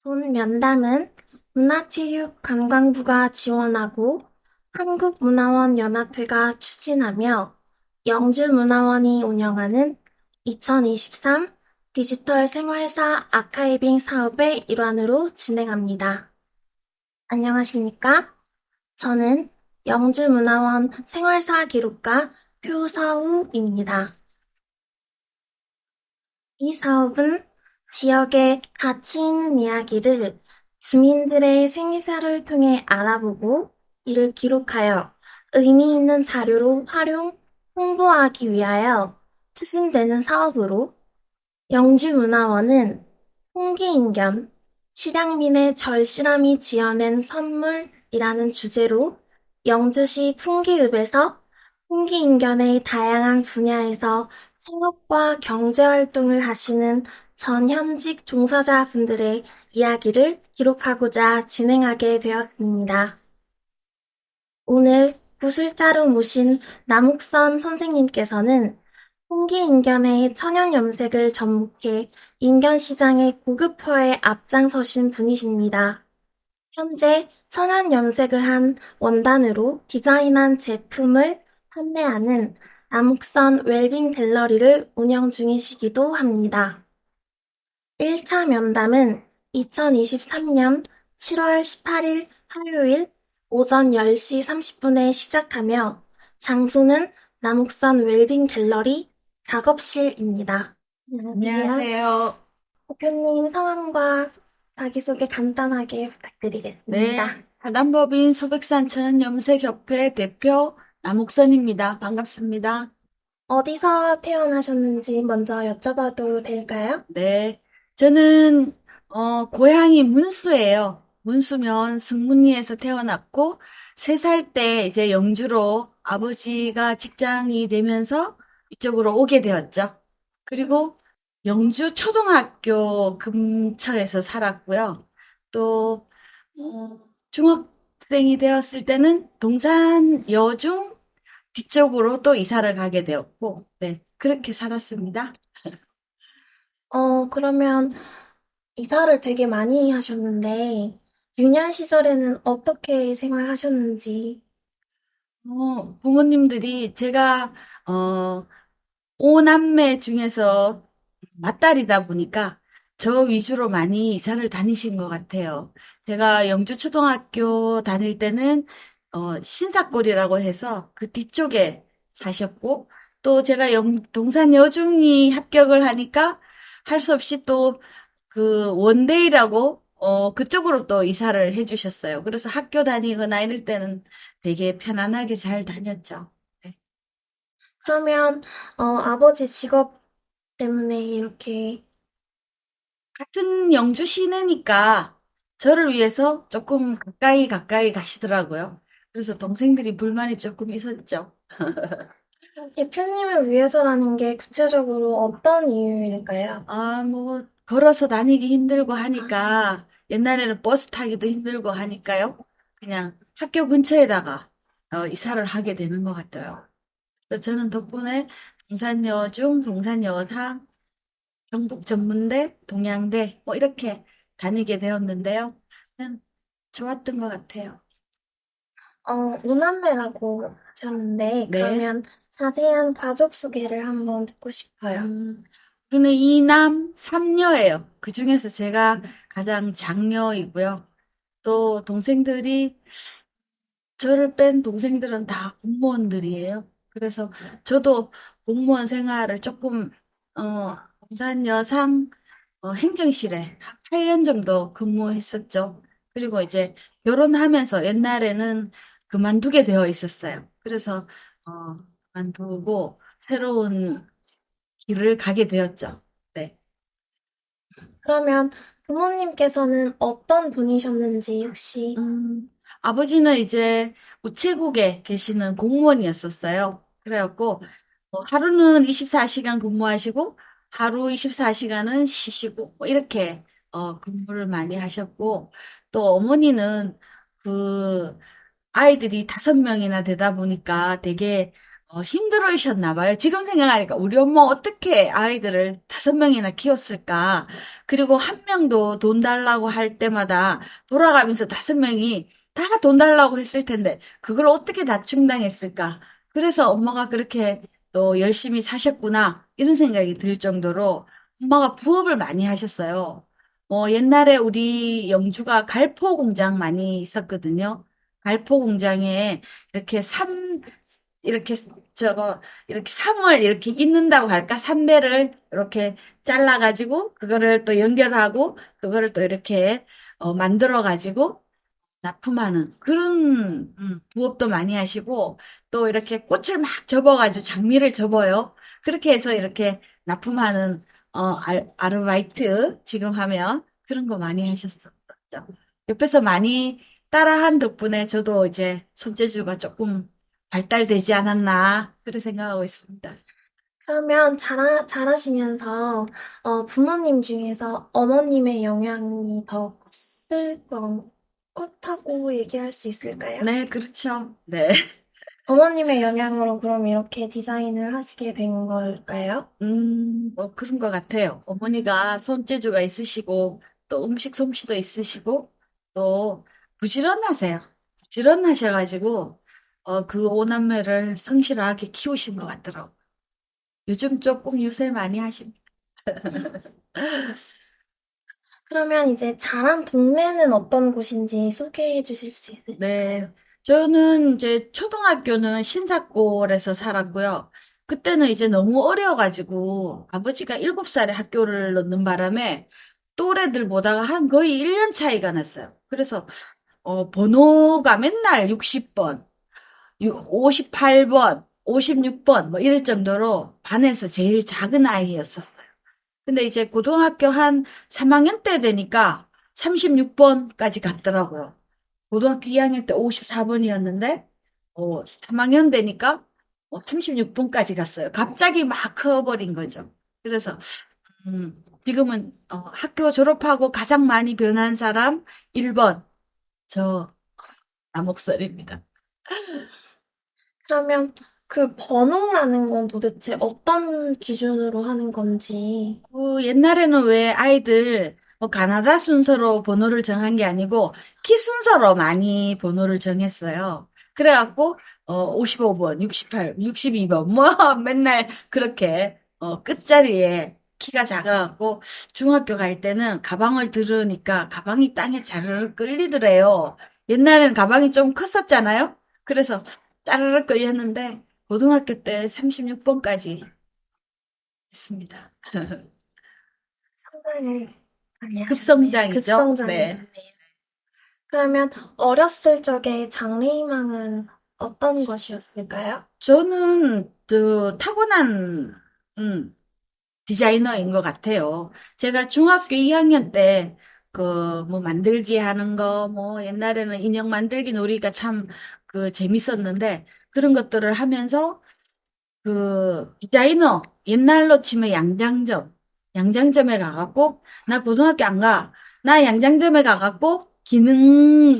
본 면담은 문화체육관광부가 지원하고 한국문화원연합회가 추진하며 영주문화원이 운영하는 2023 디지털 생활사 아카이빙 사업의 일환으로 진행합니다. 안녕하십니까? 저는 영주문화원 생활사 기록가 표서우입니다. 이 사업은 지역의 가치 있는 이야기를 주민들의 생애사를 통해 알아보고 이를 기록하여 의미 있는 자료로 활용, 홍보하기 위하여 추진되는 사업으로 영주문화원은 홍기인견, 실향민의 절실함이 지어낸 선물이라는 주제로 영주시 풍기읍에서 홍기인견의 다양한 분야에서 생업과 경제활동을 하시는 전현직 종사자분들의 이야기를 기록하고자 진행하게 되었습니다. 오늘 구술자로 모신 남욱선 선생님께서는 홍기인견의 천연염색을 접목해 인견시장의 고급화에 앞장서신 분이십니다. 현재 천연염색을 한 원단으로 디자인한 제품을 판매하는 남욱선 웰빙 갤러리를 운영 중이시기도 합니다. 1차 면담은 2023년 7월 18일 화요일 오전 10시 30분에 시작하며 장소는 남욱선 웰빙 갤러리 작업실입니다. 안녕하세요. 안녕하세요. 대표님 성함과 자기소개 간단하게 네, 부탁드리겠습니다. 사단법인 소백산 천연염색협회 대표 남옥선입니다. 반갑습니다. 어디서 태어나셨는지 먼저 여쭤봐도 될까요? 네, 저는 고향이 문수예요. 문수면 승문리에서 태어났고 3살 때 이제 영주로 아버지가 직장이 되면서 이쪽으로 오게 되었죠. 그리고 영주 초등학교 근처에서 살았고요. 또 중학생이 되었을 때는 동산 여중 뒤쪽으로 또 이사를 가게 되었고, 네, 그렇게 살았습니다. 그러면 이사를 되게 많이 하셨는데, 유년 시절에는 어떻게 생활하셨는지. 부모님들이 제가, 어, 오남매 중에서 맏딸이다 보니까 저 위주로 많이 이사를 다니신 것 같아요. 제가 영주초등학교 다닐 때는, 신사골이라고 해서 그 뒤쪽에 사셨고, 또 제가 동산 여중이 합격을 하니까 할 수 없이 또 그 원데이라고 그쪽으로 또 이사를 해주셨어요. 그래서 학교 다니거나 이럴 때는 되게 편안하게 잘 다녔죠. 네. 그러면, 아버지 직업 때문에 이렇게, 같은 영주 시내니까 저를 위해서 조금 가까이 가까이 가시더라고요. 그래서 동생들이 불만이 조금 있었죠. 대표님을 위해서라는 게 구체적으로 어떤 이유일까요? 아, 뭐 걸어서 다니기 힘들고 하니까 옛날에는 버스 타기도 힘들고 하니까요. 그냥 학교 근처에다가 이사를 하게 되는 것 같아요. 그래서 저는 덕분에 동산여중, 동산여상, 경북전문대, 동양대 뭐 이렇게 다니게 되었는데요. 그냥 좋았던 것 같아요. 오남매라고 하셨는데, 네. 그러면 자세한 가족 소개를 한번 듣고 싶어요. 음, 우리는 이남 삼녀예요. 그중에서 제가 가장 장녀이고요. 또 동생들이 저를 뺀 동생들은 다 공무원들이에요. 그래서 저도 공무원 생활을 조금 공산 여상 행정실에 한 8년 정도 근무했었죠. 그리고 이제 결혼하면서 옛날에는 그만두게 되어 있었어요. 그래서 그만두고 새로운 길을 가게 되었죠. 네. 그러면 부모님께서는 어떤 분이셨는지 혹시, 아버지는 이제 우체국에 계시는 공무원이었었어요. 그래갖고 하루는 24시간 근무하시고 하루 24시간은 쉬시고 뭐 이렇게 근무를 많이 하셨고 또 어머니는 그 아이들이 5명이나 되다 보니까 되게 힘들으셨나 봐요. 지금 생각하니까 우리 엄마 어떻게 아이들을 5명이나 키웠을까? 그리고 한 명도 돈 달라고 할 때마다 돌아가면서 5명이 다 돈 달라고 했을 텐데 그걸 어떻게 다 충당했을까? 그래서 엄마가 그렇게 또 열심히 사셨구나 이런 생각이 들 정도로 엄마가 부업을 많이 하셨어요. 옛날에 우리 영주가 갈포 공장 많이 있었거든요. 갈포 공장에 이렇게 이렇게 저거 이렇게 삼을 이렇게 잇는다고 할까? 삼배를 이렇게 잘라가지고 그거를 또 연결하고 그거를 또 이렇게 만들어가지고 납품하는 그런 부업도 많이 하시고 또 이렇게 꽃을 막 접어가지고 장미를 접어요. 그렇게 해서 이렇게 납품하는 아르바이트 지금 하면 그런 거 많이 하셨었죠. 옆에서 많이 따라한 덕분에 저도 이제 손재주가 조금 발달되지 않았나 그렇게 생각하고 있습니다. 그러면 잘하시면서 부모님 중에서 어머님의 영향이 더 컸다고 얘기할 수 있을까요? 네, 그렇죠. 네. 어머님의 영향으로 그럼 이렇게 디자인을 하시게 된 걸까요? 뭐 그런 것 같아요. 어머니가 손재주가 있으시고, 또 음식 솜씨도 있으시고, 또 부지런하세요. 부지런하셔가지고, 그 오남매를 성실하게 키우신 것 같더라고요. 요즘 조금 유세 많이 하십니다. 그러면 이제 자란 동네는 어떤 곳인지 소개해 주실 수 있으실까요? 네. 저는 이제 초등학교는 신사골에서 살았고요. 그때는 이제 너무 어려가지고 아버지가 7살에 학교를 넣는 바람에 또래들보다가 한 거의 1년 차이가 났어요. 그래서 번호가 맨날 60번, 58번, 56번 뭐 이럴 정도로 반에서 제일 작은 아이였었어요. 근데 이제 고등학교 한 3학년 때 되니까 36번까지 갔더라고요. 고등학교 2학년 때 54번이었는데, 3학년 되니까 36번까지 갔어요. 갑자기 막 커버린 거죠. 그래서, 지금은 학교 졸업하고 가장 많이 변한 사람 1번, 저, 남옥설입니다. 그러면 그 번호라는 건 도대체 어떤 기준으로 하는 건지. 옛날에는 왜 아이들 가나다 순서로 번호를 정한 게 아니고 키 순서로 많이 번호를 정했어요. 그래갖고 55번, 68, 62번 뭐 맨날 그렇게 끝자리에 키가 작아갖고 중학교 갈 때는 가방을 들으니까 가방이 땅에 자르르 끌리더래요. 옛날에는 가방이 좀 컸었잖아요. 그래서 짜르르 끌렸는데 고등학교 때 36번까지 했습니다. 상당히 많이 하셨네요. 급성장이죠. 네. 급성장이셨네요. 그러면 어렸을 적에 장래희망은 어떤 것이었을까요? 저는 타고난 디자이너인 것 같아요. 제가 중학교 2학년 때 뭐 만들기 하는 거, 뭐 옛날에는 인형 만들기 놀이가 참 재밌었는데 그런 것들을 하면서 디자이너, 옛날로 치면 양장점에 가갖고, 나 고등학교 안 가. 나 양장점에 가갖고,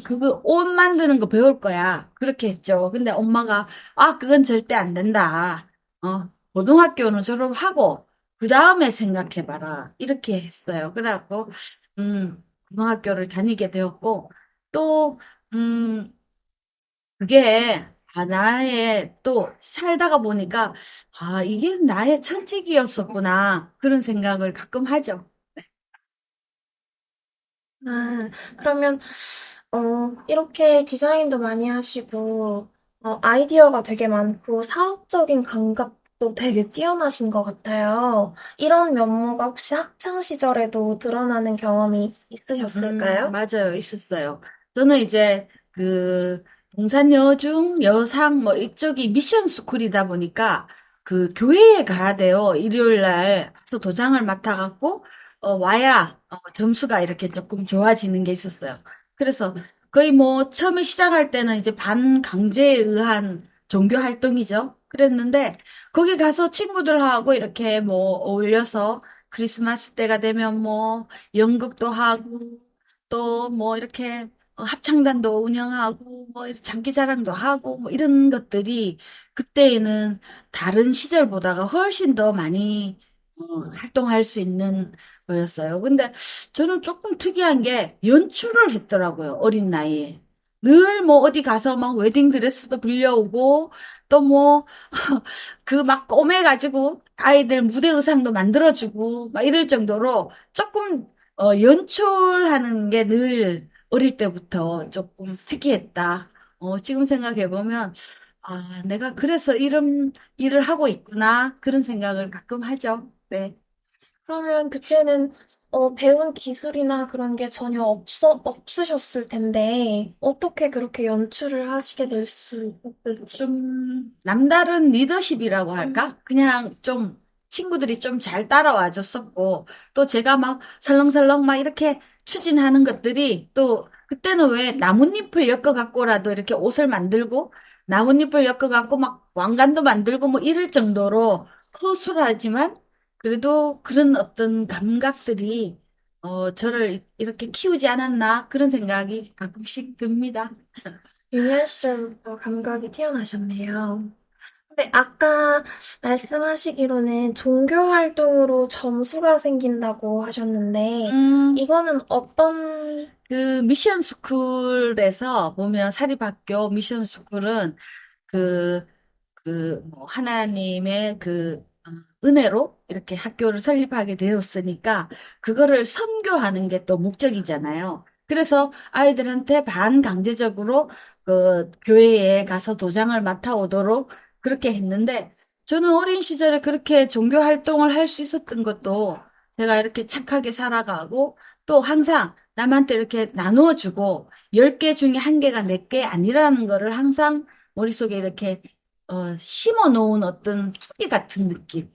그거 옷 만드는 거 배울 거야. 그렇게 했죠. 근데 엄마가, 그건 절대 안 된다. 고등학교는 졸업하고, 그 다음에 생각해봐라. 이렇게 했어요. 그래갖고, 고등학교를 다니게 되었고, 또, 음, 그게 나의 또 살다가 보니까 이게 나의 천직이었었구나 그런 생각을 가끔 하죠. 그러면 이렇게 디자인도 많이 하시고 아이디어가 되게 많고 사업적인 감각도 되게 뛰어나신 것 같아요. 이런 면모가 혹시 학창 시절에도 드러나는 경험이 있으셨을까요? 맞아요. 있었어요. 저는 이제 동산여중, 여상 뭐 이쪽이 미션 스쿨이다 보니까 교회에 가야 돼요. 일요일 날 가서 도장을 맡아갖고 와야 점수가 이렇게 조금 좋아지는 게 있었어요. 그래서 거의 뭐 처음에 시작할 때는 이제 반강제에 의한 종교 활동이죠. 그랬는데 거기 가서 친구들하고 이렇게 뭐 어울려서 크리스마스 때가 되면 뭐 연극도 하고 또 뭐 이렇게 합창단도 운영하고, 뭐, 이렇게 장기자랑도 하고, 뭐, 이런 것들이 그때에는 다른 시절보다가 훨씬 더 많이 활동할 수 있는 거였어요. 근데 저는 조금 특이한 게 연출을 했더라고요. 어린 나이에. 늘 뭐 어디 가서 막 웨딩드레스도 빌려오고, 또 뭐, 그 막 꼬매가지고 아이들 무대 의상도 만들어주고, 막 이럴 정도로 조금 연출하는 게 늘 어릴 때부터 조금 특이했다. 지금 생각해보면, 아, 내가 그래서 이런 일을 하고 있구나. 그런 생각을 가끔 하죠. 네. 그러면 그때는 배운 기술이나 그런 게 전혀 없으셨을 텐데, 어떻게 그렇게 연출을 하시게 될 수 있었을지. 좀 남다른 리더십이라고 음, 할까? 그냥 좀 친구들이 좀 잘 따라와 줬었고, 또 제가 막 설렁설렁 막 이렇게 추진하는 것들이 또 그때는 왜 나뭇잎을 엮어갖고라도 이렇게 옷을 만들고, 나뭇잎을 엮어갖고 막 왕관도 만들고 뭐 이럴 정도로 허술하지만 그래도 그런 어떤 감각들이 저를 이렇게 키우지 않았나 그런 생각이 가끔씩 듭니다. 유년 시절부터 감각이 튀어나셨네요. 근데 아까 말씀하시기로는 종교 활동으로 점수가 생긴다고 하셨는데, 음. 이거는 어떤, 그 미션 스쿨에서 보면 사립학교 미션 스쿨은 그, 뭐 하나님의 은혜로 이렇게 학교를 설립하게 되었으니까 그거를 선교하는 게 또 목적이잖아요. 그래서 아이들한테 반강제적으로 그 교회에 가서 도장을 맡아오도록 그렇게 했는데 저는 어린 시절에 그렇게 종교 활동을 할 수 있었던 것도 제가 이렇게 착하게 살아가고 또 항상 남한테 이렇게 나누어주고 10개 중에 한 개가 내 게 아니라는 거를 항상 머릿속에 이렇게 심어 놓은 어떤 토기 같은 느낌.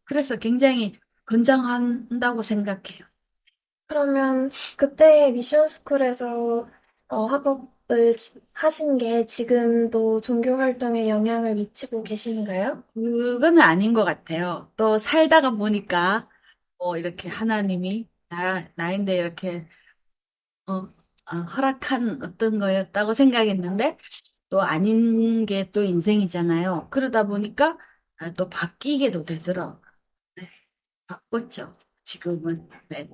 그래서 굉장히 건장한다고 생각해요. 그러면 그때 미션 스쿨에서 학업을 하신 게 지금도 종교 활동에 영향을 미치고 계신가요? 그거는 아닌 것 같아요. 또 살다가 보니까 이렇게 하나님이 나인데 이렇게 어, 허락한 어떤 거였다고 생각했는데 또 아닌 게 또 인생이잖아요. 그러다 보니까 또 바뀌게도 되더라고요. 네, 바꿨죠. 지금은. 네.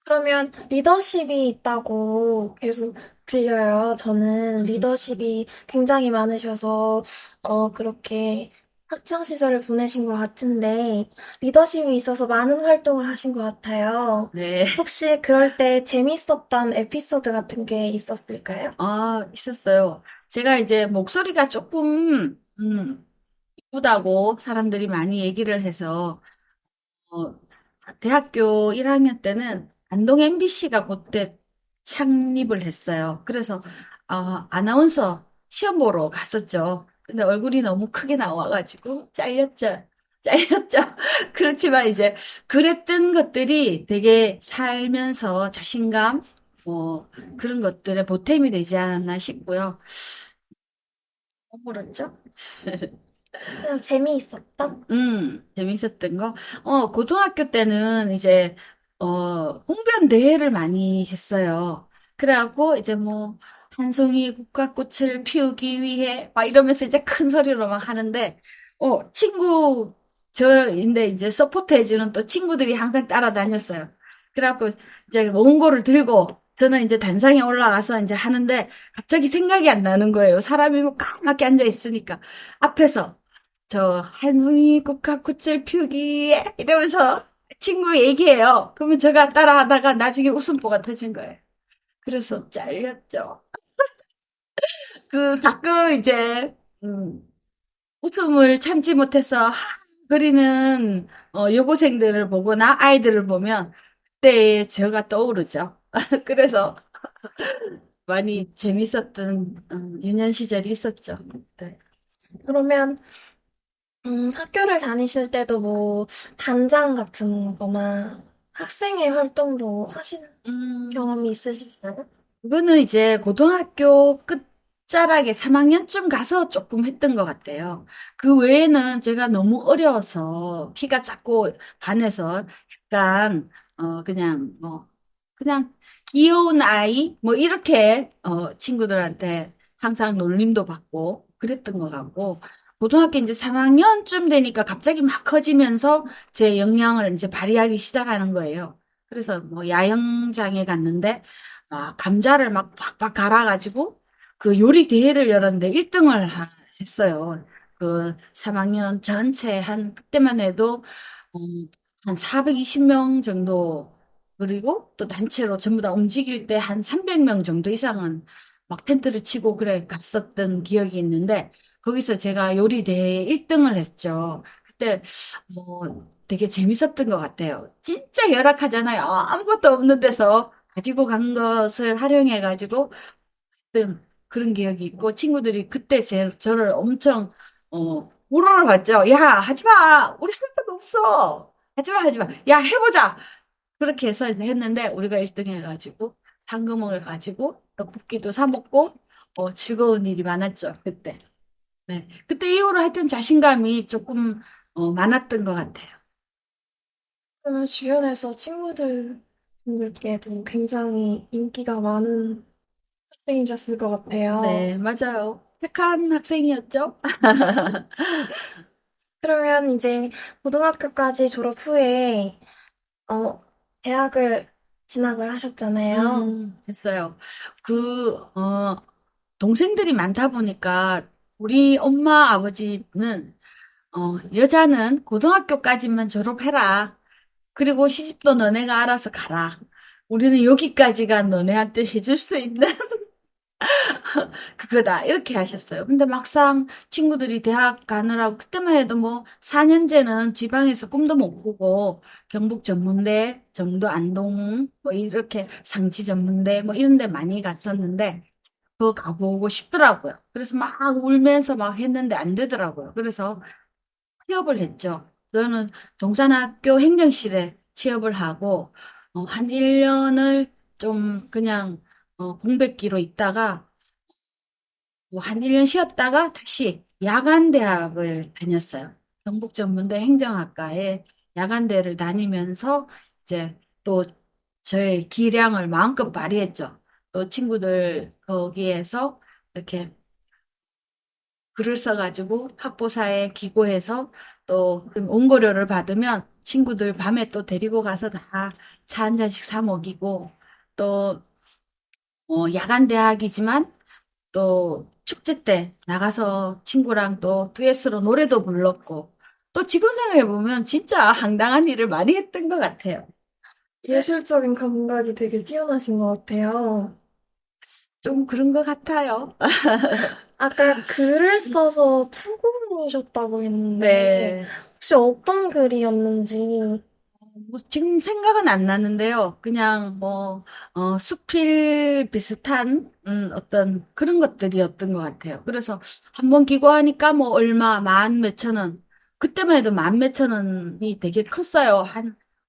그러면 리더십이 있다고 계속 들려요. 저는 리더십이 굉장히 많으셔서, 그렇게 학창 시절을 보내신 것 같은데, 리더십이 있어서 많은 활동을 하신 것 같아요. 네. 혹시 그럴 때 재밌었던 에피소드 같은 게 있었을까요? 있었어요. 제가 이제 목소리가 조금, 이쁘다고 사람들이 많이 얘기를 해서, 어, 대학교 1학년 때는 안동 MBC가 그때 창립을 했어요. 그래서, 아나운서 시험 보러 갔었죠. 근데 얼굴이 너무 크게 나와가지고, 잘렸죠. 잘렸죠. 그렇지만 이제, 그랬던 것들이 되게 살면서 자신감, 그런 것들의 보탬이 되지 않았나 싶고요. 뭐랬죠? 그냥 재미있었던? 재밌었던 거. 고등학교 때는 이제, 웅변 대회를 많이 했어요. 그래갖고, 이제 뭐, 한 송이 국화꽃을 피우기 위해, 막 이러면서 이제 큰 소리로 막 하는데, 저인데 이제 서포트 해주는 또 친구들이 항상 따라다녔어요. 그래갖고, 이제 원고를 들고, 저는 이제 단상에 올라가서 이제 하는데, 갑자기 생각이 안 나는 거예요. 사람이 뭐 까맣게 앉아 있으니까. 앞에서. 저 한송이 국화꽃을 피우기 이러면서 친구 얘기해요. 그러면 제가 따라하다가 나중에 웃음보가 터진 거예요. 그래서 잘렸죠. 가끔 이제 웃음을 참지 못해서 그리는 여고생들을 보거나 아이들을 보면 그때 제가 떠오르죠. 그래서 많이 재밌었던 유년 시절이 있었죠. 네. 그러면 학교를 다니실 때도 뭐 단장 같은 거나 학생회 활동도 하시는 음, 경험이 있으실까요? 그거는 이제 고등학교 끝자락에 3학년쯤 가서 조금 했던 것 같아요. 그 외에는 제가 너무 어려워서 키가 작고 반해서 약간 그냥 뭐 그냥 귀여운 아이, 뭐 이렇게 친구들한테 항상 놀림도 받고 그랬던 것 같고 고등학교 이제 3학년쯤 되니까 갑자기 막 커지면서 제 역량을 이제 발휘하기 시작하는 거예요. 그래서 뭐 야영장에 갔는데 감자를 막 팍팍 갈아가지고 그 요리 대회를 열었는데 1등을 했어요. 그 3학년 전체 한 그때만 해도 한 420명 정도 그리고 또 단체로 전부 다 움직일 때 한 300명 정도 이상은 막 텐트를 치고 그래 갔었던 기억이 있는데 거기서 제가 요리 대회 1등을 했죠. 그때 되게 재밌었던 것 같아요. 진짜 열악하잖아요. 아무것도 없는 데서 가지고 간 것을 활용해 가지고 했던 그런 기억이 있고 친구들이 그때 저를 엄청 우러러 봤죠. 야, 하지 마. 우리 할 것도 없어. 하지 마, 하지 마. 야, 해보자. 그렇게 해서 했는데 우리가 1등 해가지고 상금을 가지고 떡볶이도 사 먹고 즐거운 일이 많았죠 그때. 네, 그때 이후로 하여튼 자신감이 조금 많았던 것 같아요. 그러면 주변에서 친구들 분들께도 굉장히 인기가 많은 학생이셨을 것 같아요. 네, 맞아요. 착한 학생이었죠? 그러면 이제 고등학교까지 졸업 후에 어, 대학을 진학을 하셨잖아요. 했어요. 동생들이 많다 보니까 우리 엄마 아버지는 여자는 고등학교까지만 졸업해라. 그리고 시집도 너네가 알아서 가라. 우리는 여기까지가 너네한테 해줄 수 있는 그거다. 이렇게 하셨어요. 근데 막상 친구들이 대학 가느라고 그때만 해도 뭐 4년제는 지방에서 꿈도 못 꾸고 경북 전문대, 정도 안동 뭐 이렇게 상지 전문대 뭐 이런 데 많이 갔었는데 그거 가보고 싶더라고요. 그래서 막 울면서 막 했는데 안 되더라고요. 그래서 취업을 했죠. 저는 동산학교 행정실에 취업을 하고 한 1년을 좀 그냥 공백기로 있다가 뭐한 1년 쉬었다가 다시 야간대학을 다녔어요. 경북전문대 행정학과에 야간대를 다니면서 이제 또 저의 기량을 마음껏 발휘했죠. 또 친구들 거기에서 이렇게 글을 써가지고 학보사에 기고해서 또 원고료를 받으면 친구들 밤에 또 데리고 가서 다 차 한 잔씩 사 먹이고 또 야간 대학이지만 또 축제 때 나가서 친구랑 또 듀엣으로 노래도 불렀고 또 지금 생각해 보면 진짜 황당한 일을 많이 했던 것 같아요. 예술적인 감각이 되게 뛰어나신 것 같아요. 좀 그런 것 같아요. 아까 글을 써서 투고이셨다고 했는데, 네. 혹시 어떤 글이었는지, 뭐 지금 생각은 안 나는데요. 그냥 수필 비슷한, 어떤 그런 것들이었던 것 같아요. 그래서 한번 기고하니까 뭐 얼마, 만 몇천 원. 그때만 해도 만 몇천 원이 되게 컸어요.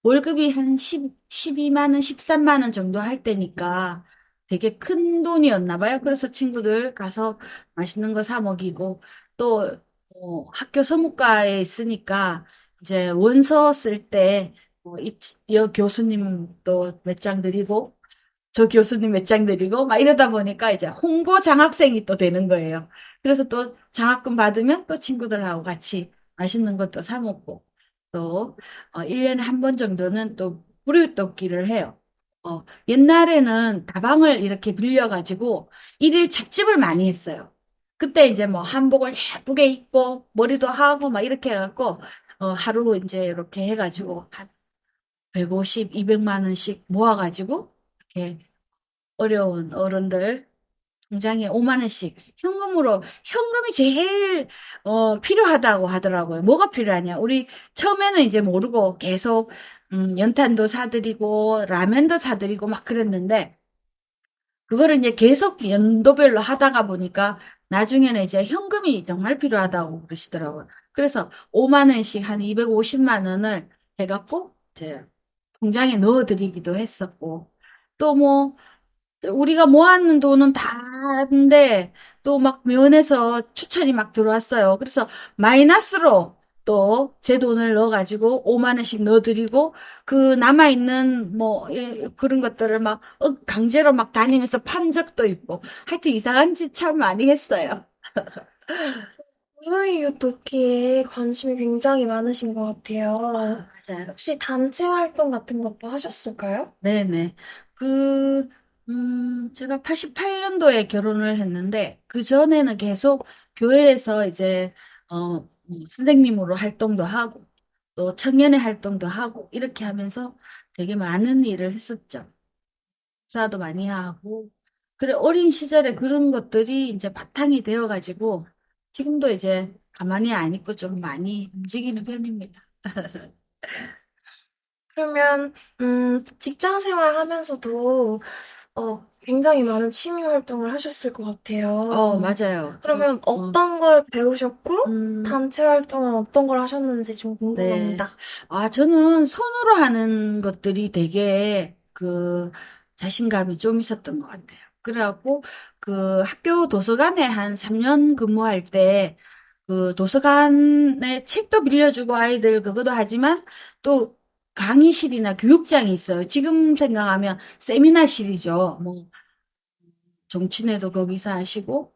월급이 한 12만 원, 13만 원 정도 할 때니까 되게 큰 돈이었나 봐요. 그래서 친구들 가서 맛있는 거 사 먹이고 또, 학교 서무과에 있으니까 이제 원서 쓸때 여 교수님 또 몇 장 드리고, 저 교수님 몇 장 드리고, 막 이러다 보니까 이제 홍보 장학생이 또 되는 거예요. 그래서 또 장학금 받으면 또 친구들하고 같이 맛있는 것도 사 먹고, 또, 1년에 한 번 정도는 또 부류떡기를 해요. 옛날에는 다방을 이렇게 빌려가지고 일일 찻집을 많이 했어요. 그때 이제 뭐 한복을 예쁘게 입고, 머리도 하고 막 이렇게 해갖고, 하루 이제 이렇게 해가지고, 150, 200만 원씩 모아가지고 이렇게 어려운 어른들 통장에 5만 원씩 현금이 제일 필요하다고 하더라고요. 뭐가 필요하냐? 우리 처음에는 이제 모르고 계속 연탄도 사드리고 라면도 사드리고 막 그랬는데 그거를 이제 계속 연도별로 하다가 보니까 나중에는 이제 현금이 정말 필요하다고 그러시더라고요. 그래서 5만 원씩 한 250만 원을 해갖고 이제 통장에 넣어드리기도 했었고, 또 뭐, 우리가 모아놓은 돈은 다인데, 또 막 면에서 추천이 막 들어왔어요. 그래서 마이너스로 또 제 돈을 넣어가지고 5만 원씩 넣어드리고 그 남아있는 뭐 그런 것들을 막 강제로 막 다니면서 판 적도 있고 하여튼 이상한 짓 참 많이 했어요. 자유 유도끼에 관심이 굉장히 많으신 것 같아요. 맞아요. 혹시 단체 활동 같은 것도 하셨을까요? 네네. 그, 제가 88년도에 결혼을 했는데, 그전에는 계속 교회에서 이제, 선생님으로 활동도 하고, 또 청년의 활동도 하고, 이렇게 하면서 되게 많은 일을 했었죠. 사도 많이 하고, 그래, 어린 시절에 그런 것들이 이제 바탕이 되어가지고, 지금도 이제 가만히 안 있고 좀 많이 움직이는 편입니다. 그러면, 직장 생활 하면서도, 굉장히 많은 취미 활동을 하셨을 것 같아요. 맞아요. 그러면 어떤 걸 배우셨고, 음, 단체 활동은 어떤 걸 하셨는지 좀 네. 궁금합니다. 저는 손으로 하는 것들이 되게 자신감이 좀 있었던 것 같아요. 그래갖고 그 학교 도서관에 한 3년 근무할 때 그 도서관에 책도 빌려주고 아이들 그거도 하지만 또 강의실이나 교육장이 있어요. 지금 생각하면 세미나실이죠. 뭐 정치내도 거기서 하시고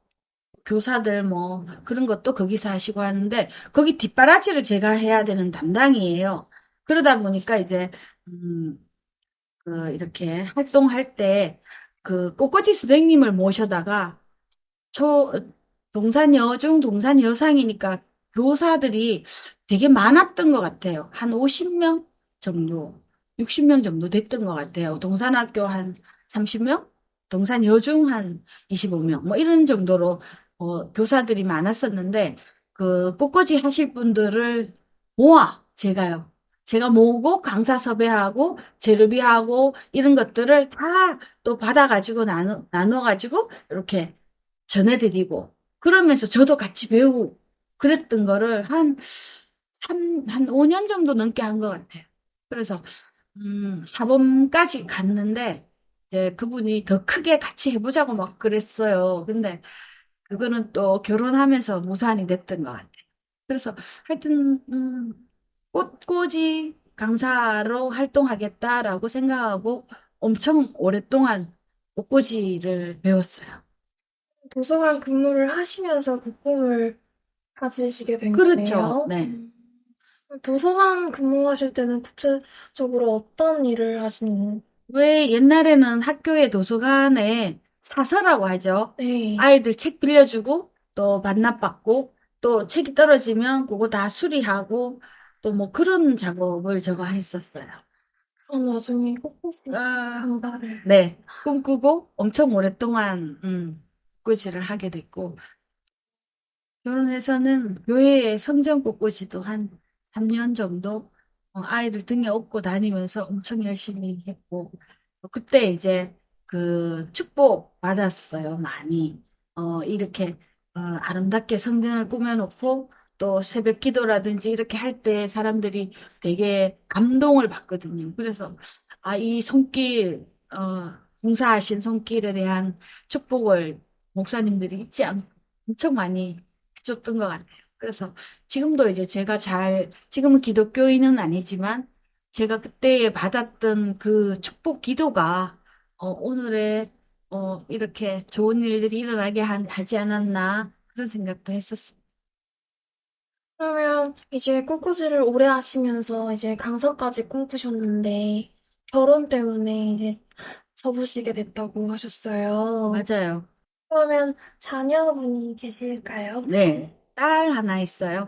교사들 뭐 그런 것도 거기서 하시고 하는데 거기 뒷바라지를 제가 해야 되는 담당이에요. 그러다 보니까 이제 음, 이렇게 활동할 때 그 꽃꽂이 선생님을 모셔다가 초 동산 여중 동산 여상이니까 교사들이 되게 많았던 것 같아요. 한 50명 정도, 60명 정도 됐던 것 같아요. 동산학교 한 30명, 동산 여중 한 25명, 뭐 이런 정도로 교사들이 많았었는데 그 꽃꽂이 하실 분들을 제가요. 제가 모으고 강사 섭외하고 재료비하고 이런 것들을 다 또 받아가지고 나눠가지고 이렇게 전해드리고, 그러면서 저도 같이 배우고, 그랬던 거를 한 5년 정도 넘게 한 것 같아요. 그래서, 사범까지 갔는데, 이제 그분이 더 크게 같이 해보자고 막 그랬어요. 근데 그거는 또 결혼하면서 무산이 됐던 것 같아요. 그래서 하여튼, 꽃꽂이 강사로 활동하겠다라고 생각하고 엄청 오랫동안 꽃꽂이를 배웠어요. 도서관 근무를 하시면서 그 꿈을 가지시게 된 그렇죠. 거네요. 네. 도서관 근무하실 때는 구체적으로 어떤 일을 하시는, 왜 옛날에는 학교의 도서관에 사서라고 하죠. 네. 아이들 책 빌려주고 또 반납받고 또 책이 떨어지면 그거 다 수리하고 또 뭐 그런 작업을 제가 했었어요. 그런 와중에 꽃꽂이 아, 강사를. 네. 꿈꾸고 엄청 오랫동안 꽃꽂이를 하게 됐고 결혼해서는 교회에 성전 꽃꽂이도 한 3년 정도 아이를 등에 업고 다니면서 엄청 열심히 했고 그때 이제 그 축복 받았어요. 많이. 이렇게 아름답게 성전을 꾸며놓고 또 새벽 기도라든지 이렇게 할 때 사람들이 되게 감동을 받거든요. 그래서 이 손길 봉사하신 손길에 대한 축복을 목사님들이 잊지 않고 엄청 많이 해줬던 것 같아요. 그래서 지금도 이제 지금은 기독교인은 아니지만 제가 그때 받았던 그 축복 기도가 오늘의 이렇게 좋은 일들이 일어나게 하지 않았나 그런 생각도 했었습니다. 그러면 이제 꽃꽂이를 오래 하시면서 이제 강사까지 꿈꾸셨는데 결혼 때문에 이제 접으시게 됐다고 하셨어요. 맞아요. 그러면 자녀분이 계실까요, 혹시? 네. 딸 하나 있어요.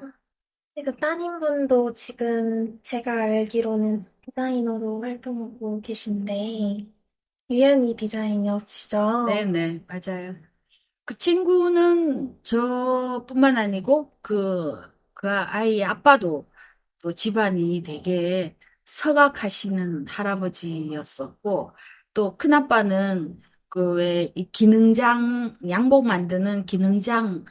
그 따님분도 지금 제가 알기로는 디자이너로 활동하고 계신데 유연이 디자이너시죠? 네네, 맞아요. 그 친구는 저뿐만 아니고 그 아이의 아빠도 또 집안이 되게 서각하시는 할아버지였었고, 또 큰아빠는 그 왜 이 기능장, 양복 만드는 기능장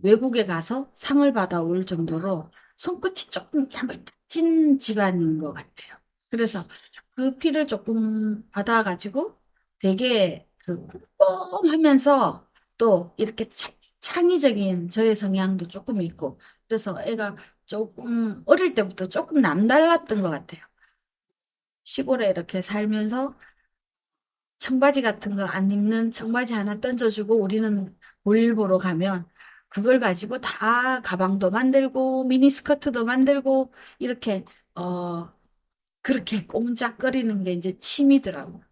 외국에 가서 상을 받아올 정도로 손끝이 조금 야물딱진 집안인 것 같아요. 그래서 그 피를 조금 받아가지고 되게 그 꼼꼼하면서 또 이렇게 창의적인 저의 성향도 조금 있고 그래서 애가 조금, 어릴 때부터 조금 남달랐던 것 같아요. 시골에 이렇게 살면서 청바지 같은 거 안 입는 청바지 하나 던져주고 우리는 볼일 보러 가면 그걸 가지고 다 가방도 만들고 미니스커트도 만들고 이렇게, 어, 그렇게 꼼짝거리는 게 이제 취미더라고요.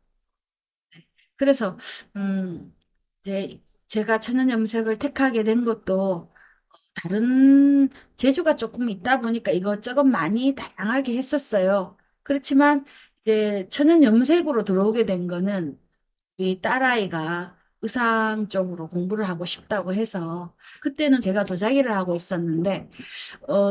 그래서, 음, 이제 제가 천연염색을 택하게 된 것도 다른 재주가 조금 있다 보니까 이것저것 많이 다양하게 했었어요. 그렇지만 이제 천연염색으로 들어오게 된 거는 우리 딸아이가 의상 쪽으로 공부를 하고 싶다고 해서 그때는 제가 도자기를 하고 있었는데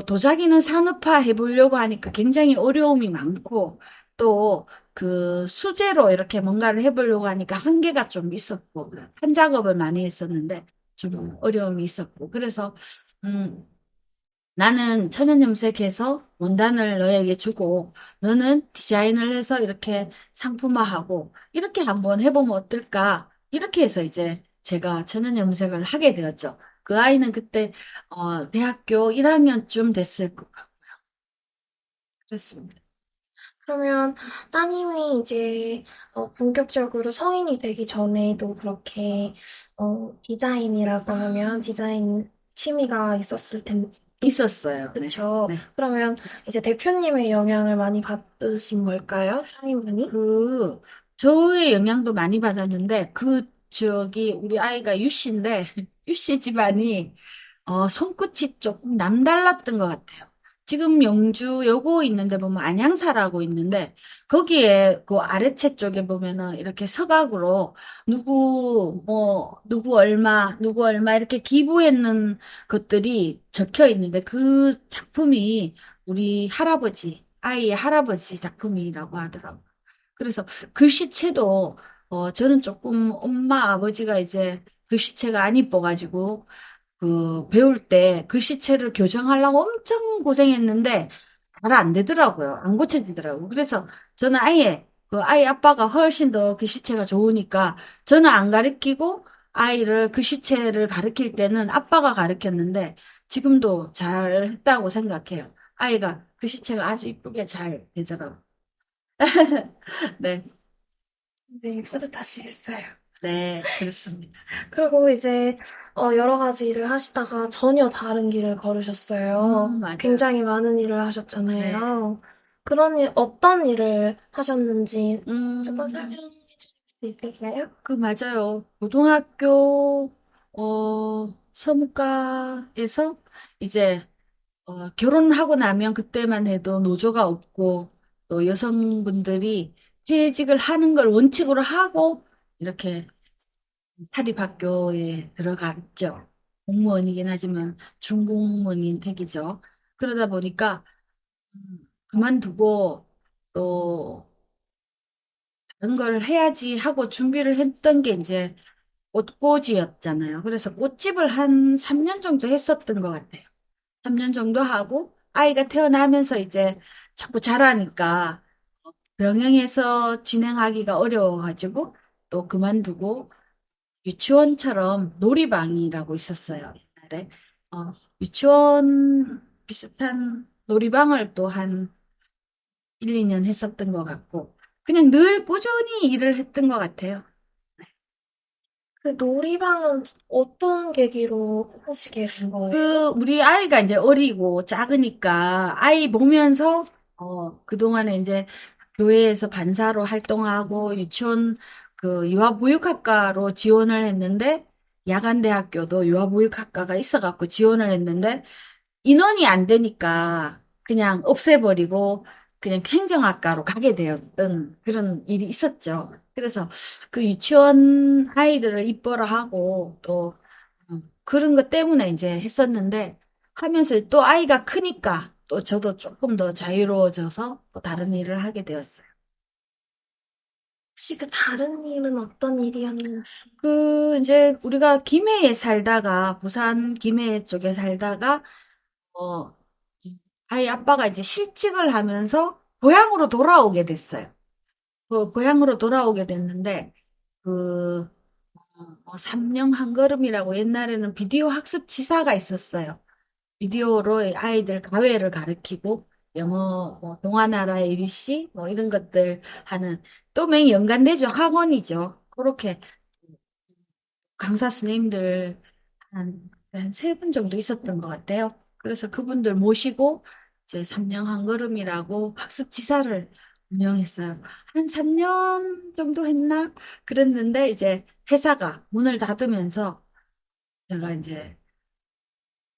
도자기는 산업화 해보려고 하니까 굉장히 어려움이 많고 또 그 수제로 이렇게 뭔가를 해보려고 하니까 한계가 좀 있었고 한 작업을 많이 했었는데 좀 어려움이 있었고 그래서 음, 나는 천연염색해서 원단을 너에게 주고 너는 디자인을 해서 이렇게 상품화하고 이렇게 한번 해보면 어떨까? 이렇게 해서 이제 제가 천연염색을 하게 되었죠. 그 아이는 그때 대학교 1학년쯤 됐을 거 그랬습니다. 그러면 따님이 이제 본격적으로 성인이 되기 전에도 그렇게 디자인이라고 하면 디자인 취미가 있었을 텐데, 있었어요. 네. 그쵸? 네. 그러면 이제 대표님의 영향을 많이 받으신 걸까요? 따님분이? 그 저의 영향도 많이 받았는데 우리 아이가 유씨인데 유씨 집안이 손끝이 조금 남달랐던 것 같아요. 지금 영주 여고 있는데 보면 안양사라고 있는데 거기에 그 아래채 쪽에 보면은 이렇게 서각으로 누구 얼마 이렇게 기부했는 것들이 적혀 있는데 그 작품이 우리 아이의 할아버지 작품이라고 하더라고요. 그래서 글씨체도 저는 조금 엄마 아버지가 이제 글씨체가 안 이뻐가지고 배울 때 글씨체를 교정하려고 엄청 고생했는데 잘 안 되더라고요. 안 고쳐지더라고요. 그래서 저는 아예 그 아이 아빠가 훨씬 더 글씨체가 좋으니까 저는 안 가르치고 아이를 글씨체를 가르칠 때는 아빠가 가르쳤는데 지금도 잘 했다고 생각해요. 아이가 글씨체가 아주 이쁘게 잘 되더라고요. 네, 네, 뿌듯하시겠어요. 네, 그렇습니다. 그리고 이제 여러 가지 일을 하시다가 전혀 다른 길을 걸으셨어요. 맞아요. 굉장히 많은 일을 네. 하셨잖아요. 그런 일, 어떤 일을 하셨는지 조금 음, 설명해 주실 수 있을까요? 맞아요. 고등학교, 서무과에서 이제, 결혼하고 나면 그때만 해도 노조가 없고, 또 여성분들이 퇴직을 하는 걸 원칙으로 하고, 이렇게 사립학교에 들어갔죠. 공무원이긴 하지만 중공무원인 택이죠. 그러다 보니까, 그만두고, 또, 다른 걸 해야지 하고 준비를 했던 게 이제 꽃꽂이였잖아요. 그래서 꽃집을 한 3년 정도 했었던 것 같아요. 3년 정도 하고 아이가 태어나면서 이제 자꾸 자라니까 병행해서 진행하기가 어려워가지고 또 그만두고 유치원처럼 놀이방이라고 있었어요. 옛날에. 유치원 비슷한 놀이방을 또 한 1, 2년 했었던 것 같고 그냥 늘 꾸준히 일을 했던 것 같아요. 그 놀이방은 어떤 계기로 하시게 된 거예요? 우리 아이가 이제 어리고 작으니까 아이 보면서, 그동안에 이제 교회에서 반사로 활동하고 유치원 유아보육학과로 지원을 했는데 야간대학교도 유아보육학과가 있어갖고 지원을 했는데 인원이 안 되니까 그냥 없애버리고 그냥 행정학과로 가게 되었던 그런 일이 있었죠. 그래서 그 유치원 아이들을 이뻐라 하고 또 그런 것 때문에 이제 했었는데 하면서 또 아이가 크니까 또 저도 조금 더 자유로워져서 또 다른 일을 하게 되었어요. 혹시 그 다른 일은 어떤 일이었는지? 이제 우리가 김해에 살다가 부산 김해 쪽에 살다가 어, 아이 아빠가 이제 실직을 하면서 고향으로 돌아오게 됐어요. 고향으로 돌아오게 됐는데, 그, 삼령 한 걸음이라고 옛날에는 비디오 학습 지사가 있었어요. 비디오로 아이들 가외를 가르치고 영어, 뭐 동화나라의 ABC 뭐 이런 것들 하는 또 맹 연관되죠. 학원이죠. 그렇게 강사 선생님들 한 세 분 정도 있었던 것 같아요. 그래서 그분들 모시고 이제 3년 한 걸음이라고 학습 지사를 운영했어요. 한 3년 정도 했나? 그랬는데 이제 회사가 문을 닫으면서 제가 이제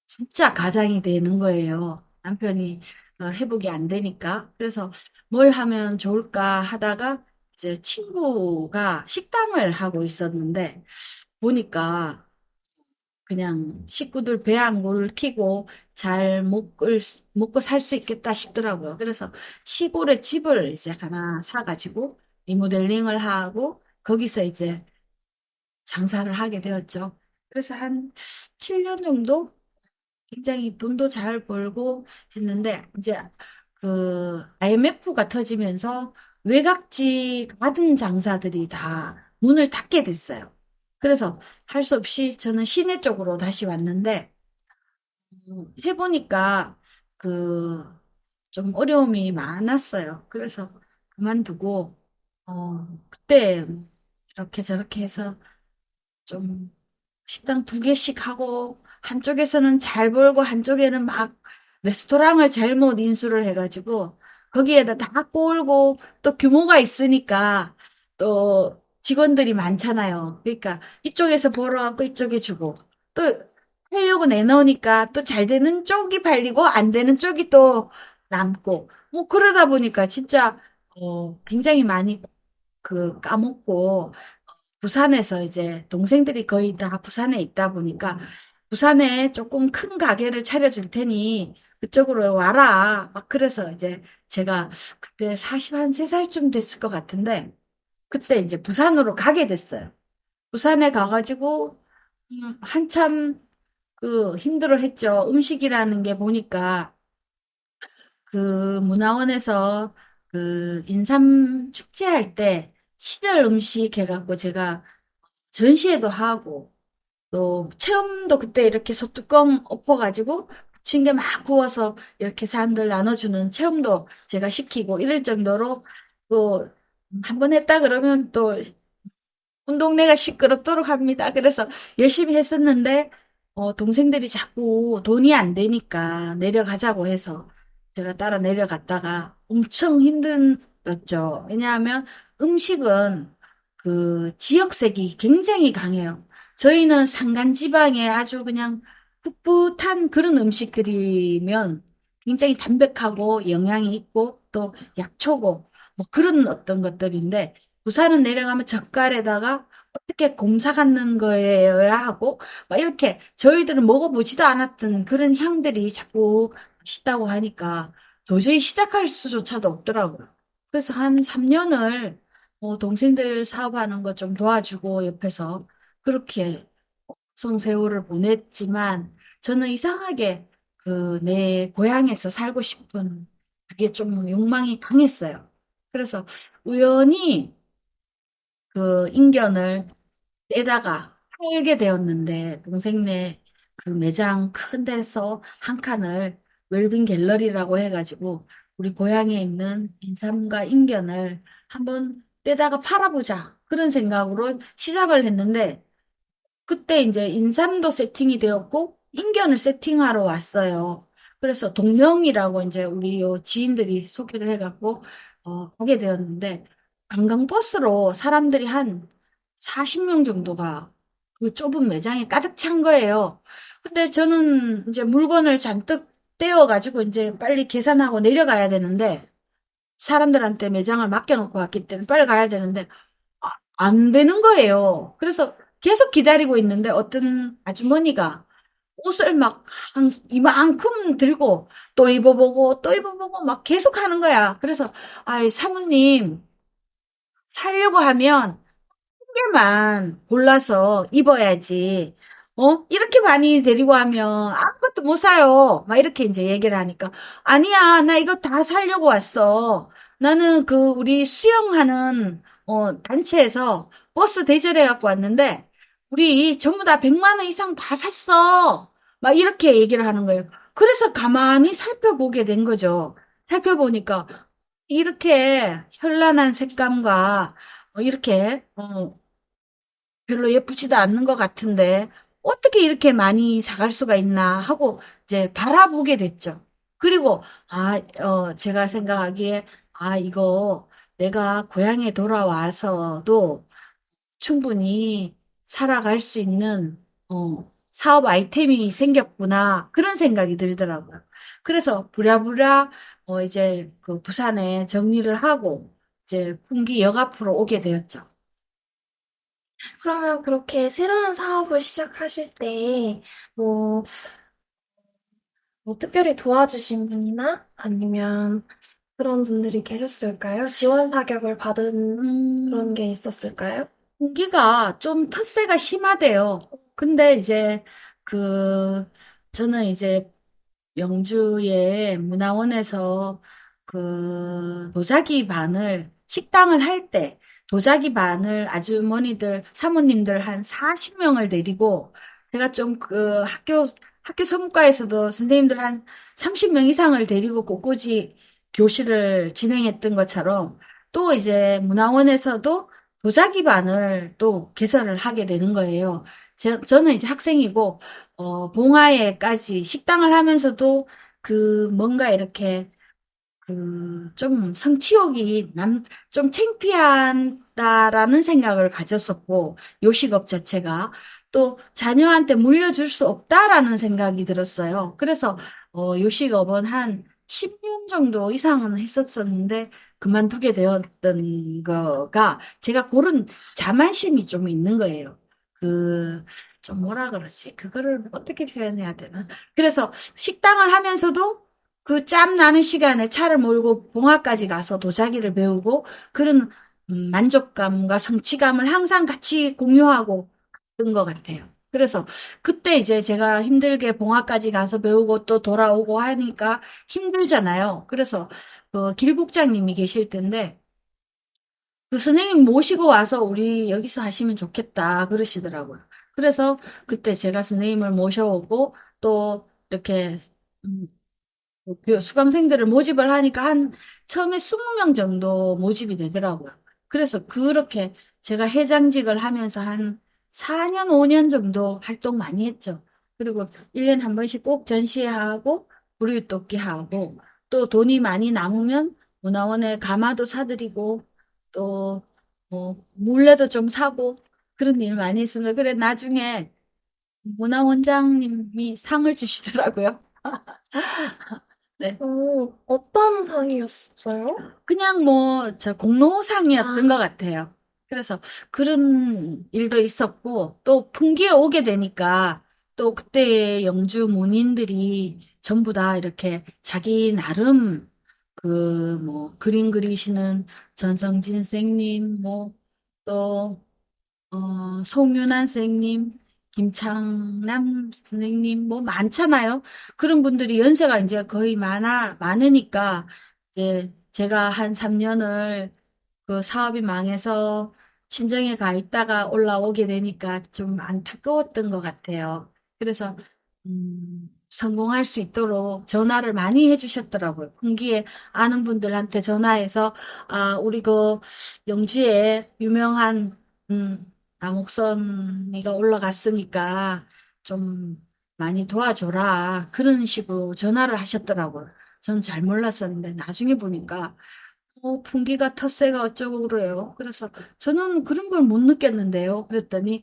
진짜 가장이 되는 거예요. 남편이 회복이 안 되니까. 그래서 뭘 하면 좋을까 하다가 이제 친구가 식당을 하고 있었는데 보니까 그냥 식구들 배 안 굶기고 잘 먹고 살 수 있겠다 싶더라고요. 그래서 시골에 집을 이제 하나 사가지고 리모델링을 하고 거기서 이제 장사를 하게 되었죠. 그래서 한 7년 정도 굉장히 돈도 잘 벌고 했는데 이제 그 IMF가 터지면서 외곽지 가든 장사들이 다 문을 닫게 됐어요. 그래서 할 수 없이 저는 시내 쪽으로 다시 왔는데 해보니까 그 좀 어려움이 많았어요. 그래서 그만두고 그때 이렇게 저렇게 해서 좀 식당 두 개씩 하고 한쪽에서는 잘 벌고 한쪽에는 막 레스토랑을 잘못 인수를 해가지고 거기에다 다 꼬울고 또 규모가 있으니까 또 직원들이 많잖아요. 그러니까 이쪽에서 벌어갖고 이쪽에 주고 또 하려고 내놓으니까 또 잘 되는 쪽이 팔리고 안 되는 쪽이 또 남고 뭐 그러다 보니까 진짜 굉장히 많이 까먹고 부산에서 이제 동생들이 거의 다 부산에 있다 보니까 부산에 조금 큰 가게를 차려줄 테니 그쪽으로 와라. 막 그래서 이제 제가 그때 43살쯤 됐을 것 같은데 그때 이제 부산으로 가게 됐어요. 부산에 가가지고 한참 그 힘들어 했죠. 음식이라는 게 보니까 그 문화원에서 그 인삼 축제할 때 시절 음식 해갖고 제가 전시회도 하고 또 체험도 그때 이렇게 소뚜껑 엎어가지고 부친 게 막 구워서 이렇게 사람들 나눠주는 체험도 제가 시키고 이럴 정도로 또 한 번 했다 그러면 또 온 동네가 시끄럽도록 합니다. 그래서 열심히 했었는데 동생들이 자꾸 돈이 안 되니까 내려가자고 해서 제가 따라 내려갔다가 엄청 힘들었죠. 왜냐하면 음식은 그 지역색이 굉장히 강해요. 저희는 산간지방에 아주 그냥 풋풋한 그런 음식들이면 굉장히 담백하고 영양이 있고 또 약초고 뭐 그런 어떤 것들인데 부산은 내려가면 젓갈에다가 어떻게 곰사 갖는 거여야 하고 막 이렇게 저희들은 먹어보지도 않았던 그런 향들이 자꾸 맛있다고 하니까 도저히 시작할 수조차도 없더라고요. 그래서 한 3년을 동생들 사업하는 거 좀 도와주고 옆에서 그렇게 성세월을 보냈지만 저는 이상하게 그 내 고향에서 살고 싶은 그게 좀 욕망이 강했어요. 그래서 우연히 그 인견을 떼다가 팔게 되었는데 동생네 그 매장 큰 데서 한 칸을 웰빙 갤러리라고 해가지고 우리 고향에 있는 인삼과 인견을 한번 떼다가 팔아보자 그런 생각으로 시작을 했는데 그때 이제 인삼도 세팅이 되었고 인견을 세팅하러 왔어요. 그래서 동명이라고 이제 우리 요 지인들이 소개를 해갖고 가게 되었는데 관광버스로 사람들이 한 40명 정도가 그 좁은 매장에 가득 찬 거예요. 근데 저는 이제 물건을 잔뜩 떼어가지고 이제 빨리 계산하고 내려가야 되는데 사람들한테 매장을 맡겨놓고 왔기 때문에 빨리 가야 되는데 안 되는 거예요. 그래서 계속 기다리고 있는데 어떤 아주머니가 옷을 막 이만큼 들고 또 입어보고 또 입어보고 막 계속 하는 거야. 그래서 아이 사모님 살려고 하면 개만 골라서 입어야지. 이렇게 많이 데리고 하면 아무것도 못 사요. 막 이렇게 이제 얘기를 하니까 아니야, 나 이거 다 사려고 왔어. 나는 그 우리 수영하는 단체에서 버스 대절해 갖고 왔는데 우리 전부 다 100만 원 이상 다 샀어. 막 이렇게 얘기를 하는 거예요. 그래서 가만히 살펴보게 된 거죠. 살펴보니까 이렇게 현란한 색감과 이렇게 별로 예쁘지도 않는 것 같은데 어떻게 이렇게 많이 사갈 수가 있나 하고 이제 바라보게 됐죠. 그리고 제가 생각하기에 이거 내가 고향에 돌아와서도 충분히 살아갈 수 있는 사업 아이템이 생겼구나 그런 생각이 들더라고요. 그래서 부랴부랴 이제 그 부산에 정리를 하고 이제 풍기 역 앞으로 오게 되었죠. 그러면 그렇게 새로운 사업을 시작하실 때, 뭐, 뭐 특별히 도와주신 분이나 아니면 그런 분들이 계셨을까요? 지원 사격을 받은 그런 음, 게 있었을까요? 공기가 좀 텃세가 심하대요. 근데 이제 그 저는 이제 영주의 문화원에서 그 도자기 반을 식당을 할 때 도자기 반을 아주머니들 사모님들 한 40명을 데리고 제가 좀 그 학교 서문과에서도 선생님들 한 30명 이상을 데리고 꽃꽂이 교실을 진행했던 것처럼 또 이제 문화원에서도 도자기 반을 또 개설을 하게 되는 거예요. 저는 이제 학생이고 봉화에까지 식당을 하면서도 그 뭔가 이렇게 그 좀 성취욕이 좀 창피하다라는 생각을 가졌었고 요식업 자체가 또 자녀한테 물려줄 수 없다라는 생각이 들었어요. 그래서 요식업은 한 10년 정도 이상은 했었었는데 그만두게 되었던 거가 제가 그런 자만심이 좀 있는 거예요. 그 좀 뭐라 그러지? 그거를 어떻게 표현해야 되나? 그래서 식당을 하면서도 그 짬 나는 시간에 차를 몰고 봉화까지 가서 도자기를 배우고 그런 만족감과 성취감을 항상 같이 공유하고 있던 것 같아요. 그래서 그때 이제 제가 힘들게 봉화까지 가서 배우고 또 돌아오고 하니까 힘들잖아요. 그래서 그 길국장님이 계실 텐데 그 선생님 모시고 와서 우리 여기서 하시면 좋겠다 그러시더라고요. 그래서 그때 제가 선생님을 모셔오고 또 이렇게 음, 그 수강생들을 모집을 하니까 한 처음에 20명 정도 모집이 되더라고요. 그래서 그렇게 제가 회장직을 하면서 한 4년, 5년 정도 활동 많이 했죠. 그리고 1년에 한 번씩 꼭 전시회하고 부르유토끼 하고 또 돈이 많이 남으면 문화원에 가마도 사드리고 또 뭐 물레도 좀 사고 그런 일 많이 했습니다. 그래 나중에 문화원장님이 상을 주시더라고요. 네. 어떤 상이었어요? 그냥 뭐, 저 공로상이었던 것 아, 같아요. 그래서 그런 일도 있었고, 또 풍기에 오게 되니까, 또 그때 영주 문인들이 전부 다 이렇게 자기 나름 그 뭐, 그림 그리시는 전성진 선생님, 뭐, 또 송윤환 선생님, 김창남 선생님, 뭐 많잖아요. 그런 분들이 연세가 이제 거의 많으니까, 이제 제가 한 3년을 그 사업이 망해서 친정에 가 있다가 올라오게 되니까 좀 안타까웠던 것 같아요. 그래서, 성공할 수 있도록 전화를 많이 해주셨더라고요. 분기에 아는 분들한테 전화해서, 우리 그 영주에 유명한, 남옥선이가 올라갔으니까 좀 많이 도와줘라. 그런 식으로 전화를 하셨더라고요. 전 잘 몰랐었는데 나중에 보니까 풍기가 텃세가 어쩌고 그래요. 그래서 저는 그런 걸 못 느꼈는데요. 그랬더니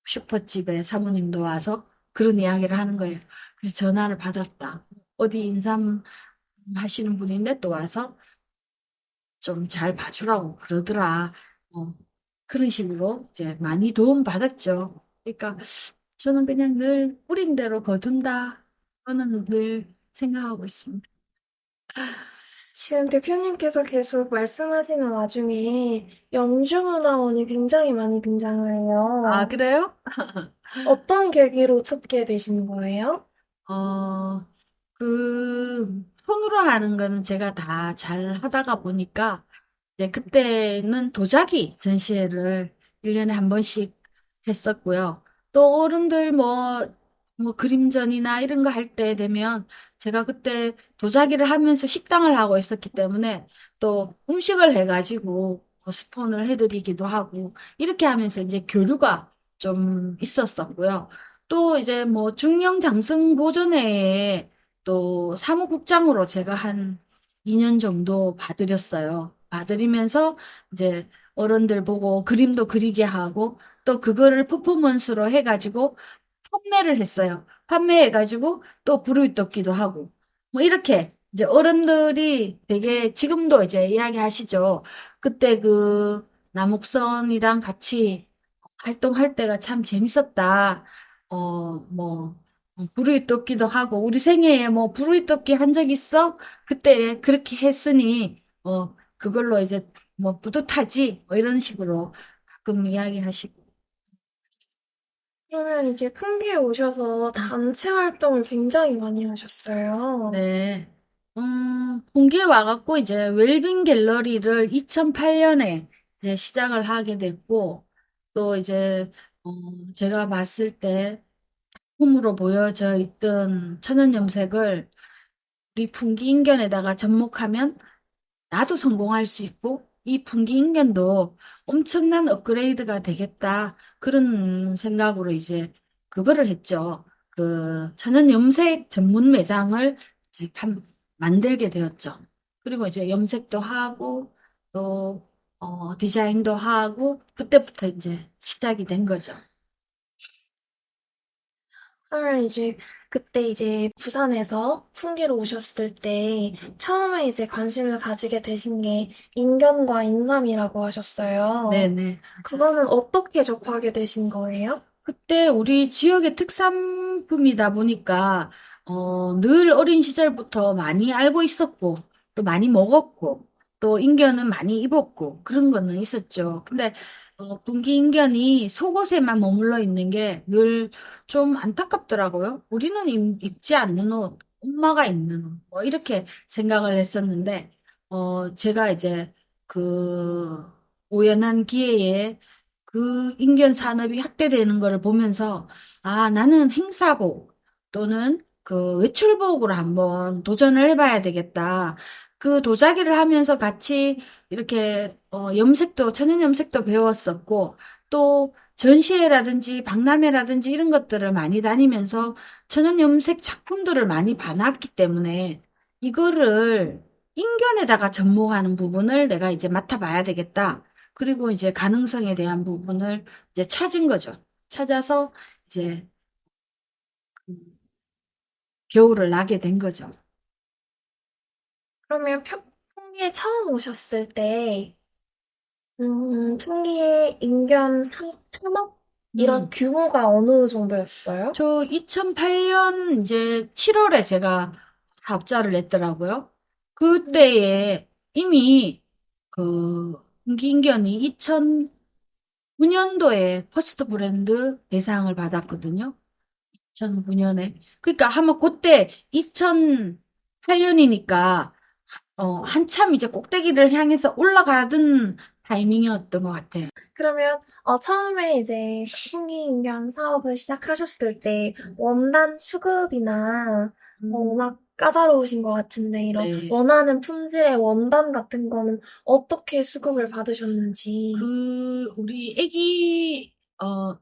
슈퍼집에 사모님도 와서 그런 이야기를 하는 거예요. 그래서 전화를 받았다. 어디 인삼 하시는 분인데 또 와서 좀 잘 봐주라고 그러더라. 그런 식으로 이제 많이 도움 받았죠. 그러니까 저는 그냥 늘 뿌린 대로 거둔다. 저는 늘 생각하고 있습니다. 지금 대표님께서 계속 말씀하시는 와중에 연주문화원이 굉장히 많이 등장을 아, 해요. 그래요? 어떤 계기로 찾게 되신 거예요? 어, 손으로 하는 거는 제가 다 잘 하다가 보니까, 이제 그때는 도자기 전시회를 1년에 한 번씩 했었고요. 또 어른들 뭐, 뭐 그림전이나 이런 거 할 때 되면 제가 그때 도자기를 하면서 식당을 하고 있었기 때문에 또 음식을 해가지고 뭐 스폰을 해드리기도 하고 이렇게 하면서 이제 교류가 좀 있었었고요. 또 이제 뭐 중령 장승 보존회에 또 사무국장으로 제가 한 2년 정도 봐드렸어요. 봐드리면서 이제 어른들 보고 그림도 그리게 하고 또 그거를 퍼포먼스로 해가지고 판매를 했어요. 판매해가지고 또 부르이웃돕기도 하고 뭐 이렇게 이제 어른들이 되게 지금도 이제 이야기하시죠. 그때 그 남옥선이랑 같이 활동할 때가 참 재밌었다. 뭐 부르이웃돕기도 하고 우리 생애에 뭐 부르이웃돕기 한 적 있어? 그때 그렇게 했으니 그걸로 이제 뭐 뿌듯하지? 뭐 이런 식으로 가끔 이야기하시고. 그러면 이제 풍기에 오셔서 단체 활동을 굉장히 많이 하셨어요. 네. 본기에 와갖고 이제 웰빙 갤러리를 2008년에 이제 시작을 하게 됐고, 또 이제, 어, 제가 봤을 때 작품으로 보여져 있던 천연염색을 우리 풍기인견에다가 접목하면 나도 성공할 수 있고, 이 풍기인견도 엄청난 업그레이드가 되겠다. 그런 생각으로 이제 그거를 했죠. 그 천연 염색 전문 매장을 이제 만들게 되었죠. 그리고 이제 염색도 하고, 또, 디자인도 하고, 그때부터 이제 시작이 된 거죠. 그러면 이제 그때 이제 부산에서 풍기로 오셨을 때 처음에 이제 관심을 가지게 되신 게 인견과 인삼이라고 하셨어요. 네네. 그거는 어떻게 접하게 되신 거예요? 그때 우리 지역의 특산품이다 보니까, 늘 어린 시절부터 많이 알고 있었고, 또 많이 먹었고, 또 인견은 많이 입었고, 그런 거는 있었죠. 근데, 분기 인견이 속옷에만 머물러 있는 게 늘 좀 안타깝더라고요. 우리는 입지 않는 옷, 엄마가 입는 옷, 뭐, 이렇게 생각을 했었는데, 제가 이제 그 우연한 기회에 그 인견 산업이 확대되는 거를 보면서 아, 나는 행사복 또는 그 외출복으로 한번 도전을 해봐야 되겠다. 그 도자기를 하면서 같이 이렇게 염색도 천연 염색도 배웠었고 또 전시회라든지 박람회라든지 이런 것들을 많이 다니면서 천연 염색 작품들을 많이 봐놨기 때문에 이거를 인견에다가 접목하는 부분을 내가 이제 맡아봐야 되겠다. 그리고 이제 가능성에 대한 부분을 이제 찾은 거죠. 찾아서 이제 겨울을 나게 된 거죠. 그러면 풍기에 처음 오셨을 때 풍기의 인견 산업 이런 음. 규모가 어느 정도였어요? 저 2008년 이제 7월에 제가 사업자를 냈더라고요. 그때에 이미 그 김기인견이 2009년도에 퍼스트 브랜드 대상을 받았거든요. 2009년에. 그러니까 아마 그때 2008년이니까 한참 이제 꼭대기를 향해서 올라가던 타이밍이었던 것 같아요. 그러면 처음에 이제 풍기 인견 사업을 시작하셨을 때 원단 수급이나 음, 워낙 까다로우신 것 같은데 이런 네. 원하는 품질의 원단 같은 거는 어떻게 수급을 받으셨는지.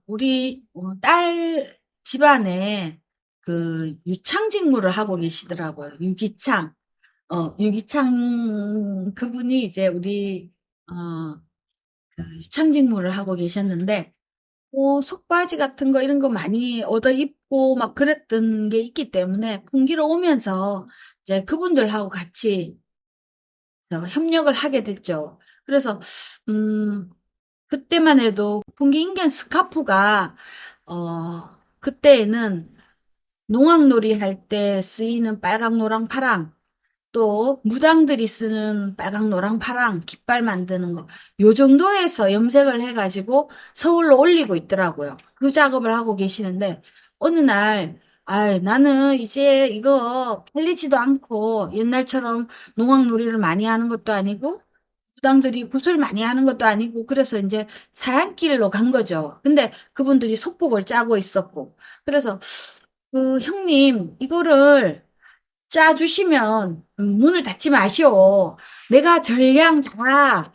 우리 딸 집안에 그 유창직무를 하고 계시더라고요. 유기창. 유기창 그분이 이제 그 유창직무를 하고 계셨는데, 속바지 같은 거 이런 거 많이 얻어 입고 막 그랬던 게 있기 때문에 풍기로 오면서 이제 그분들하고 같이 협력을 하게 됐죠. 그래서 음 그때만 해도 풍기 인견 스카프가 그때에는 농악놀이 할 때 쓰이는 빨강, 노랑, 파랑 또 무당들이 쓰는 빨강, 노랑, 파랑 깃발 만드는 거. 요 정도에서 염색을 해가지고 서울로 올리고 있더라고요. 그 작업을 하고 계시는데 어느 날 나는 이제 이거 팔리지도 않고 옛날처럼 농악놀이를 많이 하는 것도 아니고 무당들이 굿을 많이 하는 것도 아니고 그래서 이제 사양길로 간 거죠. 근데 그분들이 속복을 짜고 있었고 그래서 그 형님, 이거를 짜주시면 문을 닫지 마시오. 내가 전량 다,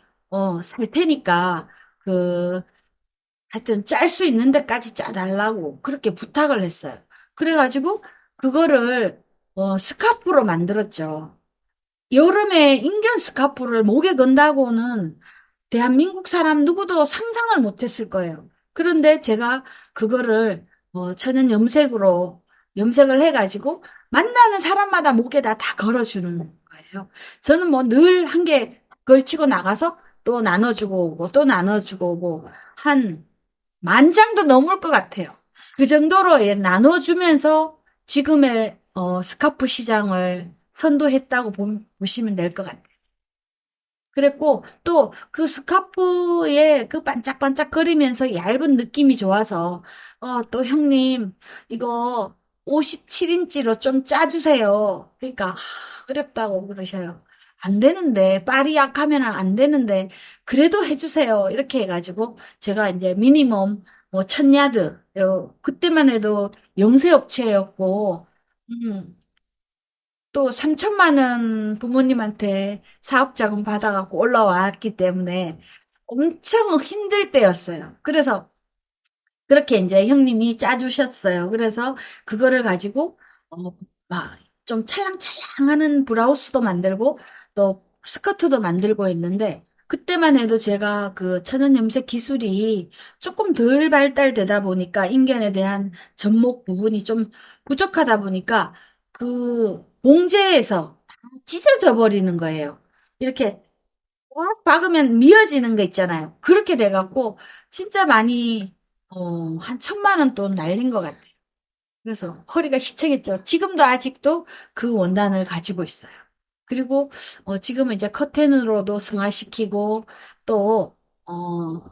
살 테니까, 그, 하여튼 짤 수 있는 데까지 짜달라고 그렇게 부탁을 했어요. 그래가지고, 그거를, 스카프로 만들었죠. 여름에 인견 스카프를 목에 건다고는 대한민국 사람 누구도 상상을 못했을 거예요. 그런데 제가 그거를 천연 염색으로 염색을 해가지고 만나는 사람마다 목에다 다 걸어주는 거예요. 저는 뭐 늘 한 개 걸치고 나가서 또 나눠주고 오고 또 나눠주고 오고 한 만 장도 넘을 것 같아요. 그 정도로 나눠주면서 지금의 스카프 시장을 선도했다고 보시면 될 것 같아요. 그랬고, 또 그 스카프에 그 반짝반짝거리면서 얇은 느낌이 좋아서, 또 형님, 이거 57인치로 좀 짜주세요. 그러니까, 어렵다고 그러셔요. 안 되는데, 빨이 약하면 안 되는데, 그래도 해주세요. 이렇게 해가지고, 제가 이제 미니멈, 뭐, 1000야드, 그때만 해도 영세업체였고, 음, 또 3천만 원 부모님한테 사업자금 받아갖고 올라왔기 때문에 엄청 힘들 때였어요. 그래서 그렇게 이제 형님이 짜주셨어요. 그래서 그거를 가지고 막 좀 찰랑찰랑하는 브라우스도 만들고 또 스커트도 만들고 했는데 그때만 해도 제가 그 천연 염색 기술이 조금 덜 발달되다 보니까 인견에 대한 접목 부분이 좀 부족하다 보니까 그 봉제에서 다 찢어져 버리는 거예요. 이렇게 꽉 박으면 미어지는 거 있잖아요. 그렇게 돼갖고 진짜 많이 한 1000만 원 돈 날린 것 같아요. 그래서 허리가 희청했죠. 지금도 아직도 그 원단을 가지고 있어요. 그리고 지금은 이제 커튼으로도 승화시키고 또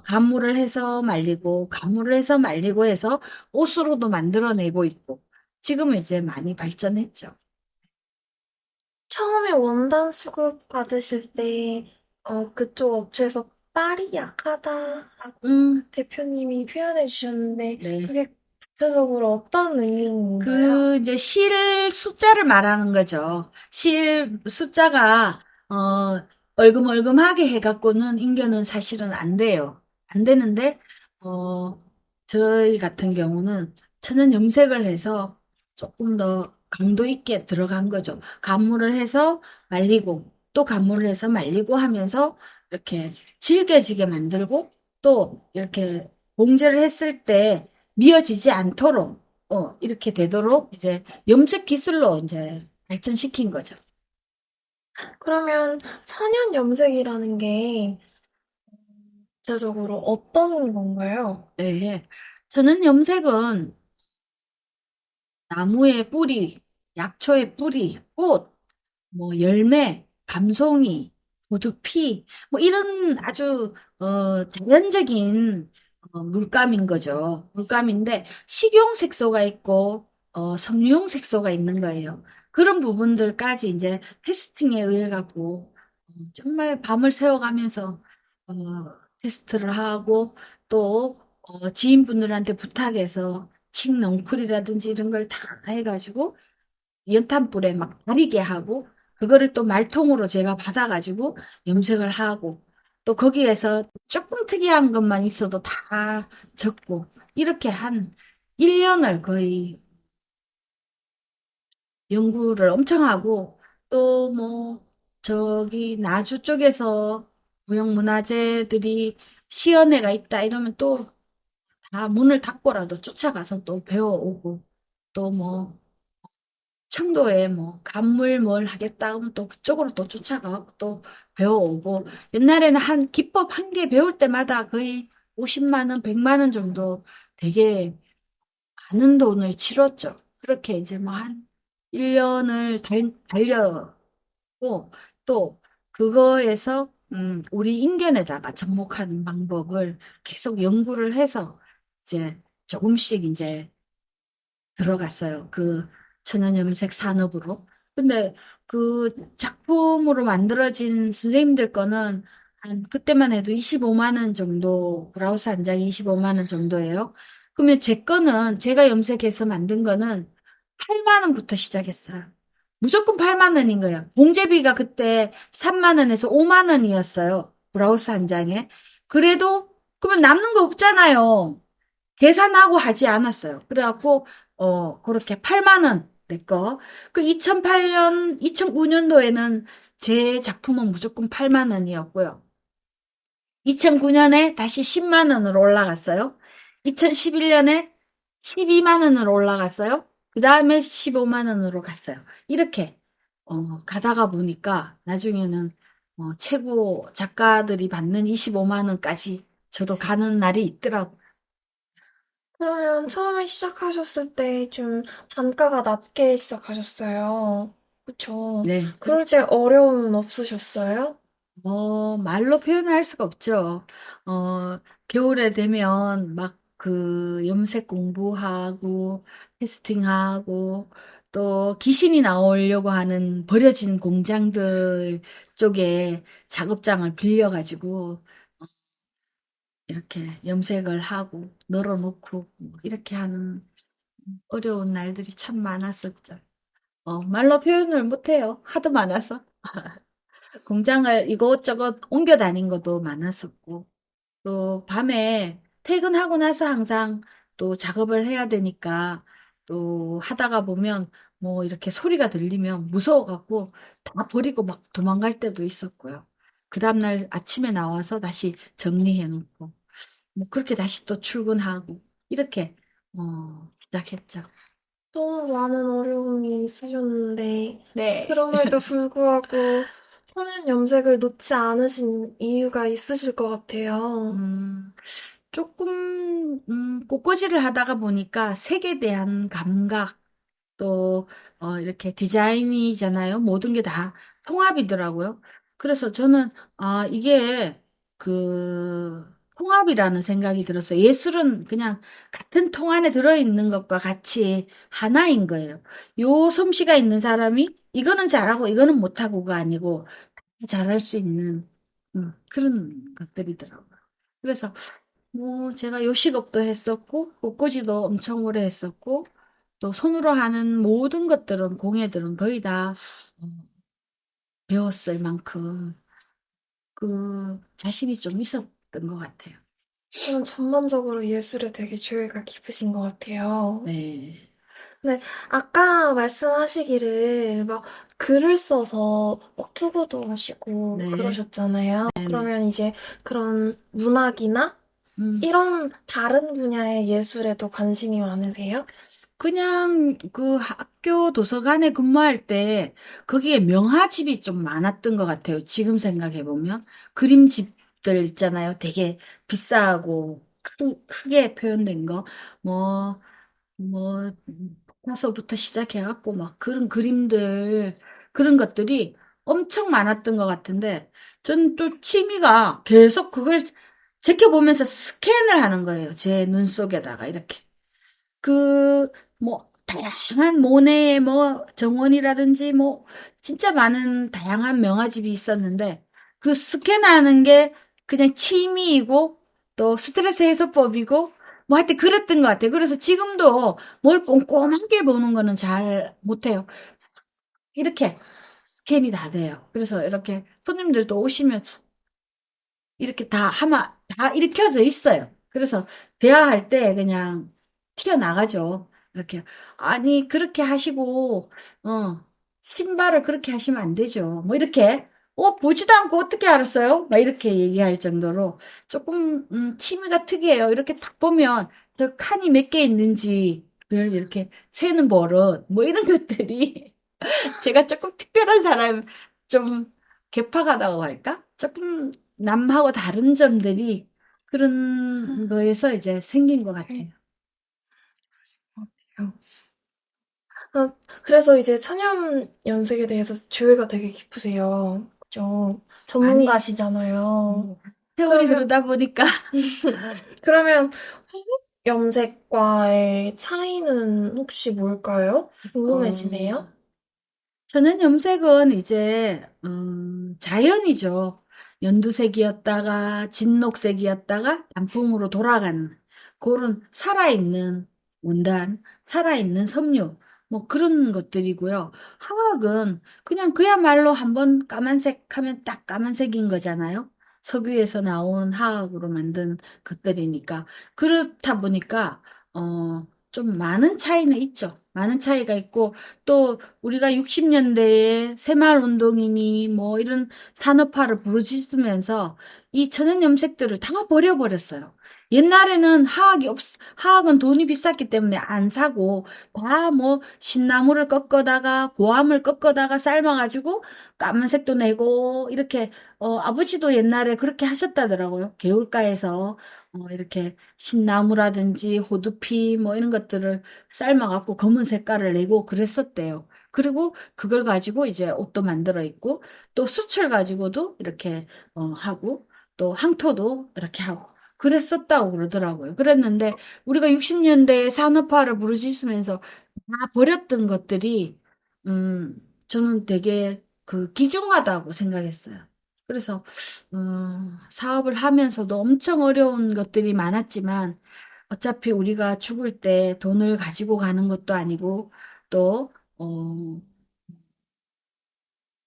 가물을 해서 말리고 가물을 해서 말리고 해서 옷으로도 만들어내고 있고 지금은 이제 많이 발전했죠. 처음에 원단 수급 받으실 때, 그쪽 업체에서 빨이 약하다라고 음, 대표님이 표현해 주셨는데, 네. 그게 구체적으로 어떤 의미인가요? 그 이제 실 숫자를 말하는 거죠. 실 숫자가 얼금얼금하게 해갖고는 인견은 사실은 안 돼요. 안 되는데 어 저희 같은 경우는 천연 염색을 해서 조금 더 강도 있게 들어간 거죠. 감물을 해서 말리고 또 감물을 해서 말리고 하면서 이렇게 질겨지게 만들고 또 이렇게 봉제를 했을 때 미어지지 않도록 이렇게 되도록 이제 염색 기술로 이제 발전시킨 거죠. 그러면 천연 염색이라는 게 구체적으로 어떤 건가요? 네. 저는 염색은 나무의 뿌리, 약초의 뿌리, 꽃, 뭐 열매, 밤송이, 보드피, 뭐 이런 아주 자연적인 물감인 거죠. 물감인데 식용 색소가 있고 섬유용 색소가 있는 거예요. 그런 부분들까지 이제 테스팅에 의해 갖고 정말 밤을 새워가면서 어, 테스트를 하고 또 지인분들한테 부탁해서 칡 넝쿨이라든지 이런 걸 다 해가지고 연탄불에 막 다리게 하고 그거를 또 말통으로 제가 받아가지고 염색을 하고 또 거기에서 조금 특이한 것만 있어도 다 적고 이렇게 한 1년을 거의 연구를 엄청 하고 또 뭐 저기 나주 쪽에서 무형문화재들이 시연회가 있다 이러면 또 다 문을 닫고라도 쫓아가서 또 배워오고 또뭐 청도에 뭐 간물 뭘 하겠다 하면 또 그쪽으로 또 쫓아가고 또 배워오고 옛날에는 한 기법 한 개 배울 때마다 거의 50만 원, 100만 원 정도 되게 많은 돈을 치렀죠. 그렇게 이제 뭐 한 1년을 달려고 또 그거에서 우리 인견에다가 접목하는 방법을 계속 연구를 해서 이제 조금씩 이제 들어갔어요. 그 천연염색 산업으로. 근데 그 작품으로 만들어진 선생님들 거는 한 그때만 해도 25만 원 정도, 브라우스 한 장이 25만 원 정도예요. 그러면 제 거는 제가 염색해서 만든 거는 8만 원부터 시작했어요. 무조건 8만 원인 거예요. 봉제비가 그때 3만 원에서 5만 원이었어요. 브라우스 한 장에. 그래도 그러면 남는 거 없잖아요. 계산하고 하지 않았어요. 그래갖고 그렇게 8만 원 내 거. 그 2008년, 2009년도에는 제 작품은 무조건 8만 원이었고요. 2009년에 다시 10만 원으로 올라갔어요. 2011년에 12만 원으로 올라갔어요. 그 다음에 15만 원으로 갔어요. 이렇게 가다가 보니까 나중에는 최고 작가들이 받는 25만 원까지 저도 가는 날이 있더라고요. 그러면 처음에 시작하셨을 때 좀 단가가 낮게 시작하셨어요. 그쵸? 네, 그럴 때 그렇죠. 어려움은 없으셨어요? 말로 표현할 수가 없죠. 겨울에 되면 막 그 염색 공부하고 테스팅하고 또 귀신이 나오려고 하는 버려진 공장들 쪽에 작업장을 빌려가지고 이렇게 염색을 하고 널어놓고 뭐 이렇게 하는 어려운 날들이 참 많았었죠. 말로 표현을 못해요. 하도 많아서. 공장을 이것저것 옮겨 다닌 것도 많았었고, 또 밤에 퇴근하고 나서 항상 또 작업을 해야 되니까 또 하다가 보면 뭐 이렇게 소리가 들리면 무서워갖고 다 버리고 막 도망갈 때도 있었고요. 그 다음날 아침에 나와서 다시 정리해 놓고, 뭐 그렇게 다시 또 출근하고, 이렇게, 시작했죠. 너무 많은 어려움이 있으셨는데, 네. 그럼에도 불구하고 천연 염색을 놓지 않으신 이유가 있으실 것 같아요. 음, 꽃꽂이를 하다가 보니까 색에 대한 감각, 또, 이렇게 디자인이잖아요. 모든 게 다 통합이더라고요. 그래서 저는, 이게, 통합이라는 생각이 들었어요. 예술은 그냥 같은 통 안에 들어있는 것과 같이 하나인 거예요. 요 솜씨가 있는 사람이 이거는 잘하고 이거는 못하고가 아니고 잘할 수 있는 그런 것들이더라고요. 그래서 뭐 제가 요식업도 했었고 꽃꽂이도 엄청 오래 했었고 또 손으로 하는 모든 것들은 공예들은 거의 다 어, 배웠을 만큼 그 자신이 좀 있었던 것 같아요. 그럼 전반적으로 예술에 되게 조예가 깊으신 것 같아요. 네, 네, 아까 말씀하시기를 막 글을 써서 막 투고도 하시고 네, 그러셨잖아요. 네네. 그러면 이제 그런 문학이나 음. 이런 다른 분야의 예술에도 관심이 많으세요? 그냥 그 학교 도서관에 근무할 때 거기에 명화집이 좀 많았던 것 같아요. 지금 생각해 보면 그림집들 있잖아요. 되게 비싸고 크게 표현된 거, 뭐, 뭐 피카소부터 시작해갖고 막 그런 그림들 그런 것들이 엄청 많았던 것 같은데 전 또 취미가 계속 그걸 지켜보면서 스캔을 하는 거예요. 제 눈 속에다가 이렇게. 다양한 모네, 뭐, 정원이라든지, 뭐, 진짜 많은 다양한 명화집이 있었는데, 그 스캔하는 게 그냥 취미이고, 또 스트레스 해소법이고, 뭐 하여튼 그랬던 것 같아요. 그래서 지금도 뭘 꼼꼼하게 보는 거는 잘 못해요. 이렇게 스캔이 다 돼요. 그래서 이렇게 손님들도 오시면 이렇게 다 읽혀져 있어요. 그래서 대화할 때 그냥 튀어나가죠. 이렇게. 아니, 그렇게 하시고, 신발을 그렇게 하시면 안 되죠. 뭐 이렇게. 보지도 않고 어떻게 알았어요? 막 이렇게 얘기할 정도로 조금, 취미가 특이해요. 이렇게 딱 보면 저 칸이 몇 개 있는지 늘 이렇게 세는 버릇, 뭐 이런 것들이 제가 조금 특별한 사람, 좀 개파가다고 할까? 조금 남하고 다른 점들이 그런 거에서 이제 생긴 것 같아요. 그래서 이제 천연 염색에 대해서 조예가 되게 깊으세요. 그죠? 많이, 전문가시잖아요. 세월이 그러면, 흐르다 보니까, 그러면 화목 염색과의 차이는 혹시 뭘까요? 어, 궁금해지네요. 천연 염색은 이제, 자연이죠. 연두색이었다가, 진녹색이었다가, 단풍으로 돌아가는, 그런 살아있는 원단, 살아있는 섬유. 뭐 그런 것들이고요. 화학은 그냥 그야말로 한번 까만색 하면 딱 까만색인 거잖아요. 석유에서 나온 화학으로 만든 것들이니까. 그렇다 보니까, 좀 많은 차이는 있죠. 많은 차이가 있고, 또 우리가 60년대에 새마을운동이니 뭐 이런 산업화를 부르짖으면서 이 천연염색들을 다 버려버렸어요. 옛날에는 화학은 돈이 비쌌기 때문에 안 사고, 다 뭐 신나무를 꺾어다가 고함을 꺾어다가 삶아가지고 까만색도 내고 이렇게 아버지도 옛날에 그렇게 하셨다더라고요. 개울가에서 이렇게 신나무라든지 호두피 뭐 이런 것들을 삶아갖고 검은 색깔을 내고 그랬었대요. 그리고 그걸 가지고 이제 옷도 만들어 입고 또 수출 가지고도 이렇게 하고 또 항토도 이렇게 하고 그랬었다고 그러더라고요. 그랬는데 우리가 60년대에 산업화를 부르짖으면서 다 버렸던 것들이, 저는 되게 그 귀중하다고 생각했어요. 그래서, 사업을 하면서도 엄청 어려운 것들이 많았지만, 어차피 우리가 죽을 때 돈을 가지고 가는 것도 아니고, 또,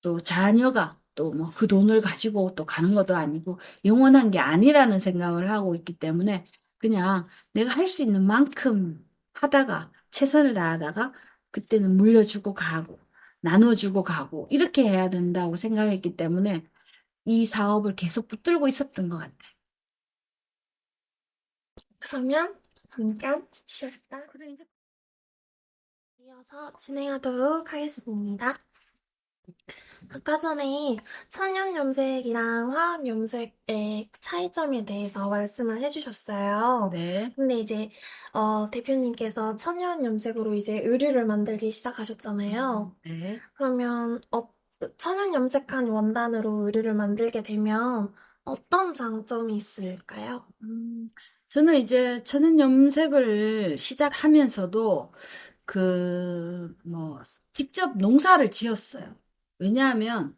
또 자녀가 또 뭐 그 돈을 가지고 또 가는 것도 아니고 영원한 게 아니라는 생각을 하고 있기 때문에 그냥 내가 할 수 있는 만큼 하다가 최선을 다하다가 그때는 물려주고 가고 나눠주고 가고 이렇게 해야 된다고 생각했기 때문에 이 사업을 계속 붙들고 있었던 것 같아요. 그러면 잠깐 쉬었다 그래, 이제 이어서 진행하도록 하겠습니다. 아까 전에 천연염색이랑 화학염색의 차이점에 대해서 말씀을 해주셨어요. 네, 근데 이제 대표님께서 천연염색으로 이제 의류를 만들기 시작하셨잖아요. 네. 그러면 천연염색한 원단으로 의류를 만들게 되면 어떤 장점이 있을까요? 음, 저는 이제 저는 염색을 시작하면서도 직접 농사를 지었어요. 왜냐하면,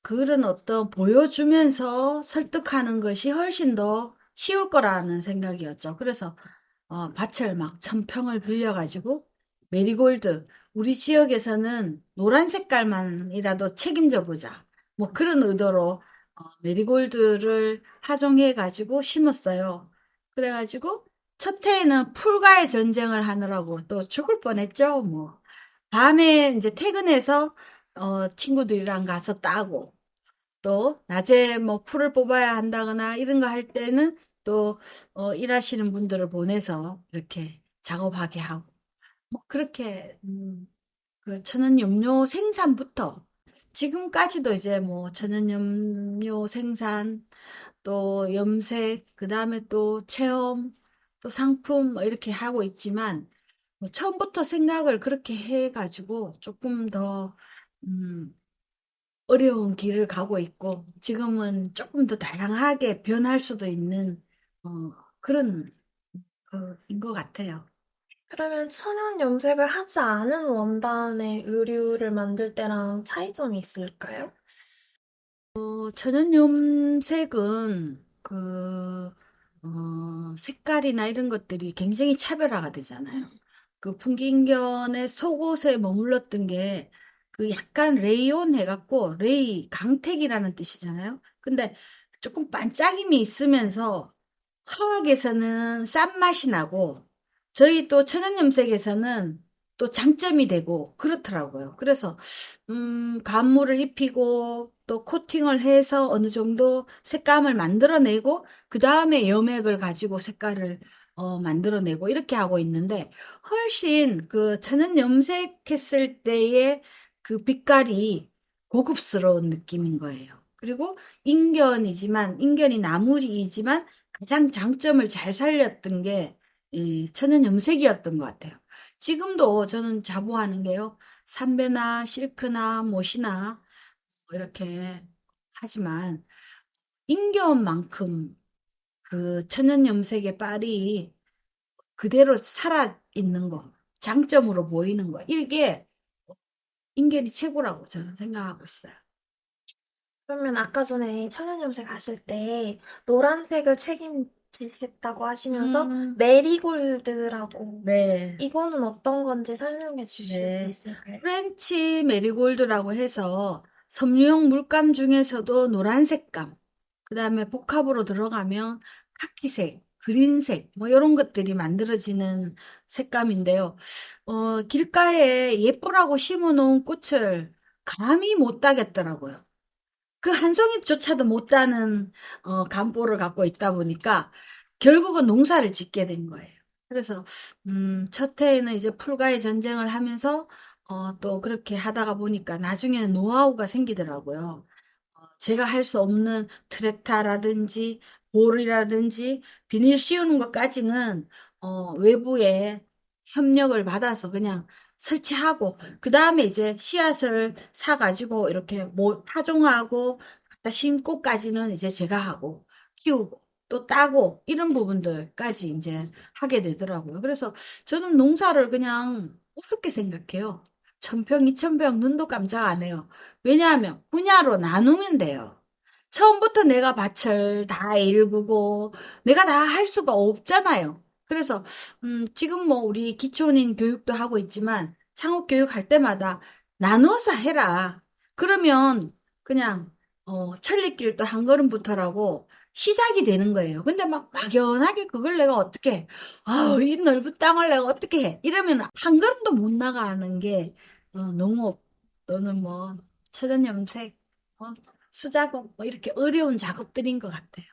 그런 어떤 보여주면서 설득하는 것이 훨씬 더 쉬울 거라는 생각이었죠. 그래서, 밭을 막 1,000평을 빌려가지고, 메리골드, 우리 지역에서는 노란 색깔만이라도 책임져 보자. 뭐 그런 의도로, 메리골드를 파종해가지고 심었어요. 그래가지고, 첫 해에는 풀과의 전쟁을 하느라고 또 죽을 뻔했죠, 뭐. 밤에 이제 퇴근해서 친구들이랑 가서 따고 또 낮에 뭐 풀을 뽑아야 한다거나 이런 거 할 때는 또 일하시는 분들을 보내서 이렇게 작업하게 하고 뭐 그렇게 그 천연염료 생산부터 지금까지도 이제 뭐 천연염료 생산 또 염색 그다음에 또 체험 또 상품 뭐 이렇게 하고 있지만 뭐 처음부터 생각을 그렇게 해가지고 조금 더, 음, 어려운 길을 가고 있고, 지금은 조금 더 다양하게 변할 수도 있는, 그런, 인 것 같아요. 그러면 천연염색을 하지 않은 원단의 의류를 만들 때랑 차이점이 있을까요? 천연염색은, 색깔이나 이런 것들이 굉장히 차별화가 되잖아요. 그 풍기인견의 속옷에 머물렀던 게 그 약간 레이온 해갖고 레이 강택이라는 뜻이잖아요. 근데 조금 반짝임이 있으면서 화학에서는 싼 맛이 나고 저희 또 천연염색에서는 또 장점이 되고 그렇더라고요. 그래서 감물을 입히고 또 코팅을 해서 어느 정도 색감을 만들어내고 그 다음에 염액을 가지고 색깔을 만들어내고 이렇게 하고 있는데 훨씬 그 천연 염색했을 때의 그 빛깔이 고급스러운 느낌인 거예요. 그리고 인견이 나무이지만 가장 장점을 잘 살렸던 게 이 천연 염색이었던 것 같아요. 지금도 저는 자부하는 게요. 삼배나 실크나 못이나 뭐 이렇게 하지만 인견만큼 그 천연 염색의 빨이 그대로 살아 있는 거, 장점으로 보이는 거. 이게 인견이 최고라고 저는 생각하고 있어요. 그러면 아까 전에 천연염색 하실 때 노란색을 지겠다고 하시면서 음, 메리골드라고 네. 이거는 어떤 건지 설명해 주실 수 네. 있을까요? 프렌치 메리골드라고 해서 섬유용 물감 중에서도 노란 색감, 그 다음에 복합으로 들어가면 카키색, 그린색, 뭐 이런 것들이 만들어지는 색감인데요. 길가에 예쁘라고 심어놓은 꽃을 감히 못 따겠더라고요. 그 한 송이조차도 못 따는 감보를 갖고 있다 보니까 결국은 농사를 짓게 된 거예요. 그래서 첫 해에는 이제 풀과의 전쟁을 하면서 또 그렇게 하다가 보니까 나중에는 노하우가 생기더라고요. 제가 할 수 없는 트랙타라든지 볼이라든지 비닐 씌우는 것까지는 외부에 협력을 받아서 그냥 설치하고 그 다음에 이제 씨앗을 사가지고 이렇게 뭐 파종하고 갖다 심고까지는 이제 제가 하고 키우고 또 따고 이런 부분들까지 이제 하게 되더라고요. 그래서 저는 농사를 그냥 우습게 생각해요. 1000평, 2000평 눈도 깜짝 안 해요. 왜냐하면 분야로 나누면 돼요. 처음부터 내가 밭을 다 일구고 내가 다 할 수가 없잖아요. 그래서 지금 뭐 우리 기초원인 교육도 하고 있지만 창업 교육 할 때마다 나눠서 해라. 그러면 그냥 천리길도 한 걸음부터라고 시작이 되는 거예요. 근데 막 막연하게 그걸 내가 어떻게 해? 아우, 이 넓은 땅을 내가 어떻게 해? 이러면 한 걸음도 못 나가는 게 농업 또는 뭐 천연염색, 수작업 뭐 이렇게 어려운 작업들인 것 같아요.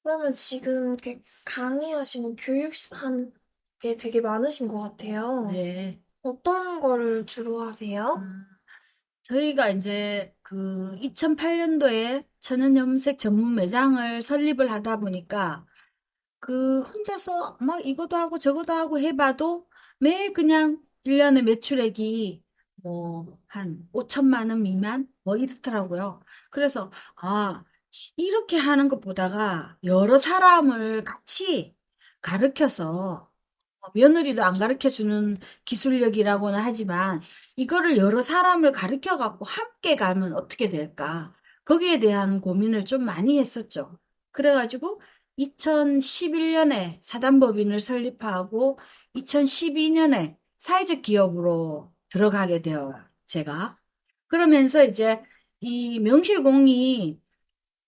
그러면 지금 이렇게 강의하시는 교육한 게 되게 많으신 것 같아요. 네. 어떤 거를 주로 하세요? 음, 저희가 이제 그 2008년도에 천연염색 전문 매장을 설립을 하다 보니까 그 혼자서 막 이것도 하고 저것도 하고 해봐도 매일 그냥 1년에 매출액이 뭐 한 5천만 원 미만 뭐 이렇더라고요. 그래서 아, 이렇게 하는 것보다가 여러 사람을 같이 가르쳐서 며느리도 안 가르쳐 주는 기술력이라고는 하지만 이거를 여러 사람을 가르쳐 갖고 함께 가면 어떻게 될까? 거기에 대한 고민을 좀 많이 했었죠. 그래가지고 2011년에 사단법인을 설립하고 2012년에 사회적 기업으로 들어가게 되어요. 제가. 그러면서 이제 이 명실공히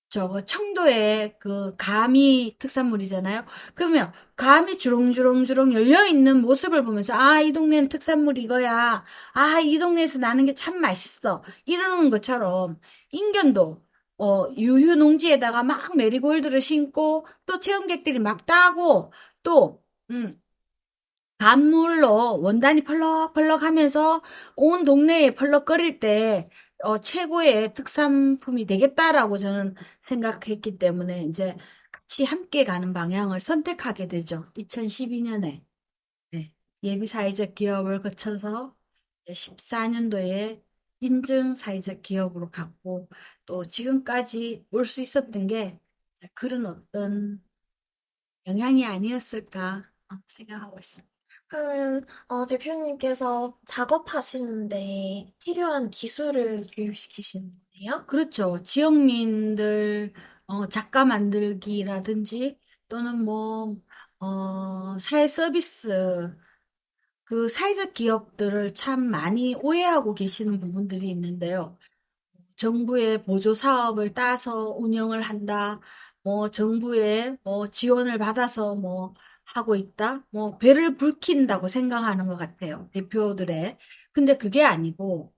저거 청도에 그 감이 특산물이잖아요. 그러면 감이 주렁주렁주렁 열려 있는 모습을 보면서 아, 이 동네는 특산물 이거야. 아, 이 동네에서 나는 게 참 맛있어. 이러는 것처럼 인견도 유휴 농지에다가 막 메리골드를 심고 또 체험객들이 막 따고 또 단물로 원단이 펄럭펄럭 하면서 온 동네에 펄럭거릴 때 최고의 특산품이 되겠다라고 저는 생각했기 때문에 이제 같이 함께 가는 방향을 선택하게 되죠. 2012년에. 네. 예비 사회적 기업을 거쳐서 14년도에 인증 사회적 기업으로 갔고 또 지금까지 올 수 있었던 게 그런 어떤 영향이 아니었을까 생각하고 있습니다. 그러면 대표님께서 작업하시는데 필요한 기술을 교육시키시는 거예요? 그렇죠. 지역민들, 작가 만들기라든지 또는 뭐, 사회 서비스, 그 사회적 기업들을 참 많이 오해하고 계시는 부분들이 있는데요. 정부의 보조 사업을 따서 운영을 한다. 뭐 정부의 뭐 지원을 받아서 뭐 하고 있다. 뭐 배를 불킨다고 생각하는 것 같아요. 대표들의. 근데 그게 아니고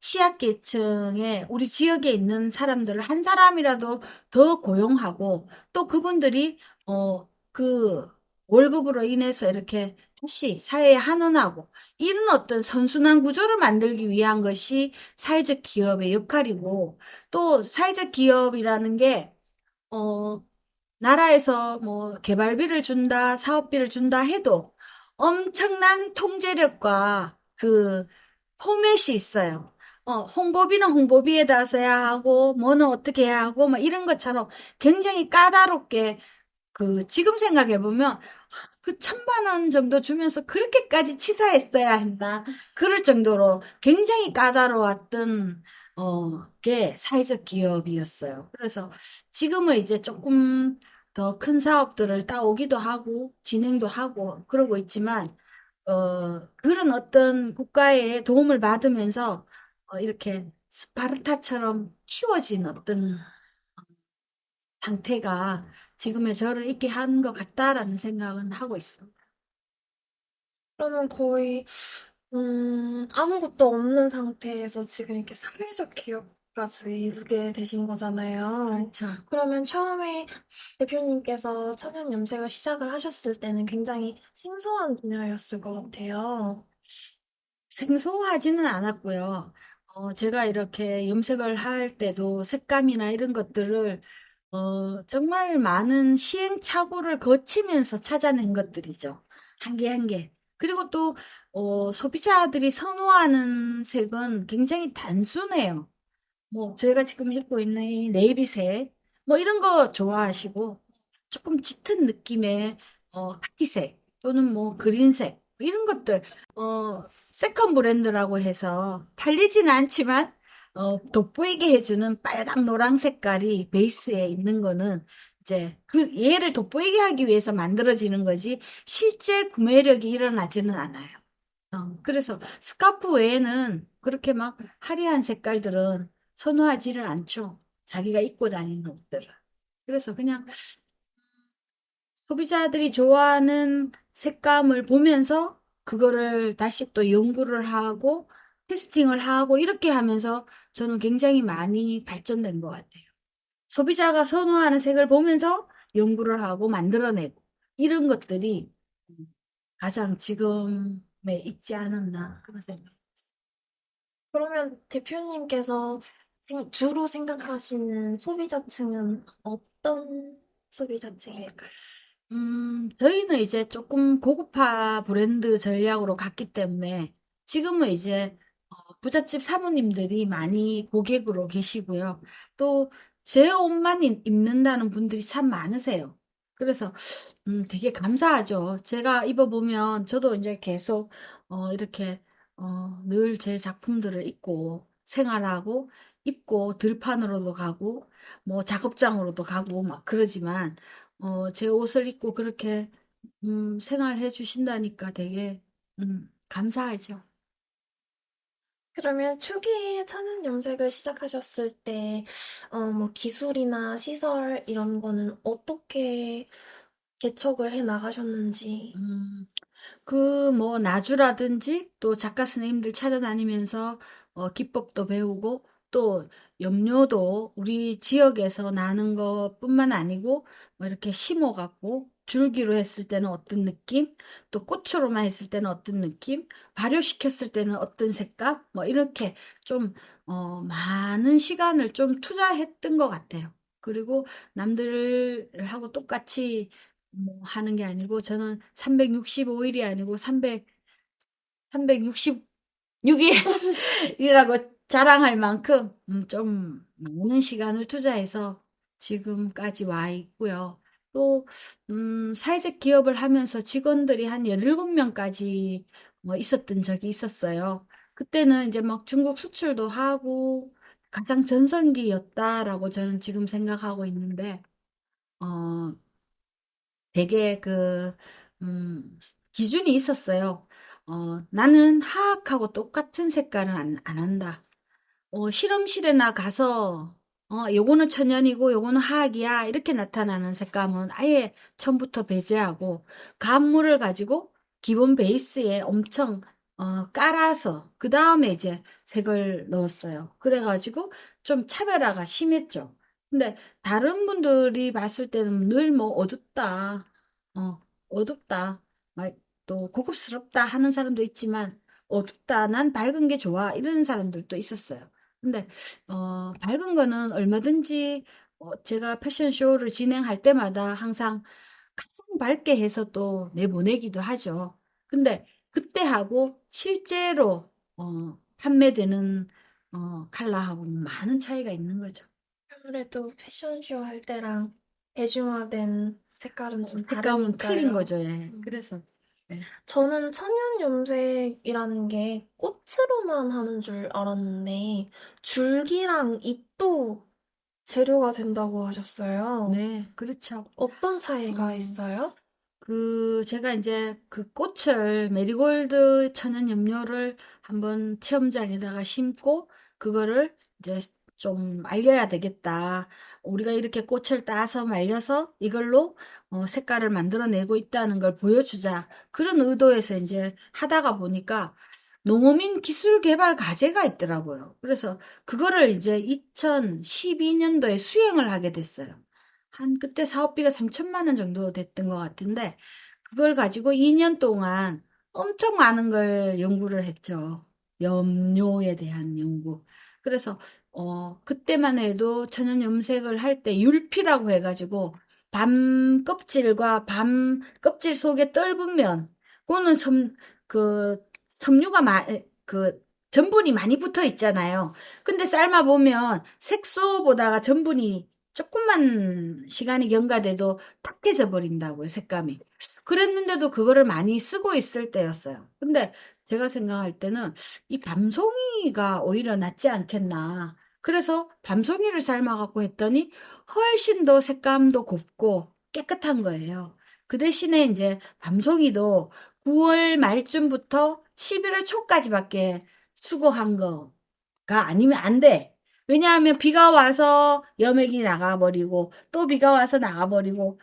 취약계층의 우리 지역에 있는 사람들을 한 사람이라도 더 고용하고 또 그분들이 그 월급으로 인해서 이렇게 다시 사회에 환원하고 이런 어떤 선순환 구조를 만들기 위한 것이 사회적 기업의 역할이고, 또 사회적 기업이라는 게, 어, 나라에서 뭐 개발비를 준다, 사업비를 준다 해도 엄청난 통제력과 그 포맷이 있어요. 홍보비는 홍보비에다 써야 하고, 뭐는 어떻게 해야 하고, 막 이런 것처럼 굉장히 까다롭게 지금 생각해보면, 그 1,000만 원 정도 주면서 그렇게까지 치사했어야 한다. 그럴 정도로 굉장히 까다로웠던, 게 사회적 기업이었어요. 그래서 지금은 이제 조금 더 큰 사업들을 따오기도 하고, 진행도 하고, 그러고 있지만, 그런 어떤 국가의 도움을 받으면서, 이렇게 스파르타처럼 키워진 어떤 상태가 지금의 저를 있게 한 것 같다라는 생각은 하고 있어요. 그러면 거의 아무것도 없는 상태에서 지금 이렇게 사회적 기업까지 이루게 되신 거잖아요. 그렇죠. 그러면 처음에 대표님께서 천연 염색을 시작을 하셨을 때는 굉장히 생소한 분야였을 것 같아요. 생소하지는 않았고요. 제가 이렇게 염색을 할 때도 색감이나 이런 것들을 정말 많은 시행착오를 거치면서 찾아낸 것들이죠. 한 개 한 개. 그리고 또 소비자들이 선호하는 색은 굉장히 단순해요. 뭐 제가 지금 입고 있는 이 네이비색 뭐 이런 거 좋아하시고 조금 짙은 느낌의 카키색 또는 뭐 그린색 뭐 이런 것들 세컨 브랜드라고 해서 팔리지는 않지만 돋보이게 해주는 빨강 노랑 색깔이 베이스에 있는 거는 이제 그 얘를 돋보이게 하기 위해서 만들어지는 거지 실제 구매력이 일어나지는 않아요. 그래서 스카프 외에는 그렇게 막 화려한 색깔들은 선호하지를 않죠. 자기가 입고 다니는 옷들을. 그래서 그냥 소비자들이 좋아하는 색감을 보면서 그거를 다시 또 연구를 하고 테스팅을 하고 이렇게 하면서 저는 굉장히 많이 발전된 것 같아요. 소비자가 선호하는 색을 보면서 연구를 하고 만들어내고 이런 것들이 가장 지금에 있지 않았나 그런 생각. 그러면 대표님께서 주로 생각하시는 소비자층은 어떤 소비자층일까요? 저희는 이제 조금 고급화 브랜드 전략으로 갔기 때문에 지금은 이제 부잣집 사모님들이 많이 고객으로 계시고요. 또 제 옷만 입는다는 분들이 참 많으세요. 그래서 되게 감사하죠. 제가 입어보면 저도 이제 계속 이렇게 늘 제 작품들을 입고 생활하고 입고 들판으로도 가고 뭐 작업장으로도 가고 막 그러지만 제 옷을 입고 그렇게 생활해 주신다니까 되게 감사하죠. 그러면 초기에 천연 염색을 시작하셨을 때, 뭐 기술이나 시설 이런 거는 어떻게 개척을 해 나가셨는지. 음, 그 뭐 나주라든지 또 작가 선생님들 찾아다니면서 기법도 배우고 또 염료도 우리 지역에서 나는 것뿐만 아니고 뭐 이렇게 심어갖고 줄기로 했을 때는 어떤 느낌, 또 꽃으로만 했을 때는 어떤 느낌, 발효시켰을 때는 어떤 색감, 뭐 이렇게 좀 많은 시간을 좀 투자했던 것 같아요. 그리고 남들하고 똑같이 뭐 하는 게 아니고 저는 365일이 아니고 366일이라고 자랑할 만큼 좀 많은 시간을 투자해서 지금까지 와 있고요. 또 사회적 기업을 하면서 직원들이 한 17명까지 뭐 있었던 적이 있었어요. 그때는 이제 막 중국 수출도 하고 가장 전성기였다라고 저는 지금 생각하고 있는데 어 되게 기준이 있었어요. 나는 하악하고 똑같은 색깔은 안 한다. 실험실에나 가서, 요거는 천연이고 요거는 화학이야. 이렇게 나타나는 색감은 아예 처음부터 배제하고, 감물을 가지고 기본 베이스에 엄청, 깔아서, 그 다음에 이제 색을 넣었어요. 그래가지고 좀 차별화가 심했죠. 근데 다른 분들이 봤을 때는 늘 뭐 어둡다, 어둡다, 막 또 고급스럽다 하는 사람도 있지만, 어둡다, 난 밝은 게 좋아. 이러는 사람들도 있었어요. 근데 밝은 거는 얼마든지 제가 패션쇼를 진행할 때마다 항상 가장 밝게 해서 또 내보내기도 하죠. 근데 그때하고 실제로 판매되는 컬러하고는 많은 차이가 있는 거죠. 아무래도 패션쇼 할 때랑 대중화된 색깔은 좀 색감은 틀린 다르니까요. 거죠. 예. 음. 그래서. 네. 저는 천연 염색이라는 게 꽃으로만 하는 줄 알았는데, 줄기랑 잎도 재료가 된다고 하셨어요. 네, 그렇죠. 어떤 차이가 어, 있어요? 제가 이제 그 꽃을, 메리골드 천연 염료를 한번 체험장에다가 심고, 그거를 이제 좀 말려야 되겠다. 우리가 이렇게 꽃을 따서 말려서 이걸로 색깔을 만들어내고 있다는 걸 보여주자. 그런 의도에서 이제 하다가 보니까 농어민 기술 개발 과제가 있더라고요. 그래서 그거를 이제 2012년도에 수행을 하게 됐어요. 한 그때 사업비가 3천만 원 정도 됐던 것 같은데 그걸 가지고 2년 동안 엄청 많은 걸 연구를 했죠. 염료에 대한 연구. 그래서 그때만 해도 천연 염색을 할 때 율피라고 해가지고 밤 껍질과 밤 껍질 속에 떫은 면 그거는 그 섬유가 그 전분이 많이 붙어 있잖아요. 근데 삶아 보면 색소보다가 전분이 조금만 시간이 경과돼도 탁해져 버린다고요, 색감이. 그랬는데도 그거를 많이 쓰고 있을 때였어요. 근데 제가 생각할 때는 이 밤송이가 오히려 낫지 않겠나. 그래서 밤송이를 삶아갖고 했더니 훨씬 더 색감도 곱고 깨끗한 거예요. 그 대신에 이제 밤송이도 9월 말쯤부터 11월 초까지밖에 수거한 거가 아니면 안 돼. 왜냐하면 비가 와서 염액이 나가버리고 또 비가 와서 나가버리고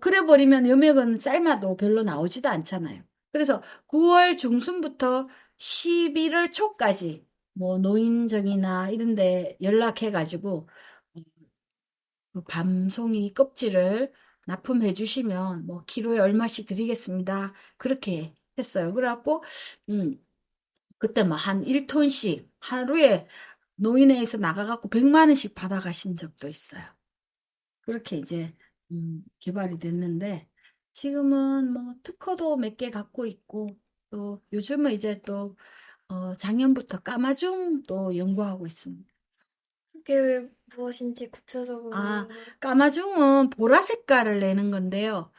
그래 버리면 염액은 삶아도 별로 나오지도 않잖아요. 그래서 9월 중순부터 11월 초까지 뭐 노인정이나 이런 데 연락해가지고 그 밤송이 껍질을 납품해 주시면 뭐 키로에 얼마씩 드리겠습니다. 그렇게 했어요. 그래갖고 음, 그때 뭐 한 1톤씩 하루에 노인회에서 나가갖고 100만 원씩 받아가신 적도 있어요. 그렇게 이제 개발이 됐는데 지금은 뭐 특허도 몇 개 갖고 있고 또 요즘은 이제 또 작년부터 까마중 또 연구하고 있습니다. 그게 무엇인지 구체적으로. 아, 까마중은 보라 색깔을 내는 건데요.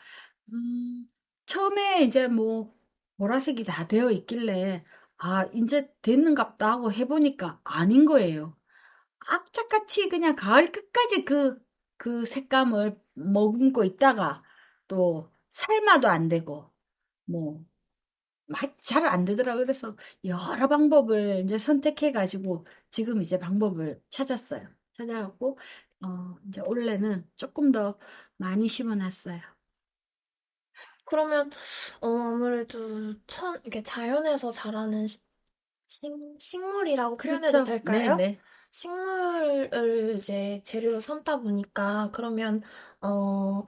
음, 처음에 이제 뭐 보라색이 다 되어 있길래 이제 됐는갑다 하고 해보니까 아닌 거예요. 악착같이 그냥 가을 끝까지 그 색감을 머금고 있다가 또 삶아도 안 되고 뭐 잘 안 되더라고요. 그래서 여러 방법을 이제 선택해가지고 지금 이제 방법을 찾았어요. 찾아갖고 이제 올해는 조금 더 많이 심어놨어요. 그러면, 아무래도 이렇게 자연에서 자라는 식물이라고 표현해도 그렇죠. 될까요? 네네. 식물을 이제 재료로 삼다 보니까, 그러면, 어,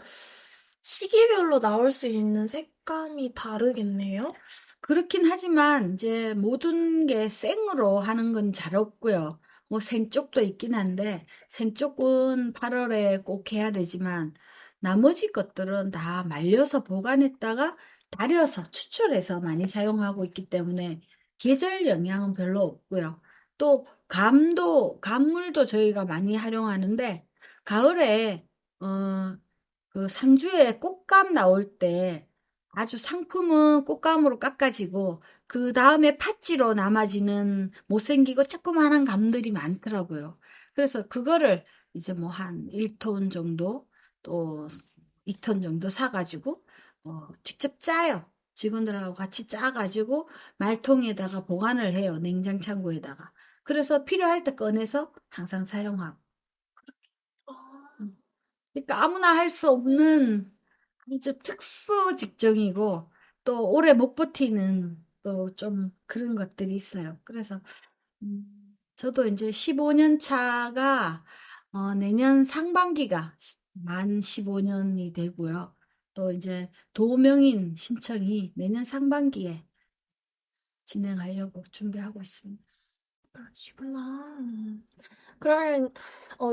시기별로 나올 수 있는 색감이 다르겠네요? 그렇긴 하지만 이제 모든 게 생으로 하는 건 잘 없고요. 뭐 생쪽도 있긴 한데 생쪽은 8월에 꼭 해야 되지만 나머지 것들은 다 말려서 보관했다가 달여서 추출해서 많이 사용하고 있기 때문에 계절 영향은 별로 없고요. 또 감물도 저희가 많이 활용하는데 가을에 그 상주에 꽃감 나올 때 아주 상품은 꽃감으로 깎아지고 그 다음에 팥지로 남아지는 못생기고 조그만한 감들이 많더라고요. 그래서 그거를 이제 뭐 한 1톤 정도 또 2톤 정도 사가지고 직접 짜요. 직원들하고 같이 짜가지고 말통에다가 보관을 해요. 냉장 창고에다가. 그래서 필요할 때 꺼내서 항상 사용하고. 음. 그러니까 아무나 할 수 없는 아주 특수 직종이고 또 오래 못 버티는 또 좀 그런 것들이 있어요. 그래서 저도 이제 15년 차가 내년 상반기가 만 15년이 되고요. 또 이제 도명인 신청이 내년 상반기에 진행하려고 준비하고 있습니다. 그러시구나. 그러면,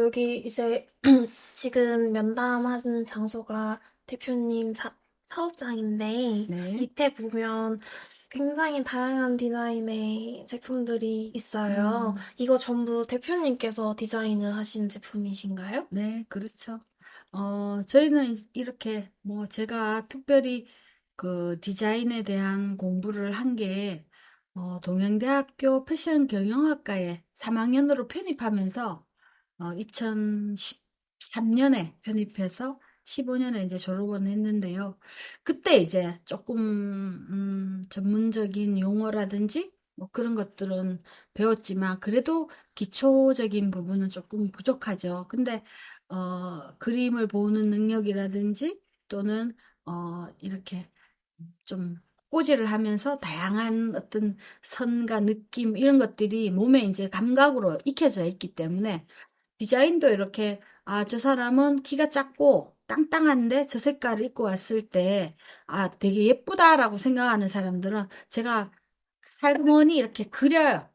여기 이제 지금 면담하는 장소가 대표님 사업장인데, 네. 밑에 보면 굉장히 다양한 디자인의 제품들이 있어요. 음. 이거 전부 대표님께서 디자인을 하신 제품이신가요? 네, 그렇죠. 저희는 이렇게 뭐 제가 특별히 그 디자인에 대한 공부를 한 게, 동양대학교 패션 경영학과에 3학년으로 편입하면서 2013년에 편입해서 15년에 이제 졸업을 했는데요. 그때 이제 조금 전문적인 용어라든지 뭐 그런 것들은 배웠지만 그래도 기초적인 부분은 조금 부족하죠. 근데 그림을 보는 능력이라든지 또는 이렇게 좀 꼬지를 하면서 다양한 어떤 선과 느낌 이런 것들이 몸에 이제 감각으로 익혀져 있기 때문에 디자인도 이렇게, 아, 저 사람은 키가 작고 땅땅한데 저 색깔을 입고 왔을 때, 아, 되게 예쁘다라고 생각하는 사람들은 제가 살머니 이렇게 그려요.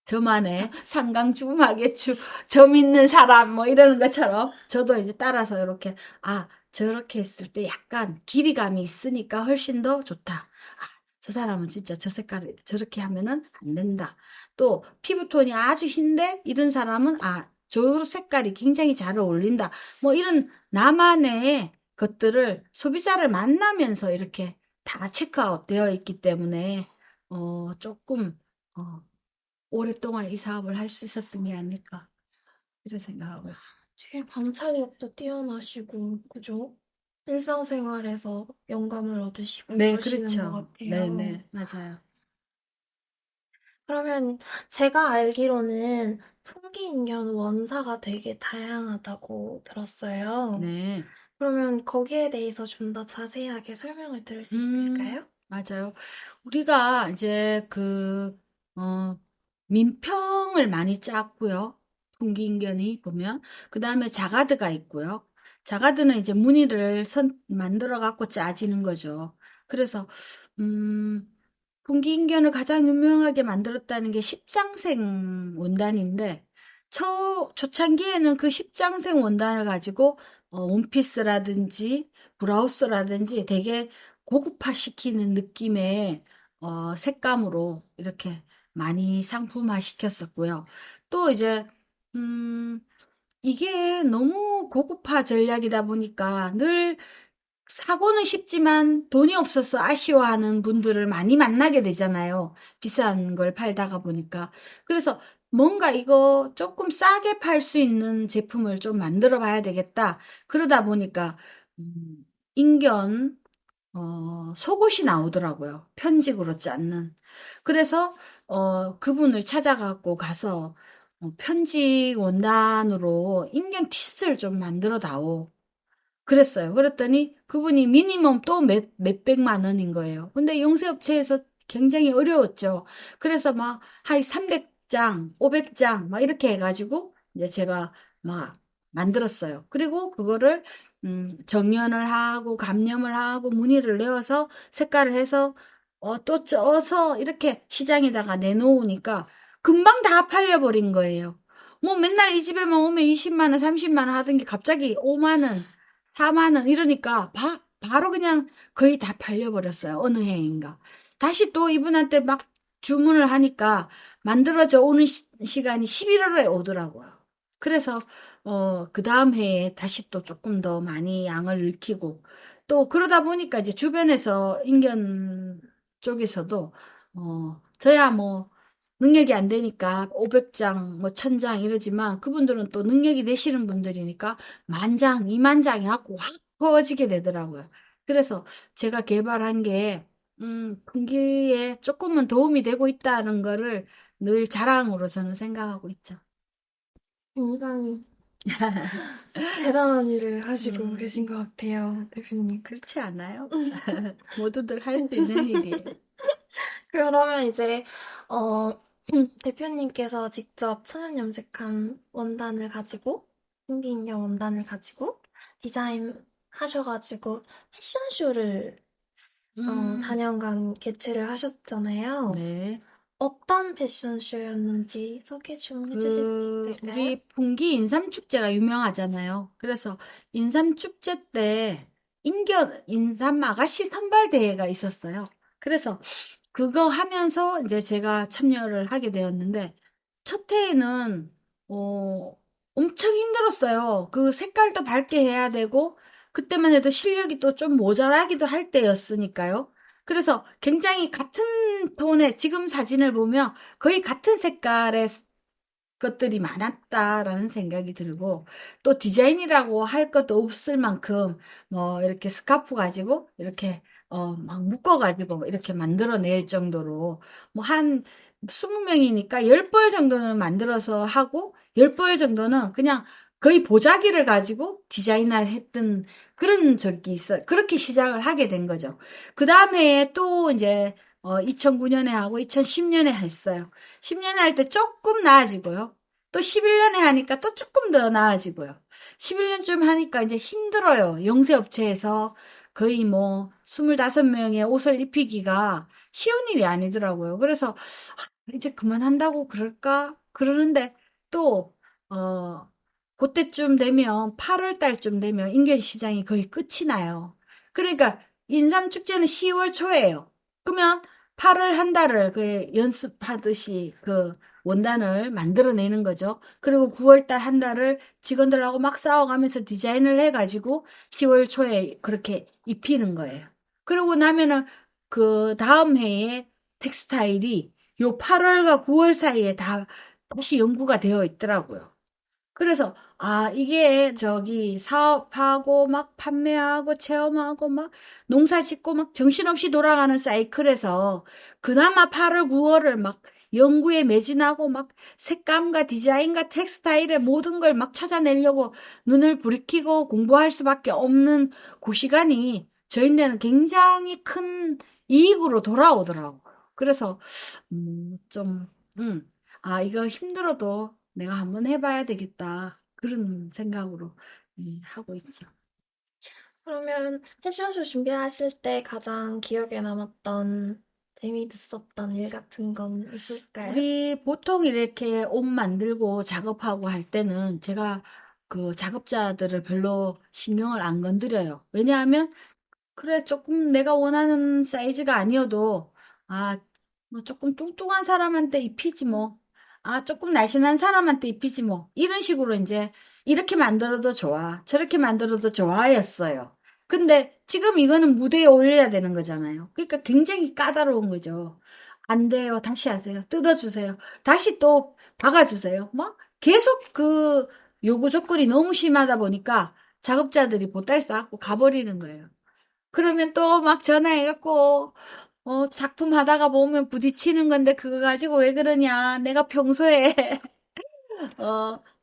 저만의 상강주음하게주 점 있는 사람 뭐 이러는 것처럼 저도 이제 따라서 이렇게 아 저렇게 했을 때 약간 길이감이 있으니까 훨씬 더 좋다. 아, 저 사람은 진짜 저 색깔을 저렇게 하면은 안 된다. 또 피부톤이 아주 흰데 이런 사람은 아, 저 색깔이 굉장히 잘 어울린다. 뭐 이런 나만의 것들을 소비자를 만나면서 이렇게 다 체크아웃 되어 있기 때문에 조금 어, 오랫동안 이 사업을 할 수 있었던 게 아닐까 이런 생각하고 있어요. 되게 관찰력도 뛰어나시고, 그죠? 일상생활에서 영감을 얻으시고 네, 그러시는 것 그렇죠. 같아요. 네네, 맞아요. 그러면 제가 알기로는 풍기인견 원사가 되게 다양하다고 들었어요. 네. 그러면 거기에 대해서 좀 더 자세하게 설명을 들을 수 있을까요? 맞아요. 우리가 이제 어, 민평을 많이 짰고요. 풍기인견이 보면. 그 다음에 자가드가 있고요. 자가드는 이제 무늬를 만들어 갖고 짜지는 거죠. 그래서, 음, 풍기인견을 가장 유명하게 만들었다는 게 십장생 원단인데, 초창기에는 그 십장생 원단을 가지고, 원피스라든지, 브라우스라든지 되게 고급화시키는 느낌의 색감으로 이렇게 많이 상품화 시켰었고요. 또 이제 음, 이게 너무 고급화 전략이다 보니까 늘 사고는 쉽지만 돈이 없어서 아쉬워하는 분들을 많이 만나게 되잖아요. 비싼 걸 팔다가 보니까. 그래서 뭔가 이거 조금 싸게 팔 수 있는 제품을 좀 만들어 봐야 되겠다. 그러다 보니까 인견 속옷이 나오더라고요. 편직으로 짰는. 그래서, 그분을 찾아갖고 가서, 편직 원단으로 인견 티스트를 좀 만들어 다오. 그랬어요. 그랬더니 그분이 미니멈 또 몇백만 원인 거예요. 근데 용세업체에서 굉장히 어려웠죠. 그래서 막, 한 300장, 500장, 막 이렇게 해가지고, 이제 제가 막 만들었어요. 그리고 그거를, 정연을 하고, 감염을 하고, 무늬를 내어서, 색깔을 해서, 또 쪄서, 이렇게 시장에다가 내놓으니까, 금방 다 팔려버린 거예요. 뭐 맨날 이 집에만 오면 20만 원, 30만 원 하던 게 갑자기 5만 원, 4만 원 이러니까 바로 그냥 거의 다 팔려버렸어요. 어느 해인가. 다시 또 이분한테 막 주문을 하니까 만들어져 오는 시간이 11월에 오더라고요. 그래서 그 다음 해에 다시 또 조금 더 많이 양을 늘키고 또 그러다 보니까 이제 주변에서 인견 쪽에서도 저야 뭐 능력이 안 되니까 500장, 뭐 1000장 이러지만 그분들은 또 능력이 되시는 분들이니까 만장, 이만장이 갖고 확 퍼지게 되더라고요. 그래서 제가 개발한 게, 분기에 조금은 도움이 되고 있다는 거를 늘 자랑으로 저는 생각하고 있죠. 굉장히 대단한 일을 하시고 계신 음, 것 같아요, 대표님. 그렇지 않아요? 모두들 할 수 있는 일이에요. 그러면 이제, 어, 대표님께서 직접 천연 염색한 원단을 가지고, 풍기인경 원단을 가지고 디자인 하셔가지고 패션쇼를 음, 단연간 개최를 하셨잖아요. 네. 어떤 패션쇼였는지 소개 좀 해주실 수 있을까요? 우리 분기 인삼축제가 유명하잖아요. 그래서 인삼축제 때 인삼 아가씨 선발대회가 있었어요. 그래서 그거 하면서 이제 제가 참여를 하게 되었는데, 첫 해에는, 엄청 힘들었어요. 그 색깔도 밝게 해야 되고, 그때만 해도 실력이 또 좀 모자라기도 할 때였으니까요. 그래서 굉장히 같은 톤의 지금 사진을 보면 거의 같은 색깔의 것들이 많았다라는 생각이 들고 또 디자인이라고 할 것도 없을 만큼 뭐 이렇게 스카프 가지고 이렇게 막 묶어 가지고 이렇게 만들어낼 정도로 뭐 한 20명이니까 10벌 정도는 만들어서 하고 10벌 정도는 그냥 거의 보자기를 가지고 디자인을 했던 그런 적이 있어. 그렇게 시작을 하게 된 거죠. 그 다음에 또 이제 2009년에 하고 2010년에 했어요. 10년에 할 때 조금 나아지고요. 또 11년에 하니까 또 조금 더 나아지고요. 11년쯤 하니까 이제 힘들어요. 영세업체에서 거의 뭐 25명의 옷을 입히기가 쉬운 일이 아니더라고요. 그래서 이제 그만한다고 그럴까? 그러는데 또, 그때쯤 되면 8월 달쯤 되면 인견 시장이 거의 끝이 나요. 그러니까 인삼축제는 10월 초예요. 그러면 8월 한 달을 그 연습하듯이 그 원단을 만들어내는 거죠. 그리고 9월 달 한 달을 직원들하고 막 싸워가면서 디자인을 해가지고 10월 초에 그렇게 입히는 거예요. 그러고 나면은 그 다음 해에 텍스타일이 요 8월과 9월 사이에 다 다시 연구가 되어 있더라고요. 그래서 이게 저기 사업하고 막 판매하고 체험하고 막 농사 짓고 막 정신없이 돌아가는 사이클에서 그나마 8월, 9월을 막 연구에 매진하고 막 색감과 디자인과 텍스타일의 모든 걸 막 찾아내려고 눈을 부리키고 공부할 수밖에 없는 그 시간이 저희한테는 굉장히 큰 이익으로 돌아오더라고요. 그래서 좀 이거 힘들어도 내가 한번 해봐야 되겠다. 그런 생각으로 하고 있죠. 그러면 패션쇼 준비하실 때 가장 기억에 남았던 재미있었던 일 같은 건 있을까요? 우리 보통 이렇게 옷 만들고 작업하고 할 때는 제가 그 작업자들을 별로 신경을 안 건드려요. 왜냐하면 그래, 조금 내가 원하는 사이즈가 아니어도, 아, 뭐 조금 뚱뚱한 사람한테 입히지 뭐. 조금 날씬한 사람한테 입히지 뭐. 이런 식으로 이제, 이렇게 만들어도 좋아. 저렇게 만들어도 좋아였어요. 근데 지금 이거는 무대에 올려야 되는 거잖아요. 그러니까 굉장히 까다로운 거죠. 안 돼요. 다시 하세요. 뜯어주세요. 다시 또 박아주세요. 뭐, 계속 그 요구 조건이 너무 심하다 보니까 작업자들이 보따리 싸갖고 가버리는 거예요. 그러면 또 막 전화해갖고, 작품 하다가 보면 부딪히는 건데 그거 가지고 왜 그러냐. 내가 평소에,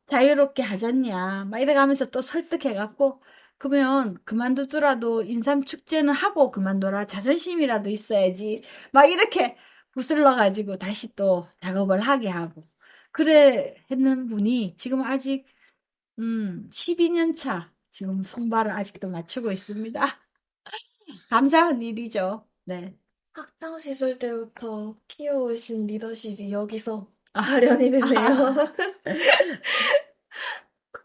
자유롭게 하잖냐. 막 이래가면서 또 설득해갖고, 그러면 그만두더라도 인삼축제는 하고 그만둬라. 자존심이라도 있어야지. 막 이렇게 부슬러가지고 다시 또 작업을 하게 하고. 그래 했는 분이 지금 아직, 12년 차. 지금 손발을 아직도 맞추고 있습니다. 감사한 일이죠. 네. 학창 시절 때부터 키워오신 리더십이 여기서 아, 발현이 되네요. 아,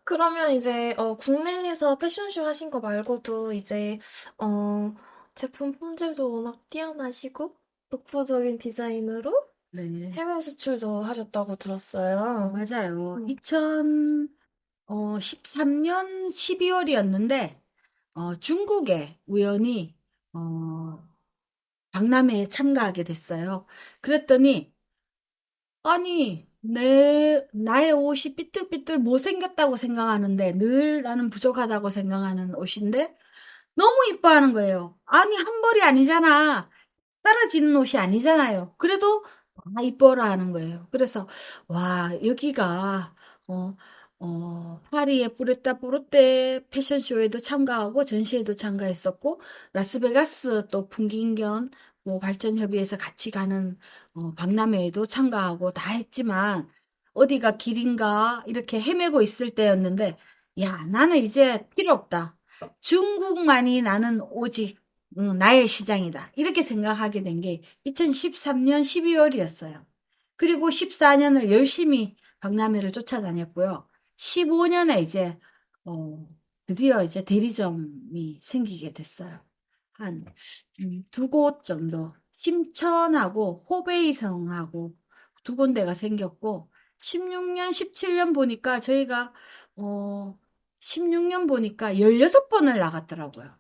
그러면 이제 국내에서 패션쇼 하신 거 말고도 이제 어, 제품 품질도 워낙 뛰어나시고 독보적인 디자인으로 네. 해외 수출도 하셨다고 들었어요. 맞아요. 음. 2013년 12월이었는데, 중국에 우연히, 박람회에 참가하게 됐어요. 그랬더니, 아니, 나의 옷이 삐뚤삐뚤 못생겼다고 생각하는데, 늘 나는 부족하다고 생각하는 옷인데, 너무 이뻐하는 거예요. 아니, 한 벌이 아니잖아. 떨어지는 옷이 아니잖아요. 그래도 이뻐라 하는 거예요. 그래서 와 여기가 어, 파리의 뿌레타 포르테 패션쇼에도 참가하고 전시회도 참가했었고 라스베가스 또 풍기인견 뭐 발전협의회에서 같이 가는 박람회에도 참가하고 다 했지만 어디가 길인가 이렇게 헤매고 있을 때였는데 야 나는 이제 필요 없다. 중국만이 나는 오직 나의 시장이다. 이렇게 생각하게 된 게 2013년 12월이었어요. 그리고 14년을 열심히 박람회를 쫓아다녔고요. 15년에 이제, 드디어 이제 대리점이 생기게 됐어요. 한, 두 곳 정도. 심천하고 호베이성하고 두 군데가 생겼고, 16년, 17년 보니까 저희가, 어, 16년 보니까 16번을 나갔더라고요.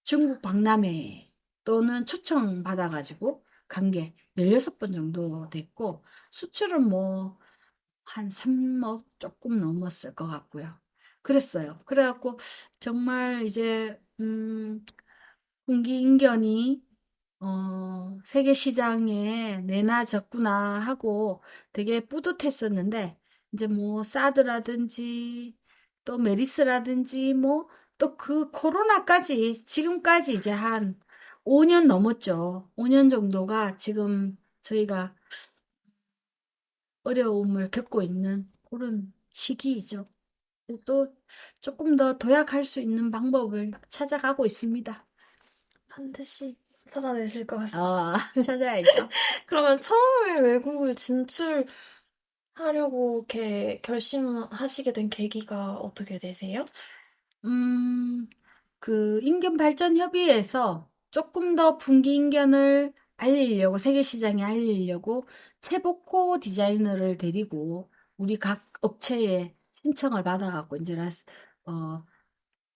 중국 박람회 또는 초청 받아가지고 간 게 16번 정도 됐고, 수출은 뭐 한 3억 조금 넘었을 것 같고요. 그랬어요. 그래갖고 정말 이제, 군기인견이 세계 시장에 내놔졌구나 하고 되게 뿌듯했었는데, 이제 뭐, 사드라든지, 또 메리스라든지, 뭐, 또 그 코로나까지, 지금까지 이제 한 5년 넘었죠. 5년 정도가 지금 저희가 어려움을 겪고 있는 그런 시기이죠. 또 조금 더 도약할 수 있는 방법을 찾아가고 있습니다. 반드시 찾아내실 것 같습니다. 아, 찾아야죠. 그러면 처음에 외국을 진출하려고 이렇게 결심하시게 된 계기가 어떻게 되세요? 음, 그 인견발전협의회에서 조금 더 분기인견을 알리려고, 세계 시장에 알리려고 체보코 디자이너를 데리고 우리 각 업체에 신청을 받아갖고 이제 어,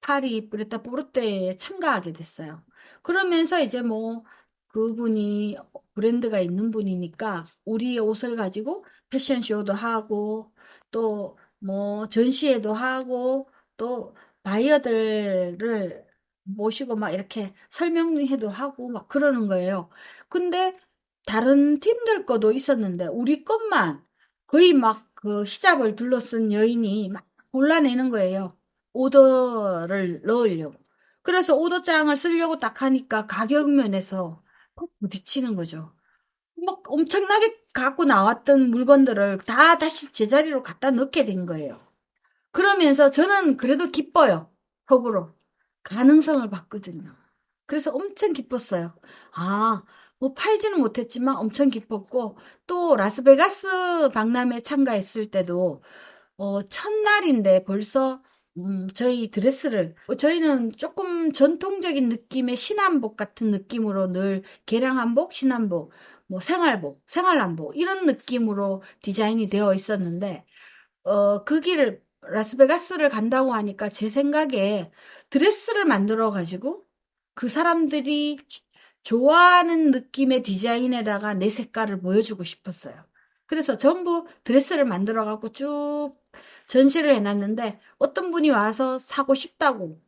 파리 브레타 포르테에 참가하게 됐어요. 그러면서 이제 뭐 그분이 브랜드가 있는 분이니까 우리의 옷을 가지고 패션쇼도 하고 또 뭐 전시회도 하고 또 바이어들을 모시고 막 이렇게 설명회도 하고 막 그러는 거예요. 근데 다른 팀들 거도 있었는데 우리 것만 거의 막 그 히잡을 둘러쓴 여인이 막 골라내는 거예요. 오더를 넣으려고. 그래서 오더장을 쓰려고 딱 하니까 가격 면에서 꼭 부딪히는 거죠. 막 엄청나게 갖고 나왔던 물건들을 다 다시 제자리로 갖다 넣게 된 거예요. 그러면서 저는 그래도 기뻐요. 속으로. 가능성을 봤거든요. 그래서 엄청 기뻤어요. 아, 뭐 팔지는 못했지만 엄청 기뻤고, 또 라스베가스 박람회 참가했을 때도 첫날인데 벌써 저희 드레스를 저희는 조금 전통적인 느낌의 신한복 같은 느낌으로 늘 개량한복, 신한복, 뭐 생활복, 생활한복 이런 느낌으로 디자인이 되어 있었는데 그 길을 라스베가스를 간다고 하니까 제 생각에 드레스를 만들어 가지고 그 사람들이 좋아하는 느낌의 디자인에다가 내 색깔을 보여주고 싶었어요. 그래서 전부 드레스를 만들어 갖고 쭉 전시를 해놨는데 어떤 분이 와서 사고 싶다고.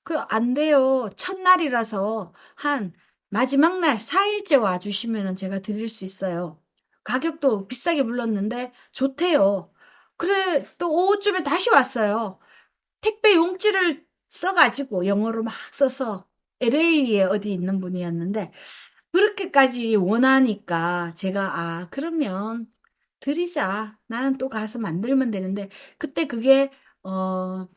그 안 돼요. 첫날이라서 한 마지막 날 4일째 와주시면 제가 드릴 수 있어요. 가격도 비싸게 불렀는데 좋대요. 그래, 또 오후쯤에 다시 왔어요. 택배 용지를 써가지고 영어로 막 써서 LA에 어디 있는 분이었는데 그렇게까지 원하니까 제가 그러면 드리자. 나는 또 가서 만들면 되는데 그때 그게 어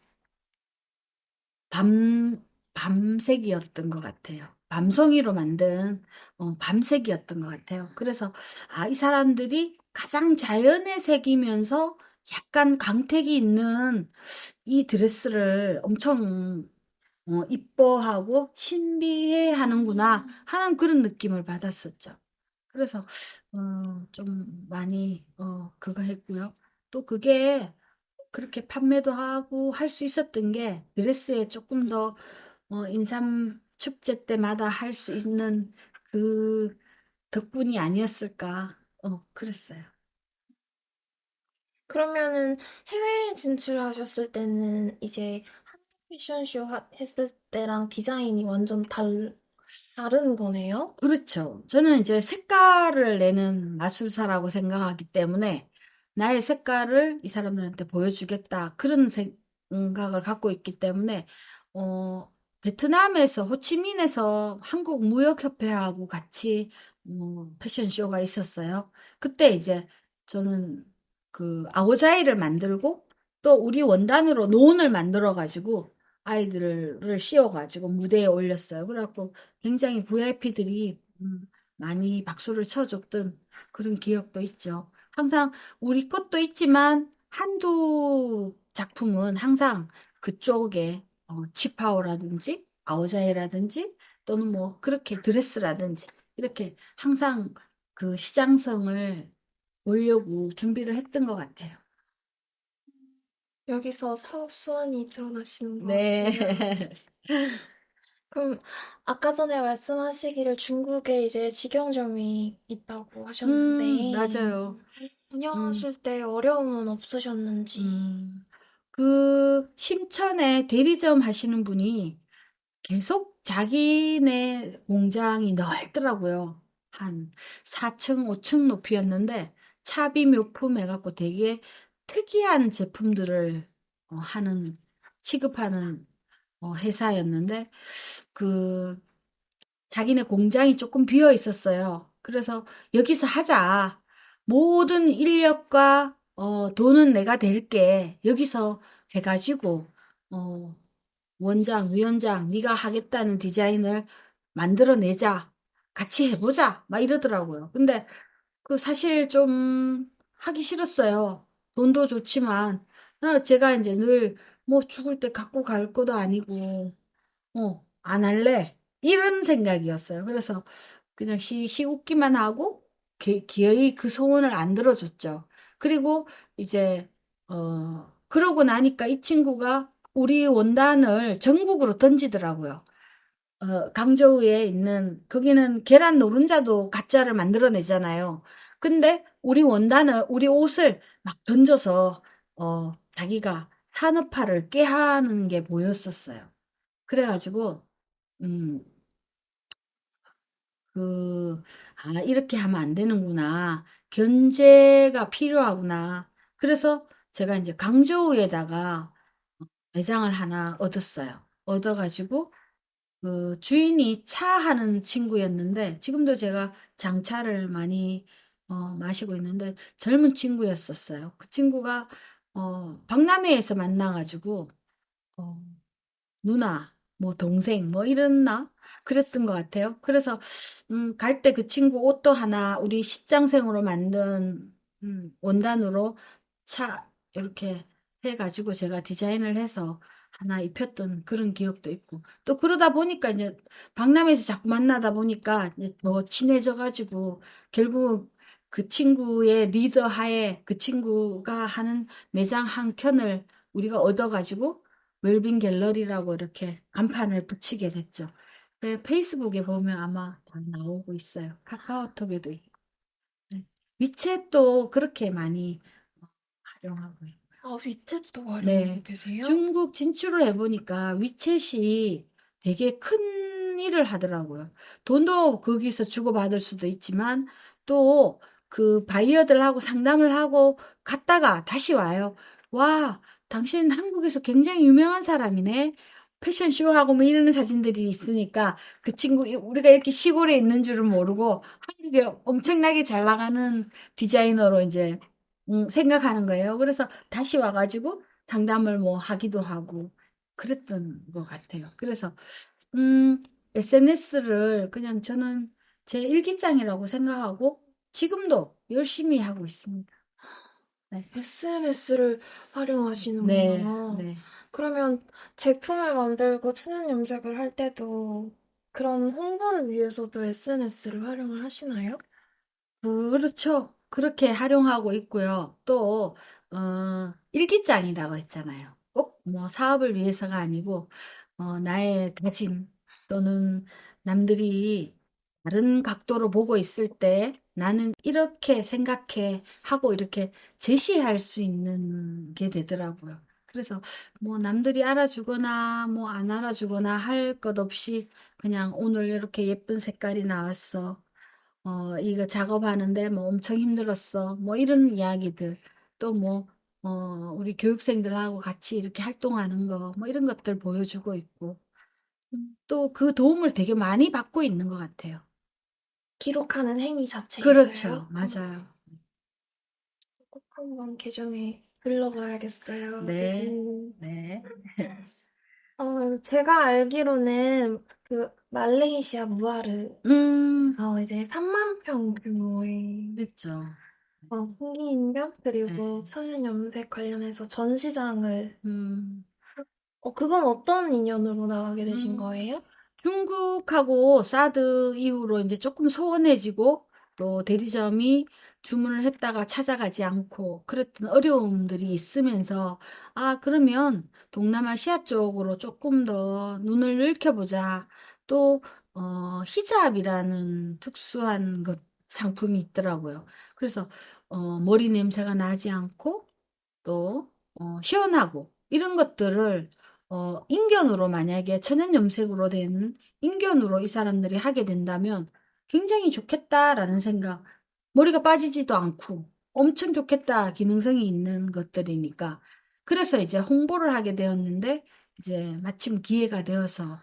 밤 밤색이었던 것 같아요. 밤송이로 만든 밤색이었던 것 같아요. 그래서 이 사람들이 가장 자연의 색이면서 약간 광택이 있는 이 드레스를 엄청 이뻐하고 신비해 하는구나 하는 그런 느낌을 받았었죠. 그래서 좀 많이 그거 했고요. 또 그게 그렇게 판매도 하고 할 수 있었던 게 드레스에 조금 더 인삼 축제 때마다 할 수 있는 그 덕분이 아니었을까. 그랬어요. 그러면은 해외 진출하셨을 때는 이제 한국 패션쇼 했을 때랑 디자인이 완전 다른 거네요? 그렇죠. 저는 이제 색깔을 내는 마술사라고 생각하기 때문에 나의 색깔을 이 사람들한테 보여주겠다. 그런 생각을 갖고 있기 때문에, 어, 베트남에서, 호치민에서 한국 무역협회하고 같이 패션쇼가 있었어요. 그때 이제 저는 그 아오자이를 만들고 또 우리 원단으로 노온을 만들어가지고 아이들을 씌워가지고 무대에 올렸어요. 그래갖고 굉장히 VIP들이 많이 박수를 쳐줬던 그런 기억도 있죠. 항상 우리 것도 있지만 한두 작품은 항상 그쪽에 치파오라든지 아오자이라든지 또는 뭐 그렇게 드레스라든지 이렇게 항상 그 시장성을 보려고 준비를 했던 것 같아요. 여기서 사업 수완이 드러나시는 것 같아요. 네. 그럼 아까 전에 말씀하시기를 중국에 이제 직영점이 있다고 하셨는데 맞아요. 음, 운영하실 때 어려움은 없으셨는지. 음. 그 심천에 대리점 하시는 분이 계속 자기네 공장이 넓더라고요. 한 4층, 5층 높이였는데 차비 묘품 해갖고 되게 특이한 제품들을 하는, 취급하는 회사였는데 그 자기네 공장이 조금 비어 있었어요. 그래서 여기서 하자. 모든 인력과 돈은 내가 댈게. 여기서 해가지고 어, 원장, 위원장, 네가 하겠다는 디자인을 만들어내자. 같이 해보자. 막 이러더라고요. 근데 그 사실 좀 하기 싫었어요. 돈도 좋지만 제가 이제 늘 뭐 죽을 때 갖고 갈 것도 아니고 안 할래. 이런 생각이었어요. 그래서 그냥 웃기만 하고 기어이 그 소원을 안 들어줬죠. 그리고 이제 그러고 나니까 이 친구가 우리 원단을 전국으로 던지더라고요. 강저우에 있는 거기는 계란 노른자도 가짜를 만들어내잖아요. 근데 우리 옷을 막 던져서 자기가 산업화를 꾀하는 게 보였었어요. 그래가지고 음, 이렇게 하면 안 되는구나. 견제가 필요하구나. 그래서 제가 이제 강저우에다가 매장을 하나 얻었어요. 얻어가지고, 그 주인이 차 하는 친구였는데, 지금도 제가 장차를 많이 마시고 있는데, 젊은 친구였었어요. 그 친구가, 박람회에서 만나가지고, 어, 누나, 뭐 동생, 뭐 이랬나? 그랬던 것 같아요. 그래서 갈 때 그 친구 옷도 하나 우리 십장생으로 만든 원단으로 차 이렇게 해가지고 제가 디자인을 해서 하나 입혔던 그런 기억도 있고 또 그러다 보니까 이제 박람회에서 자꾸 만나다 보니까 이제 더 친해져가지고 결국 그 친구의 리더 하에 그 친구가 하는 매장 한 켠을 우리가 얻어가지고 웰빙 갤러리라고 이렇게 간판을 붙이게 됐죠. 페이스북에 보면 아마 다 나오고 있어요. 카카오톡에도 있고. 네. 위챗도 그렇게 많이 활용하고 있고. 아, 위챗도 활용하고 네. 계세요? 중국 진출을 해보니까 위챗이 되게 큰 일을 하더라고요. 돈도 거기서 주고받을 수도 있지만 또 그 바이어들하고 상담을 하고 갔다가 다시 와요. 와, 당신 한국에서 굉장히 유명한 사람이네. 패션쇼하고 뭐 이런 사진들이 있으니까 그 친구, 우리가 이렇게 시골에 있는 줄은 모르고 한국에 엄청나게 잘 나가는 디자이너로 이제 생각하는 거예요. 그래서 다시 와가지고 상담을 뭐 하기도 하고 그랬던 것 같아요. 그래서 SNS를 그냥 저는 제 일기장이라고 생각하고 지금도 열심히 하고 있습니다. 네. SNS를 네, 활용하시는구나. 네. 그러면 제품을 만들고 천연 염색을 할 때도 그런 홍보를 위해서도 SNS를 활용을 하시나요? 그렇죠. 그렇게 활용하고 있고요. 또, 일기장이라고 했잖아요. 꼭 뭐 사업을 위해서가 아니고, 나의 다짐 또는 남들이 다른 각도로 보고 있을 때 나는 이렇게 생각해 하고 이렇게 제시할 수 있는 게 되더라고요. 그래서 뭐 남들이 알아주거나 뭐 안 알아주거나 할 것 없이 그냥 오늘 이렇게 예쁜 색깔이 나왔어. 이거 작업하는데 뭐 엄청 힘들었어. 뭐 이런 이야기들. 또 뭐, 우리 교육생들하고 같이 이렇게 활동하는 거, 뭐 이런 것들 보여주고 있고. 또 그 도움을 되게 많이 받고 있는 것 같아요. 기록하는 행위 그렇죠. 자체에서요. 맞아요. 꼭 한번 계정에 들러봐야겠어요. 네, 네. 네. 제가 알기로는 그 말레이시아 음, 무아르에서 이제 3만 평 규모의 그렇죠. 홍기인경 네. 그리고 천연염색 관련해서 전시장을 음, 그건 어떤 인연으로 나가게 되신 음. 거예요? 중국하고 사드 이후로 이제 조금 소원해지고, 또 대리점이 주문을 했다가 찾아가지 않고 그랬던 어려움들이 있으면서 아, 그러면 동남아시아 쪽으로 조금 더 눈을 넓혀보자. 또 히잡이라는 특수한 것 상품이 있더라고요. 그래서 머리 냄새가 나지 않고 또 시원하고 이런 것들을 인견으로 만약에 천연 염색으로 된 인견으로 이 사람들이 하게 된다면 굉장히 좋겠다라는 생각. 머리가 빠지지도 않고 엄청 좋겠다. 기능성이 있는 것들이니까. 그래서 이제 홍보를 하게 되었는데 이제 마침 기회가 되어서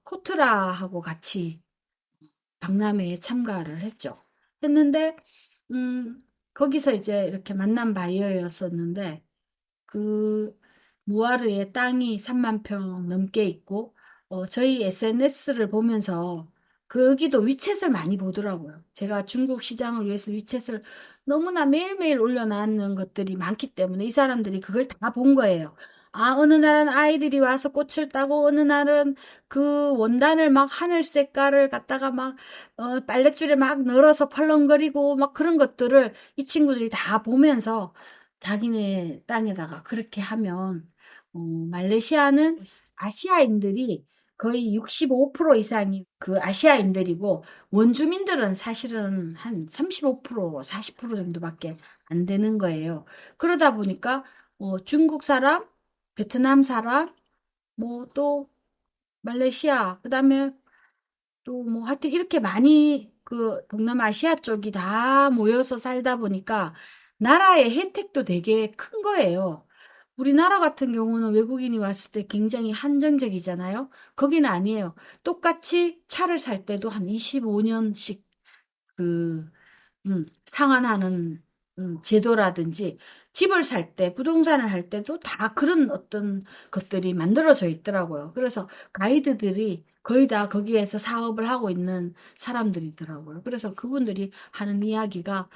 코트라하고 같이 박람회에 참가를 했죠. 했는데 거기서 이제 이렇게 만난 바이어였었는데 그 무아르에 땅이 3만 평 넘게 있고 저희 SNS를 보면서 거기도 위챗을 많이 보더라고요. 제가 중국 시장을 위해서 위챗을 너무나 매일매일 올려놨는 것들이 많기 때문에 이 사람들이 그걸 다 본 거예요. 아, 어느 날은 아이들이 와서 꽃을 따고 어느 날은 그 원단을 막 하늘 색깔을 갖다가 막 빨랫줄에 막 널어서 펄렁거리고 막 그런 것들을 이 친구들이 다 보면서 자기네 땅에다가 그렇게 하면 말레이시아는 아시아인들이 거의 65% 이상이 그 아시아인들이고 원주민들은 사실은 한 35%, 40% 정도밖에 안 되는 거예요. 그러다 보니까 중국 사람, 베트남 사람, 뭐 또 말레이시아, 그다음에 또 뭐 하여튼 이렇게 많이 그 동남아시아 쪽이 다 모여서 살다 보니까 나라의 혜택도 되게 큰 거예요. 우리나라 같은 경우는 외국인이 왔을 때 굉장히 한정적이잖아요. 거기는 아니에요. 똑같이 차를 살 때도 한 25년씩 그 상환하는 제도라든지 집을 살 때, 부동산을 할 때도 다 그런 어떤 것들이 만들어져 있더라고요. 그래서 가이드들이 거의 다 거기에서 사업을 하고 있는 사람들이더라고요. 그래서 그분들이 하는 이야기가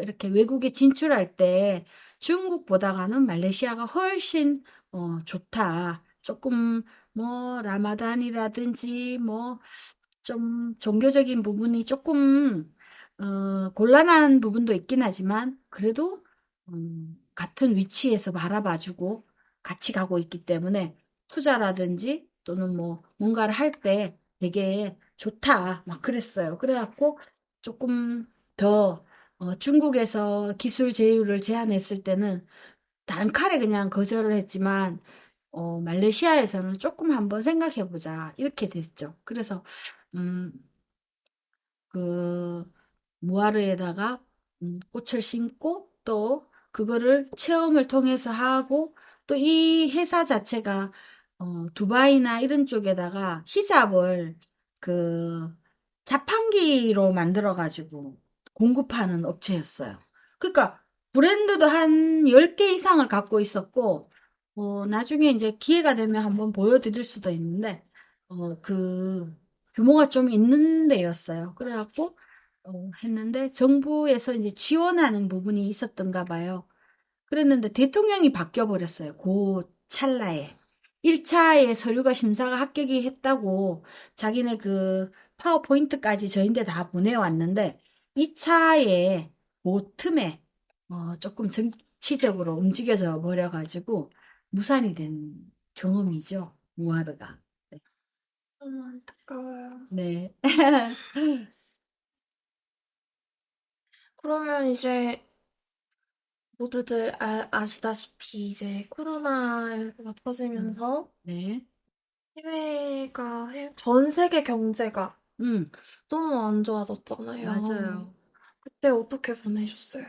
이렇게 외국에 진출할 때 중국보다가는 말레이시아가 훨씬 좋다. 조금 뭐 라마단이라든지 뭐 좀 종교적인 부분이 조금 곤란한 부분도 있긴 하지만 그래도 같은 위치에서 바라봐주고 같이 가고 있기 때문에 투자라든지 또는 뭐 뭔가를 할 때 되게 좋다 막 그랬어요. 그래갖고 조금 더 중국에서 기술 제휴를 제안했을 때는 단칼에 그냥 거절을 했지만 말레이시아에서는 조금 한번 생각해보자 이렇게 됐죠. 그래서 음, 그 무아르에다가 꽃을 심고 또 그거를 체험을 통해서 하고 또 이 회사 자체가 두바이나 이런 쪽에다가 히잡을 그 자판기로 만들어 가지고 공급하는 업체였어요. 그러니까 브랜드도 한 10개 이상을 갖고 있었고 나중에 이제 기회가 되면 한번 보여드릴 수도 있는데 그 규모가 좀 있는 데였어요. 그래갖고 했는데 정부에서 이제 지원하는 부분이 있었던가 봐요. 그랬는데 대통령이 바뀌어 버렸어요. 그 찰나에. 1차에 서류가 심사가 합격이 했다고 자기네 그 파워포인트까지 저희한테 다 보내왔는데 2차에 그 틈에 조금 정치적으로 움직여져 버려가지고 무산이 된 경험이죠. 무하르가. 네. 안타까워요. 네. 그러면 이제 모두들 아시다시피 이제 코로나가 음, 터지면서 네. 전 세계 경제가 음, 너무 안 좋아졌잖아요. 맞아요. 그때 어떻게 보내셨어요?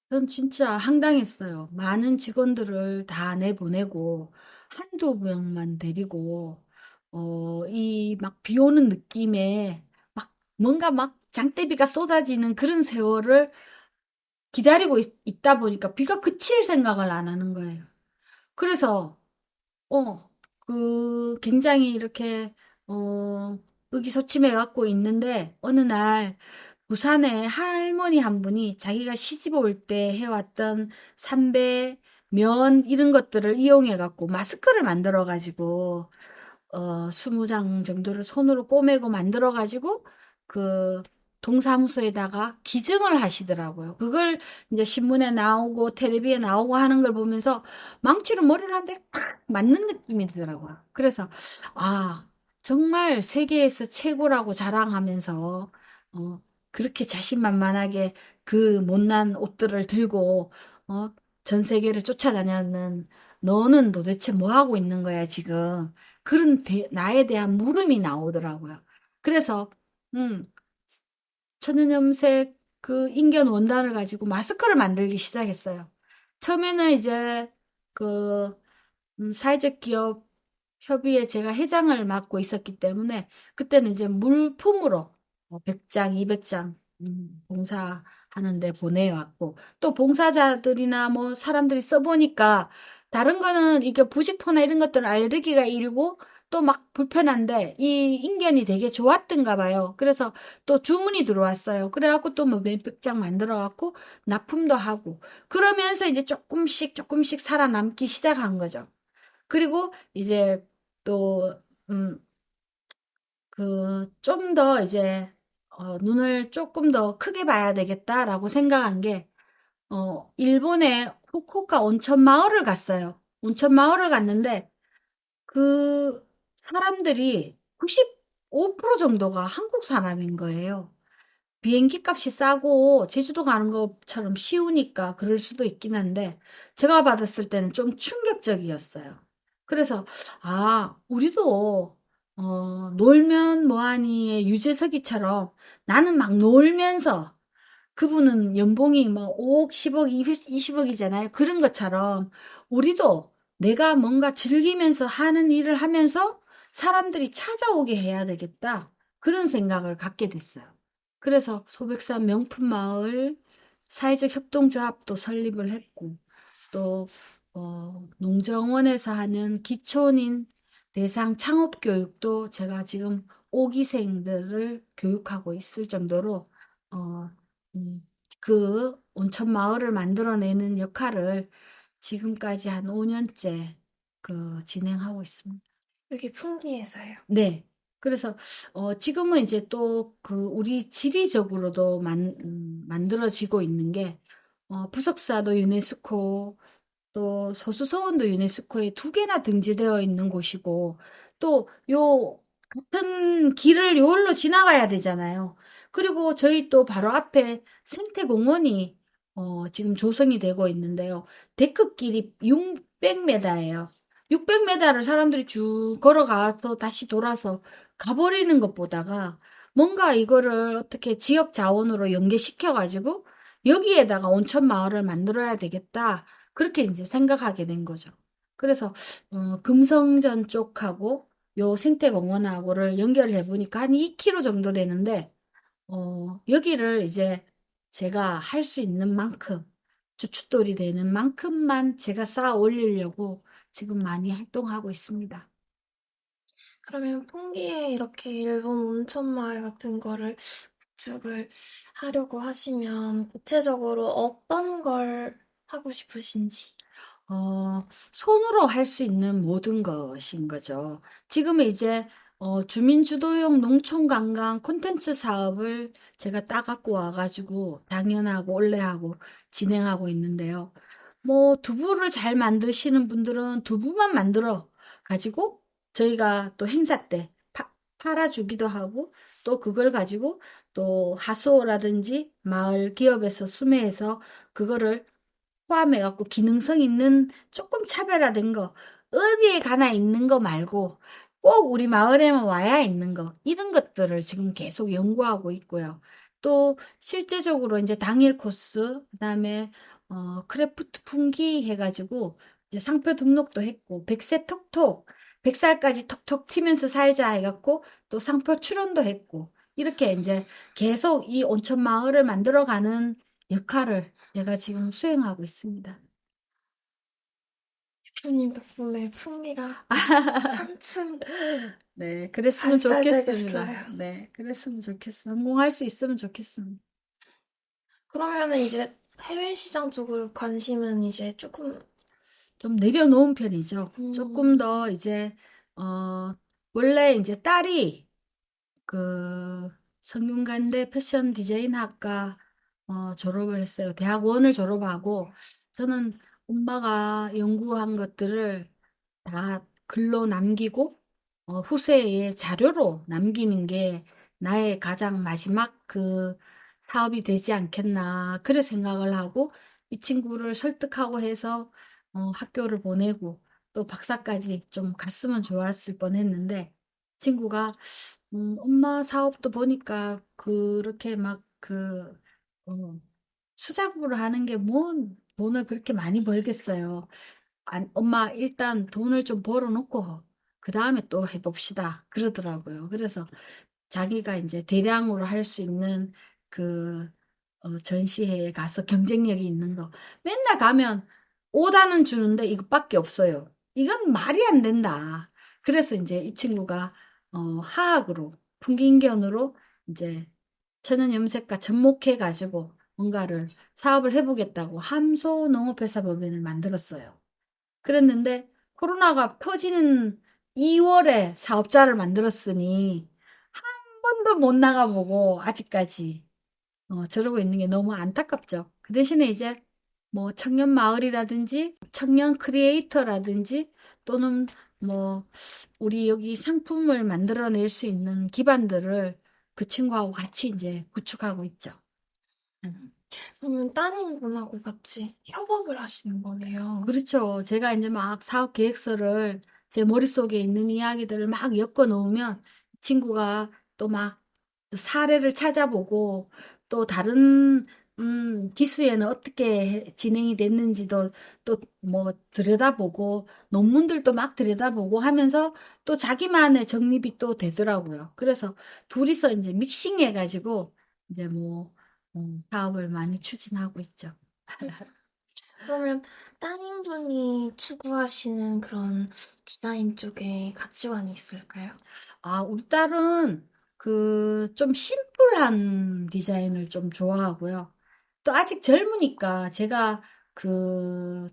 전 진짜 황당했어요. 많은 직원들을 다 내보내고, 한두 명만 데리고, 이 막 비 오는 느낌에 막 뭔가 막 장대비가 쏟아지는 그런 세월을 기다리고 다 보니까 비가 그칠 생각을 안 하는 거예요. 그래서, 굉장히 이렇게, 의기소침해 갖고 있는데, 어느 날, 부산에 할머니 한 분이 자기가 시집 올 때 해왔던 삼배, 면, 이런 것들을 이용해 갖고 마스크를 만들어 가지고, 20장 정도를 손으로 꼬매고 만들어 가지고, 그 동사무소에다가 기증을 하시더라고요. 그걸 이제 신문에 나오고 텔레비에 나오고 하는 걸 보면서 망치로 머리를 한 대 탁 맞는 느낌이 들더라고요. 그래서 아, 정말 세계에서 최고라고 자랑하면서 어, 그렇게 자신만만하게 그 못난 옷들을 들고 어, 전 세계를 쫓아다녔는 너는 도대체 뭐 하고 있는 거야, 지금? 그런 나에 대한 물음이 나오더라고요. 그래서 음, 천연염색 그 인견 원단을 가지고 마스크를 만들기 시작했어요. 처음에는 이제 그 사회적 기업 협의회 제가 회장을 맡고 있었기 때문에 그때는 이제 물품으로 100장, 200장 봉사하는데 보내왔고 또 봉사자들이나 뭐 사람들이 써보니까 다른 거는 이게 부직포나 이런 것들은 알레르기가 일고 또 막 불편한데 이 인견이 되게 좋았던가 봐요. 그래서 또 주문이 들어왔어요. 그래갖고 또 뭐 몇백 장 만들어갖고 납품도 하고 그러면서 이제 조금씩 조금씩 살아남기 시작한 거죠. 그리고 이제 또, 좀 더 이제, 눈을 조금 더 크게 봐야 되겠다라고 생각한 게, 일본의 후쿠오카 온천 마을을 갔어요. 온천 마을을 갔는데, 그 사람들이 95% 정도가 한국 사람인 거예요. 비행기 값이 싸고 제주도 가는 것처럼 쉬우니까 그럴 수도 있긴 한데 제가 받았을 때는 좀 충격적이었어요. 그래서 아, 우리도 놀면 뭐하니의 유재석이처럼 나는 막 놀면서 그분은 연봉이 뭐 5억, 10억, 20억이잖아요. 그런 것처럼 우리도 내가 뭔가 즐기면서 하는 일을 하면서 사람들이 찾아오게 해야 되겠다. 그런 생각을 갖게 됐어요. 그래서 소백산 명품마을 사회적 협동조합도 설립을 했고, 또, 농정원에서 하는 기초인 대상 창업 교육도 제가 지금 5기생들을 교육하고 있을 정도로, 어, 그 온천 마을을 만들어내는 역할을 지금까지 한 5년째 진행하고 있습니다. 여기 풍기에서요. 네. 그래서 지금은 이제 또 우리 지리적으로도 만들어지고 있는 게 부석사도 유네스코 또 소수서원도 유네스코에 두 개나 등재되어 있는 곳이고 또 요 같은 길을 요울로 지나가야 되잖아요. 그리고 저희 또 바로 앞에 생태공원이 지금 조성이 되고 있는데요. 데크길이 600m예요. 600m를 사람들이 쭉 걸어가서 다시 돌아서 가버리는 것보다가 뭔가 이거를 어떻게 지역 자원으로 연계시켜가지고 여기에다가 온천 마을을 만들어야 되겠다. 그렇게 이제 생각하게 된 거죠. 그래서 금성전 쪽하고 요 생태공원하고를 연결해 보니까 한 2km 정도 되는데 여기를 이제 제가 할 수 있는 만큼 주춧돌이 되는 만큼만 제가 쌓아 올리려고 지금 많이 활동하고 있습니다. 그러면 풍기에 이렇게 일본 온천마을 같은 거를 구축을 하려고 하시면 구체적으로 어떤 걸 하고 싶으신지. 손으로 할 수 있는 모든 것인 거죠. 지금은 이제 주민주도형 농촌관광 콘텐츠 사업을 제가 따갖고 와가지고 당연하고 올해하고 진행하고 있는데요. 뭐 두부를 잘 만드시는 분들은 두부만 만들어 가지고 저희가 또 행사 때 팔아주기도 하고 또 그걸 가지고 또 하수오라든지 마을 기업에서 수매해서 그거를 포함해갖고 기능성 있는 조금 차별화된 거, 어디에 가나 있는 거 말고 꼭 우리 마을에만 와야 있는 거, 이런 것들을 지금 계속 연구하고 있고요. 또 실제적으로 이제 당일 코스, 그다음에 크래프트 풍기 해가지고 이제 상표 등록도 했고, 백세 톡톡, 100살까지 톡톡 튀면서 살자 해갖고 또 상표 출원도 했고, 이렇게 이제 계속 이 온천 마을을 만들어가는 역할을 제가 지금 수행하고 있습니다. 대표님 덕분에 풍기가 한층 네, 그랬으면 좋겠습니다. 발달되겠어요. 네, 그랬으면 좋겠습니다. 성공할 수 있으면 좋겠습니다. 그러면은 이제 해외 시장 쪽으로 관심은 이제 조금, 좀 내려놓은 편이죠. 조금 음, 더 이제, 어, 원래 이제 딸이 그 성균관대 패션 디자인 학과 졸업을 했어요. 대학원을 졸업하고 저는 엄마가 연구한 것들을 다 글로 남기고 후세에 자료로 남기는 게 나의 가장 마지막 그 사업이 되지 않겠나 그래 생각을 하고 이 친구를 설득하고 해서 학교를 보내고 또 박사까지 좀 갔으면 좋았을 뻔했는데 친구가 엄마 사업도 보니까 그렇게 막 수작업을 하는 게 뭐 돈을 그렇게 많이 벌겠어요. 엄마 일단 돈을 좀 벌어놓고 그 다음에 또 해봅시다. 그러더라고요. 그래서 자기가 이제 대량으로 할 수 있는 그 전시회에 가서 경쟁력이 있는 거 맨날 가면 5단은 주는데 이것밖에 없어요. 이건 말이 안 된다. 그래서 이제 이 친구가 화학으로 풍기인견으로 이제 천연염색과 접목해가지고 뭔가를 사업을 해보겠다고 함소 농업회사법인을 만들었어요. 그랬는데 코로나가 터지는 2월에 사업자를 만들었으니 한 번도 못 나가보고 아직까지 저러고 있는 게 너무 안타깝죠. 그 대신에 이제 뭐 청년 마을이라든지 청년 크리에이터라든지 또는 뭐 우리 여기 상품을 만들어낼 수 있는 기반들을 그 친구하고 같이 이제 구축하고 있죠. 음. 그러면 따님분하고 같이 협업을 하시는 거네요. 그렇죠. 제가 이제 막 사업 계획서를 제 머릿속에 있는 이야기들을 막 엮어 놓으면 친구가 또 막 사례를 찾아보고 또 다른 기수에는 어떻게 진행이 됐는지도 또 뭐 들여다보고 논문들도 막 들여다보고 하면서 또 자기만의 정립이 또 되더라고요. 그래서 둘이서 이제 믹싱해 가지고 이제 뭐 사업을 많이 추진하고 있죠. 그러면 따님분이 추구하시는 그런 디자인 쪽에 가치관이 있을까요? 아, 우리 딸은 좀 심플한 디자인을 좀 좋아하고요. 또 아직 젊으니까 제가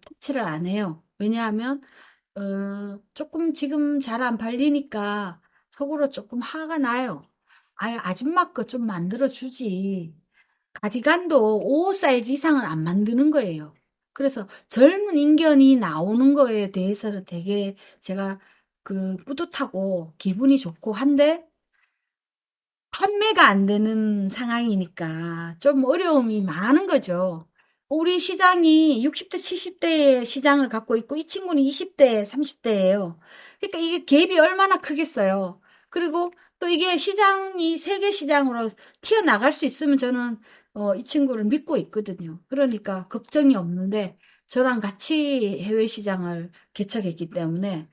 터치를 안 해요. 왜냐하면, 조금 지금 잘 안 팔리니까 속으로 조금 화가 나요. 아, 아줌마 거 좀 만들어주지. 가디건도 5 사이즈 이상은 안 만드는 거예요. 그래서 젊은 인견이 나오는 거에 대해서는 되게 제가 뿌듯하고 기분이 좋고 한데 판매가 안 되는 상황이니까 좀 어려움이 많은 거죠. 우리 시장이 60대, 70대의 시장을 갖고 있고 이 친구는 20대, 30대예요. 그러니까 이게 갭이 얼마나 크겠어요. 그리고 또 이게 시장이 세계 시장으로 튀어나갈 수 있으면 저는 이 친구를 믿고 있거든요. 그러니까 걱정이 없는데 저랑 같이 해외 시장을 개척했기 때문에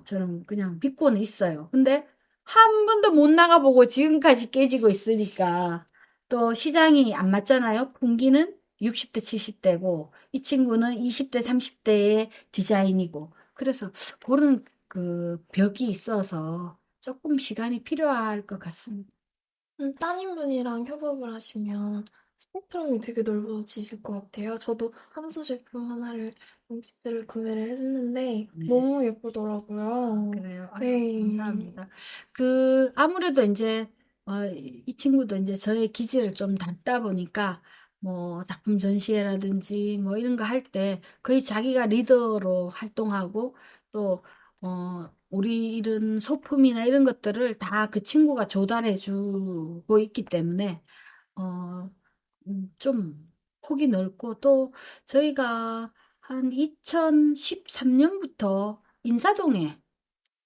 저는 그냥 믿고는 있어요. 근데 한 번도 못 나가보고 지금까지 깨지고 있으니까 또 시장이 안 맞잖아요. 분기는 60대, 70대고 이 친구는 20대, 30대의 디자인이고 그래서 그런 벽이 있어서 조금 시간이 필요할 것 같습니다. 따님분이랑 협업을 하시면 스펙트럼이 되게 넓어지실 것 같아요. 저도 함수 제품 하나를 원피스를 구매를 했는데 네. 너무 아, 예쁘더라고요. 그래요. 아유, 네. 감사합니다. 아무래도 이제, 이 친구도 이제 저의 기질을 좀 닮다 보니까, 뭐, 작품 전시회라든지, 뭐, 이런 거 할 때, 거의 자기가 리더로 활동하고, 또, 우리 이런 소품이나 이런 것들을 다 그 친구가 조달해 주고 있기 때문에, 어, 좀 폭이 넓고, 또, 저희가 한 2013년부터 인사동에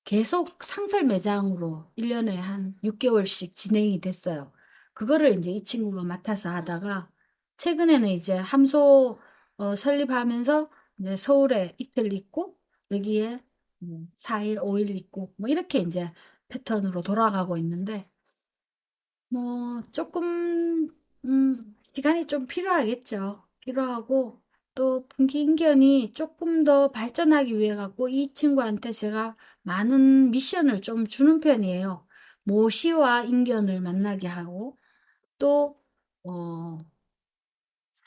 계속 상설 매장으로 1년에 한 6개월씩 진행이 됐어요. 그거를 이제 이 친구가 맡아서 하다가 최근에는 이제 함소 설립하면서 이제 서울에 이틀 있고 여기에 4일, 5일 있고 뭐 이렇게 이제 패턴으로 돌아가고 있는데 뭐 조금 시간이 좀 필요하겠죠. 필요하고 또 분기인견이 조금 더 발전하기 위해 갖고 이 친구한테 제가 많은 미션을 좀 주는 편이에요. 모시와 인견을 만나게 하고 또 어,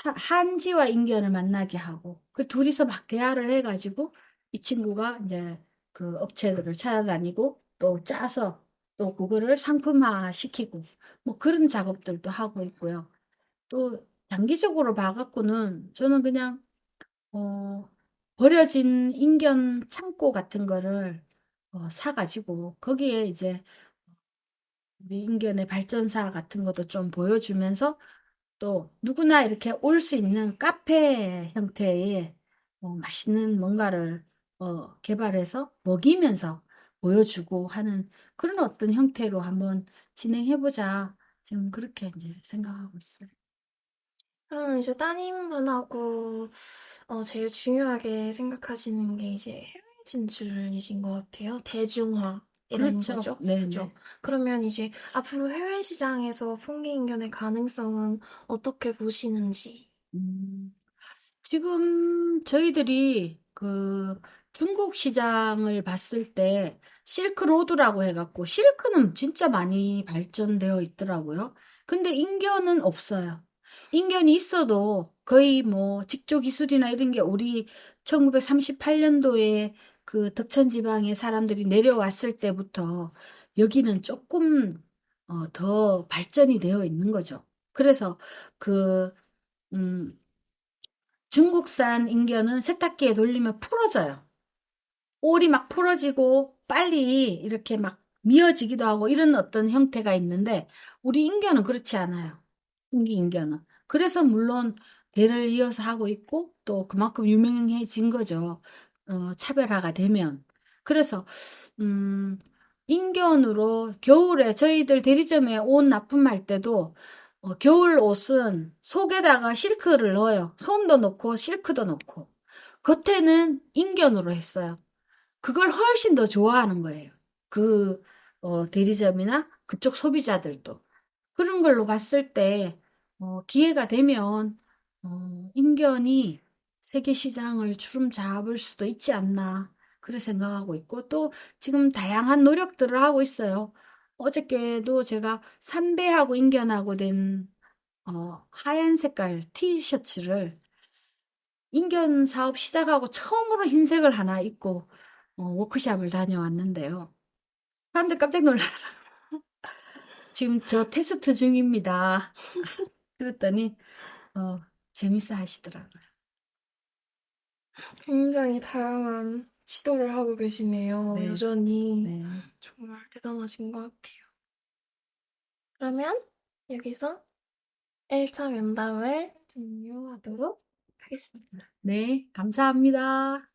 한지와 인견을 만나게 하고 그 둘이서 막 대화를 해가지고 이 친구가 이제 그 업체들을 찾아다니고 또 짜서 또 그거를 상품화 시키고 뭐 그런 작업들도 하고 있고요. 또 장기적으로 봐갖고는 저는 그냥 어, 버려진 인견 창고 같은 거를 사가지고 거기에 이제 우리 인견의 발전사 같은 것도 좀 보여주면서 또 누구나 이렇게 올 수 있는 카페 형태의 맛있는 뭔가를 개발해서 먹이면서 보여주고 하는 그런 어떤 형태로 한번 진행해보자. 지금 그렇게 이제 생각하고 있어요. 그럼 이제 따님분하고 제일 중요하게 생각하시는 게 이제 해외 진출이신 것 같아요. 대중화 이런 그렇죠. 거죠. 그죠? 네네. 그러면 이제 앞으로 해외 시장에서 풍기인견의 가능성은 어떻게 보시는지. 음. 지금 저희들이 그 중국 시장을 봤을 때 실크로드라고 해갖고 실크는 진짜 많이 발전되어 있더라고요. 근데 인견은 없어요. 인견이 있어도 거의 뭐 직조 기술이나 이런 게 우리 1938년도에 그 덕천 지방에 사람들이 내려왔을 때부터 여기는 조금 더 발전이 되어 있는 거죠. 그래서 그 음, 중국산 인견은 세탁기에 돌리면 풀어져요. 올이 막 풀어지고 빨리 이렇게 막 미어지기도 하고 이런 어떤 형태가 있는데 우리 인견은 그렇지 않아요. 인기 인견은. 그래서 물론 대를 이어서 하고 있고 또 그만큼 유명해진 거죠. 차별화가 되면. 그래서 음, 인견으로 겨울에 저희들 대리점에 옷 납품할 때도 겨울 옷은 속에다가 실크를 넣어요. 손도 넣고 실크도 넣고. 겉에는 인견으로 했어요. 그걸 훨씬 더 좋아하는 거예요. 그 대리점이나 그쪽 소비자들도. 그런 걸로 봤을 때 기회가 되면 인견이 세계 시장을 주름 잡을 수도 있지 않나 그렇게 생각하고 있고 또 지금 다양한 노력들을 하고 있어요. 어저께도 제가 삼배하고 인견하고 된 하얀 색깔 티셔츠를 인견 사업 시작하고 처음으로 흰색을 하나 입고 워크샵을 다녀왔는데요. 사람들 깜짝 놀라더라고요. 지금 저 테스트 중입니다. 그랬더니 재밌어 하시더라고요. 굉장히 다양한 시도를 하고 계시네요. 네, 여전히 네, 정말 대단하신 것 같아요. 그러면 여기서 1차 면담을 종료하도록 하겠습니다. 네, 감사합니다.